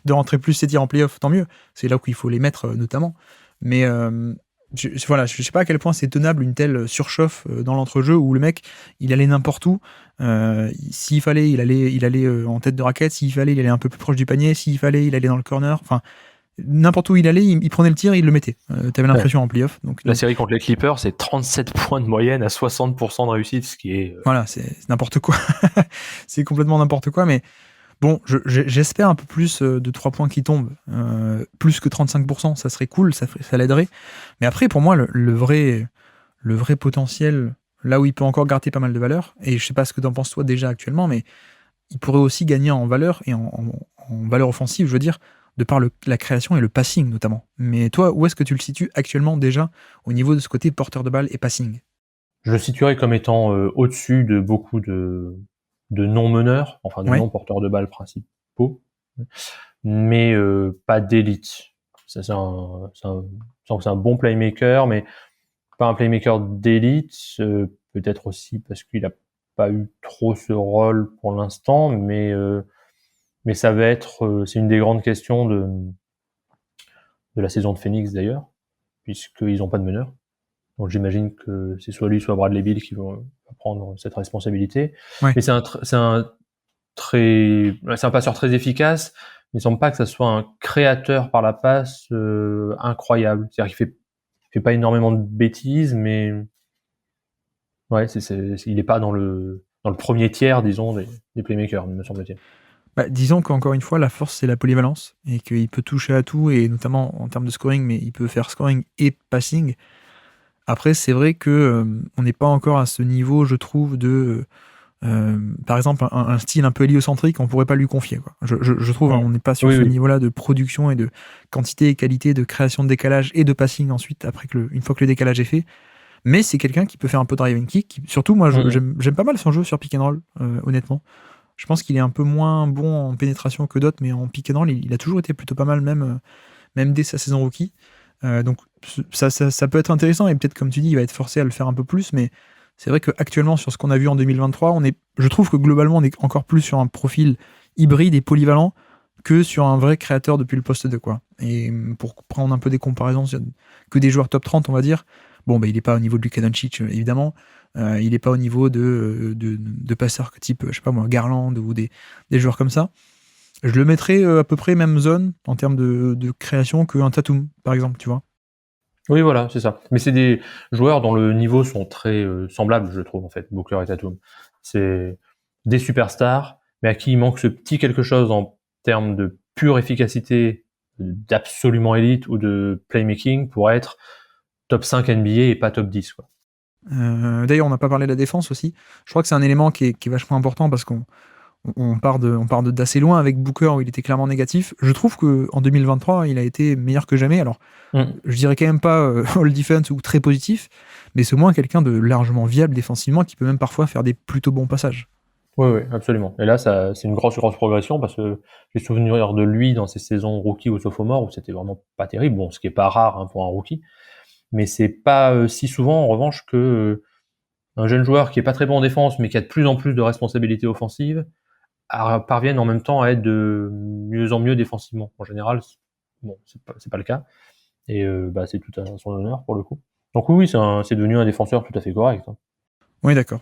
A: de rentrer plus ses tirs en playoff, tant mieux. C'est là où il faut les mettre notamment. Mais voilà, je sais pas à quel point c'est tenable une telle surchauffe dans l'entrejeu où le mec il allait n'importe où. S'il fallait, il allait en tête de raquette. S'il fallait, il allait un peu plus proche du panier. S'il fallait, il allait dans le corner. Enfin, n'importe où il allait, il prenait le tir, il le mettait. T'avais l'impression en playoff.
B: La série contre les Clippers, c'est 37 points de moyenne à 60% de réussite, ce qui est...
A: Voilà, c'est n'importe quoi. C'est complètement n'importe quoi, mais bon, j'espère un peu plus de 3 points qui tombent. Plus que 35%, ça serait cool, ça l'aiderait. Mais après, pour moi, le vrai potentiel, là où il peut encore gratter pas mal de valeur, et je sais pas ce que t'en penses toi déjà actuellement, mais il pourrait aussi gagner en valeur et en valeur offensive, je veux dire, de par la création et le passing notamment. Mais toi, où est-ce que tu le situes actuellement déjà au niveau de ce côté porteur de balle et passing?
B: Je le situerais comme étant au-dessus de beaucoup de non-meneurs, enfin de
A: Ouais,
B: non-porteurs de balles principaux, mais pas d'élite. C'est un bon playmaker, mais pas un playmaker d'élite, peut-être aussi parce qu'il a pas eu trop ce rôle pour l'instant, mais ça va être, c'est une des grandes questions de la saison de Phoenix d'ailleurs, puisqu'ils n'ont pas de meneur. Donc j'imagine que c'est soit lui, soit Bradley Beal qui vont prendre cette responsabilité.
A: Ouais.
B: Mais c'est un passeur très efficace. Il ne semble pas que ça soit un créateur par la passe incroyable. C'est-à-dire qu'il fait pas énormément de bêtises, mais ouais, il n'est pas dans le premier tiers, disons, des playmakers, me semble-t-il.
A: Disons qu'encore une fois, la force, c'est la polyvalence, et qu'il peut toucher à tout, et notamment en termes de scoring, mais il peut faire scoring et passing. Après, c'est vrai que on n'est pas encore à ce niveau, je trouve, de... par exemple, un style un peu héliocentrique, on pourrait pas lui confier, quoi. Je trouve, on n'est pas sur ce niveau-là de production et de quantité et qualité, de création de décalage et de passing ensuite, une fois que le décalage est fait. Mais c'est quelqu'un qui peut faire un peu de drive and kick. Surtout, moi, j'aime pas mal son jeu sur pick and roll, honnêtement. Je pense qu'il est un peu moins bon en pénétration que d'autres, mais en pick and roll, il a toujours été plutôt pas mal, même dès sa saison rookie. Donc ça peut être intéressant, et peut-être, comme tu dis, il va être forcé à le faire un peu plus, mais c'est vrai qu'actuellement, sur ce qu'on a vu en 2023, je trouve que globalement, on est encore plus sur un profil hybride et polyvalent que sur un vrai créateur depuis le poste 2, quoi. Et pour prendre un peu des comparaisons, que des joueurs top 30, on va dire, bon, il n'est pas au niveau de Luka Doncic, évidemment. Il n'est pas au niveau de passeurs type, je sais pas moi, Garland ou des joueurs comme ça. Je le mettrais à peu près même zone en termes de création qu'un Tatum, par exemple, tu vois.
B: Oui, voilà, c'est ça. Mais c'est des joueurs dont le niveau sont très semblables, je trouve, en fait, Booker et Tatum. C'est des superstars, mais à qui il manque ce petit quelque chose en termes de pure efficacité, d'absolument élite ou de playmaking pour être top 5 NBA et pas top 10, quoi.
A: D'ailleurs, on n'a pas parlé de la défense aussi. Je crois que c'est un élément qui est vachement important, parce qu'on part d'assez loin avec Booker, où il était clairement négatif. Je trouve qu'en 2023, il a été meilleur que jamais. Alors, je dirais quand même pas all defense ou très positif, mais c'est au moins quelqu'un de largement viable défensivement, qui peut même parfois faire des plutôt bons passages.
B: Oui, absolument. Et là, c'est une grosse progression, parce que j'ai souvenir de lui dans ses saisons rookie ou sophomore où c'était vraiment pas terrible. Bon, ce qui est pas rare pour un rookie, mais c'est pas si souvent, en revanche, que un jeune joueur qui est pas très bon en défense, mais qui a de plus en plus de responsabilités offensives, parviennent en même temps à être de mieux en mieux défensivement. En général, bon, c'est pas le cas. Et c'est tout à son honneur pour le coup. Donc oui, c'est devenu un défenseur tout à fait correct. Hein.
A: Oui, d'accord.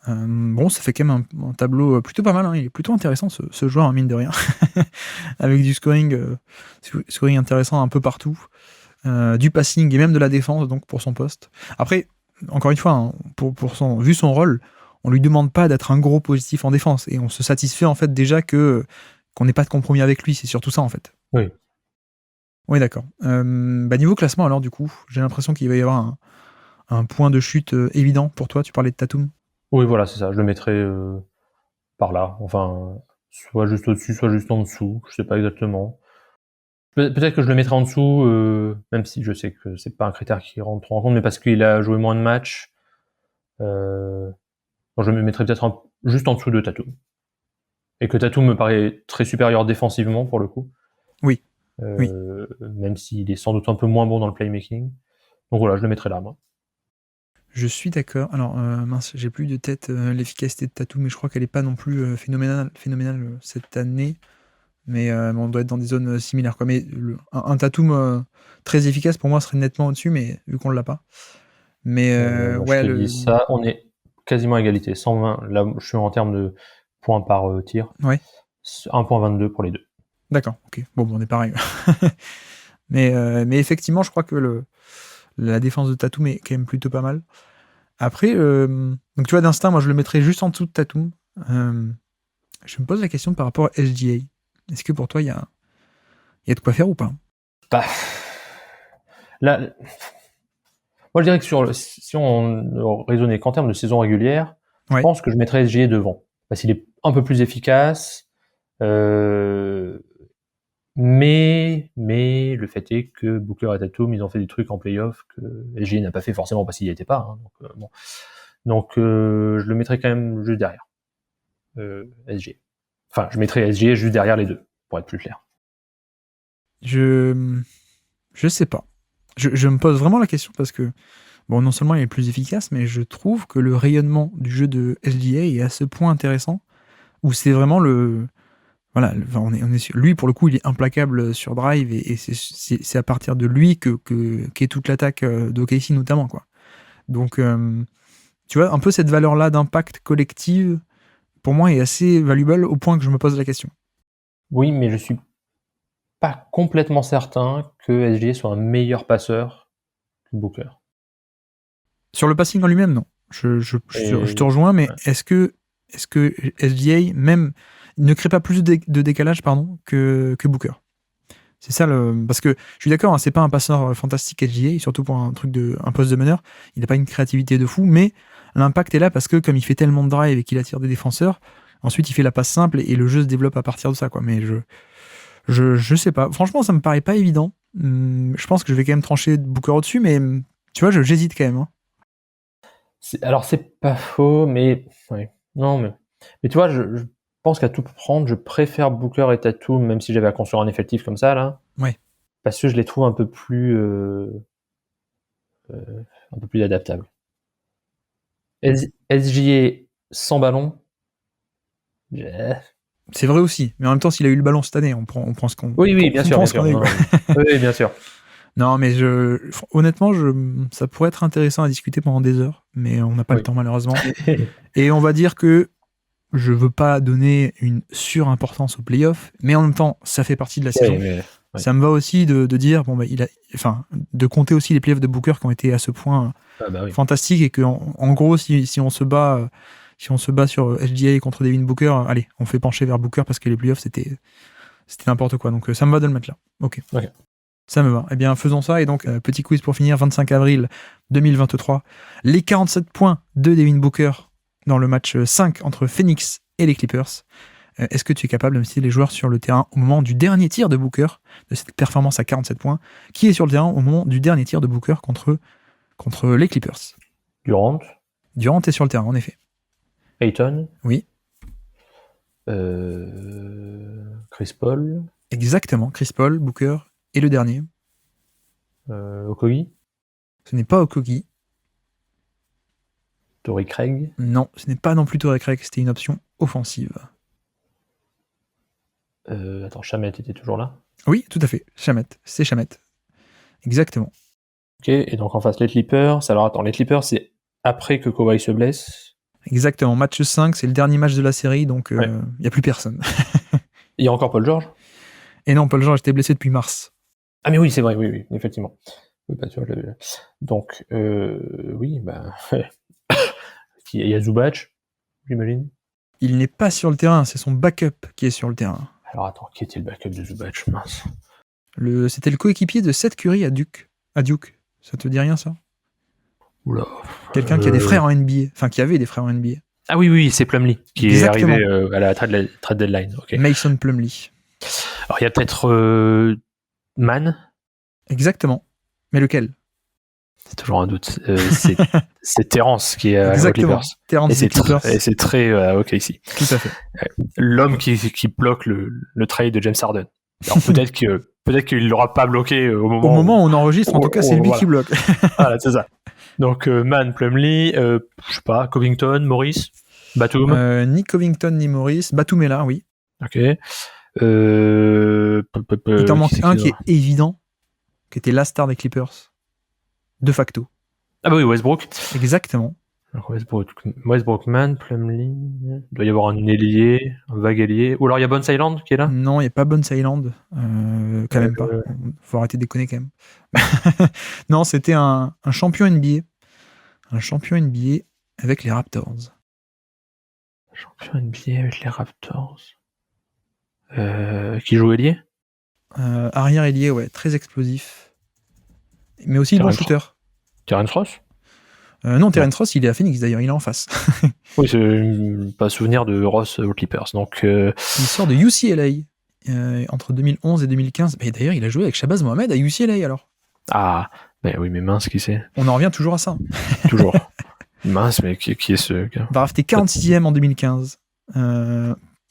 A: Bon, ça fait quand même un tableau plutôt pas mal. Hein. Il est plutôt intéressant, ce joueur, mine de rien. Avec du scoring intéressant un peu partout. Du passing et même de la défense, donc, pour son poste. Après, encore une fois, hein, vu son rôle, on lui demande pas d'être un gros positif en défense, et on se satisfait en fait déjà qu'on n'ait pas de compromis avec lui. C'est surtout ça, en fait.
B: Oui.
A: Oui, d'accord. Niveau classement, alors, du coup, j'ai l'impression qu'il va y avoir un point de chute évident pour toi. Tu parlais de Tatum.
B: Oui, voilà, c'est ça. Je le mettrai par là. Enfin, soit juste au-dessus, soit juste en dessous. Je sais pas exactement. Peut-être que je le mettrai en dessous, même si je sais que c'est pas un critère qui rentre en compte, mais parce qu'il a joué moins de matchs. Je me mettrais peut-être juste en dessous de Tatum. Et que Tatum me paraît très supérieur défensivement, pour le coup.
A: Oui.
B: Même s'il est sans doute un peu moins bon dans le playmaking. Donc voilà, je le mettrai là, moi.
A: Je suis d'accord. Alors, mince, j'ai plus de tête l'efficacité de Tatum, mais je crois qu'elle est pas non plus phénoménale cette année. Mais on doit être dans des zones similaires, quoi. Mais un Tatum très efficace, pour moi, serait nettement au-dessus, mais vu qu'on l'a pas. Mais
B: je te dis ça, on est quasiment à égalité. 120, là, je suis en termes de points par tir.
A: Ouais.
B: 1.22 pour les deux.
A: D'accord, ok. Bon, on est pareil. mais effectivement, je crois que la défense de Tatum est quand même plutôt pas mal. Après, donc tu vois, d'instinct, moi je le mettrais juste en dessous de Tatum. Je me pose la question par rapport à SGA. Est-ce que pour toi, il y a de quoi faire ou pas?
B: Là, moi je dirais que si on raisonnait qu'en termes de saison régulière, je pense que je mettrais SGA devant. Parce qu'il est un peu plus efficace. Mais le fait est que Booker et Tatum, ils ont fait des trucs en playoff que SGA n'a pas fait forcément parce qu'il n'y était pas. Hein, donc je le mettrais quand même juste derrière SGA. Enfin, je mettrais SGA juste derrière les deux, pour être plus clair.
A: Je sais pas. Je me pose vraiment la question parce que, bon, non seulement il est plus efficace, mais je trouve que le rayonnement du jeu de SGA est à ce point intéressant, où c'est vraiment Voilà, on est sur, lui pour le coup il est implacable sur drive et c'est à partir de lui qu'est toute l'attaque d'OKC notamment quoi. Donc tu vois un peu cette valeur là d'impact collective pour moi est assez valuable au point que je me pose la question.
B: Oui, mais je suis pas complètement certain que SGA soit un meilleur passeur que Booker.
A: Sur le passing en lui-même non. Je te rejoins mais
B: ouais.
A: est-ce que SGA même ne crée pas plus de décalage que Booker? C'est ça parce que je suis d'accord, hein, c'est pas un passeur fantastique SGA, surtout pour un poste de meneur. Il n'a pas une créativité de fou, mais l'impact est là parce que comme il fait tellement de drive et qu'il attire des défenseurs, ensuite il fait la passe simple et le jeu se développe à partir de ça, quoi. Mais je sais pas. Franchement, ça me paraît pas évident. Je pense que je vais quand même trancher Booker au-dessus, mais tu vois, j'hésite quand même. Hein.
B: Alors c'est pas faux, mais ouais. Non, mais tu vois, je pense qu'à tout prendre, je préfère Booker et Tatum, même si j'avais à construire un effectif comme ça là.
A: Ouais.
B: Parce que je les trouve un peu plus adaptables. SGA sans ballon.
A: C'est vrai aussi, mais en même temps, s'il a eu le ballon cette année, on prend ce qu'on.
B: Oui, bien sûr. Oui, bien sûr.
A: Non, mais honnêtement, ça pourrait être intéressant à discuter pendant des heures, mais on n'a pas le temps malheureusement. Et on va dire que je veux pas donner une surimportance aux playoffs, mais en même temps, ça fait partie de la saison. Ça me va aussi de dire, de compter aussi les playoffs de Booker qui ont été à ce point fantastiques et que en gros, si on se bat sur SGA contre Devin Booker, allez, on fait pencher vers Booker parce que les playoffs c'était n'importe quoi. Donc ça me va de le mettre là. Ok. Ça me va. Eh bien, faisons ça. Et donc, petit quiz pour finir, 25 avril 2023. Les 47 points de Devin Booker dans le match 5 entre Phoenix et les Clippers. Est-ce que tu es capable de me citer les joueurs sur le terrain au moment du dernier tir de Booker, de cette performance à 47 points, qui est sur le terrain au moment du dernier tir de Booker contre les Clippers?
B: Durant
A: est sur le terrain, en effet.
B: Ayton?
A: Oui.
B: Chris Paul?
A: Exactement, Chris Paul, Booker, et le dernier.
B: Okogie?
A: Ce n'est pas Okogie.
B: Torrey Craig?
A: Non, ce n'est pas non plus Torrey Craig, c'était une option offensive.
B: Attends, Shamet était toujours là?
A: Oui, tout à fait, Shamet, c'est Shamet. Exactement.
B: Ok, et donc en face les Clippers. Alors attends, les Clippers c'est après que Kawhi se blesse?
A: Exactement, match 5, c'est le dernier match de la série, donc il n'y a plus personne.
B: Il y a encore Paul George?
A: Et non, Paul George était blessé depuis mars.
B: Ah mais oui, c'est vrai, oui, effectivement. Oui, bah tu vois, donc, oui, bah... Il y a Zubac, j'imagine?
A: Il n'est pas sur le terrain, c'est son backup qui est sur le terrain.
B: Alors attends, qui était le backup de Zubac? Mince.
A: C'était le coéquipier de Seth Curry à Duke. Ça te dit rien, ça?
B: Oula.
A: Quelqu'un qui a des frères en NBA. Enfin, qui avait des frères en NBA.
B: Ah oui, c'est Plumlee qui
A: Exactement.
B: est arrivé à la trade deadline. Okay.
A: Mason Plumlee.
B: Alors il y a peut-être Mann.
A: Exactement. Mais lequel?
B: C'est toujours un doute. C'est Terrence qui est aux
A: Clippers.
B: Terrence et c'est très OK ici.
A: Tout à fait.
B: L'homme qui bloque le trade de James Harden. Alors peut-être qu'il l'aura pas bloqué au moment
A: où on enregistre. En tout cas, c'est lui qui bloque.
B: Voilà, c'est ça. Donc Mann, Plumlee, je sais pas, Covington, Morris, Batum.
A: Ni Covington ni Morris. Batum est là, oui.
B: Ok.
A: Il t'en manque un qui est évident, qui était la star des Clippers, de facto.
B: Ah bah oui, Westbrook.
A: Exactement.
B: Donc Westbrook, Mann, Plumlee. Il doit y avoir un ailier, un vague ailier. Ou alors il y a Bones Island qui est là?
A: Non, il n'y a pas Bones Island. Quand même pas. Faut arrêter de déconner quand même. Non, c'était un champion NBA. Un champion NBA avec les Raptors.
B: Champion NBA avec les Raptors. Qui joue ailier?
A: Arrière ailier, ouais, très explosif. Mais aussi bon shooter.
B: Terrence Ross?
A: Non, Terrence Ross, il est à Phoenix d'ailleurs, il est en face.
B: Oui, c'est pas souvenir de Ross aux Clippers. Donc,
A: il sort de UCLA entre 2011 et 2015. Mais d'ailleurs, il a joué avec Shabazz Mohamed à UCLA alors.
B: Ah, mais oui, mais mince, qui c'est?
A: On en revient toujours à ça.
B: Toujours. Mince, mais qui est ce gars?
A: Drafté 46e en 2015.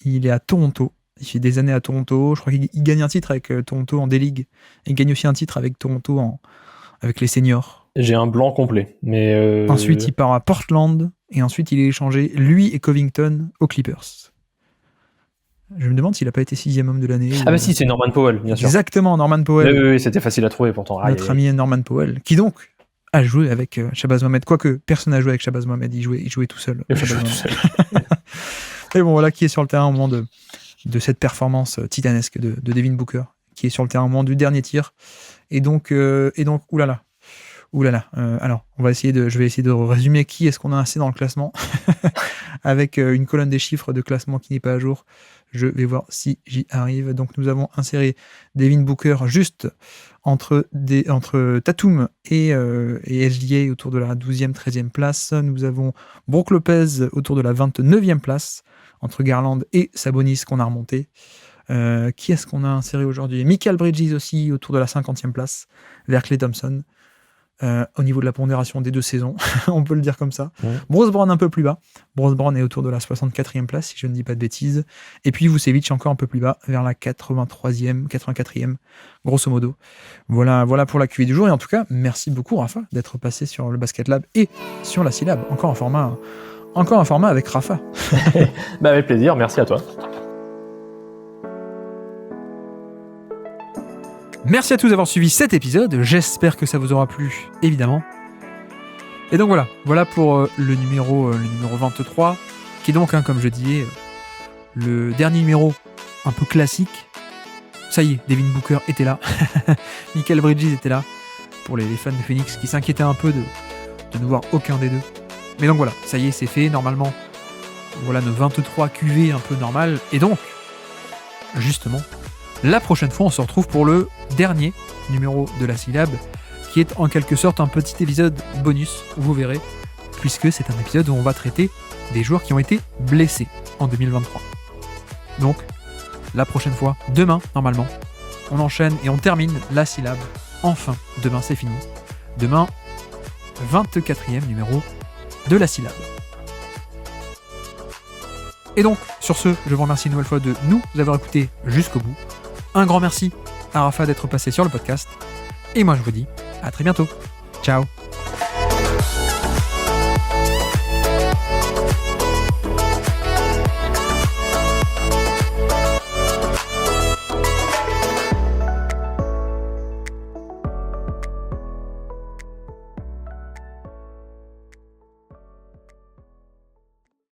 A: Il est à Toronto. Il fait des années à Toronto. Je crois qu'il gagne un titre avec Toronto en D-League. Il gagne aussi un titre avec Toronto avec les seniors.
B: J'ai un blanc complet. Mais
A: Ensuite, il part à Portland. Et ensuite, il est échangé, lui et Covington, aux Clippers. Je me demande s'il n'a pas été 6e homme de l'année.
B: Ah bah si, c'est Norman Powell, bien sûr.
A: Exactement, Norman Powell.
B: Oui, c'était facile à trouver pourtant.
A: Notre ami Norman Powell, qui donc a joué avec Shabazz Mohamed. Quoique personne n'a joué avec Shabazz Mohamed, il jouait tout seul. Et bon, voilà qui est sur le terrain au moment de cette performance titanesque de Devin Booker, qui est sur le terrain au moment du dernier tir. Et donc, oulala. Alors, je vais essayer de résumer qui est-ce qu'on a inséré dans le classement avec une colonne des chiffres de classement qui n'est pas à jour. Je vais voir si j'y arrive. Donc, nous avons inséré Devin Booker juste entre Tatum et SGA autour de la 12e, 13e place. Nous avons Brook Lopez autour de la 29e place entre Garland et Sabonis qu'on a remonté. Qui est-ce qu'on a inséré aujourd'hui? Mikal Bridges aussi autour de la 50e place vers Klay Thompson. Au niveau de la pondération des 2 saisons, on peut le dire comme ça. Ouais. Bruce Brown un peu plus bas. Bruce Brown est autour de la 64e place, si je ne dis pas de bêtises. Et puis Vucevic encore un peu plus bas, vers la 83e, 84e, grosso modo. Voilà pour la QV du jour. Et en tout cas, merci beaucoup, Rafa, d'être passé sur le Basket Lab et sur la Syllab. Encore un format avec Rafa.
B: Avec plaisir, merci à toi.
A: Merci à tous d'avoir suivi cet épisode, j'espère que ça vous aura plu, évidemment. Et donc voilà pour le numéro 23, qui est donc, comme je disais, le dernier numéro un peu classique. Ça y est, Devin Booker était là, Mikal Bridges était là, pour les fans de Phoenix qui s'inquiétaient un peu de ne voir aucun des deux. Mais donc voilà, ça y est, c'est fait, normalement, voilà nos 23 QV un peu normal, et donc, justement, la prochaine fois, on se retrouve pour le dernier numéro de la Syllab, qui est en quelque sorte un petit épisode bonus, vous verrez, puisque c'est un épisode où on va traiter des joueurs qui ont été blessés en 2023. Donc, la prochaine fois, demain, normalement, on enchaîne et on termine la Syllab. Enfin, demain, c'est fini. Demain, 24e numéro de la Syllab. Et donc, sur ce, je vous remercie une nouvelle fois de nous avoir écoutés jusqu'au bout. Un grand merci à Rafa d'être passé sur le podcast. Et moi, je vous dis à très bientôt. Ciao.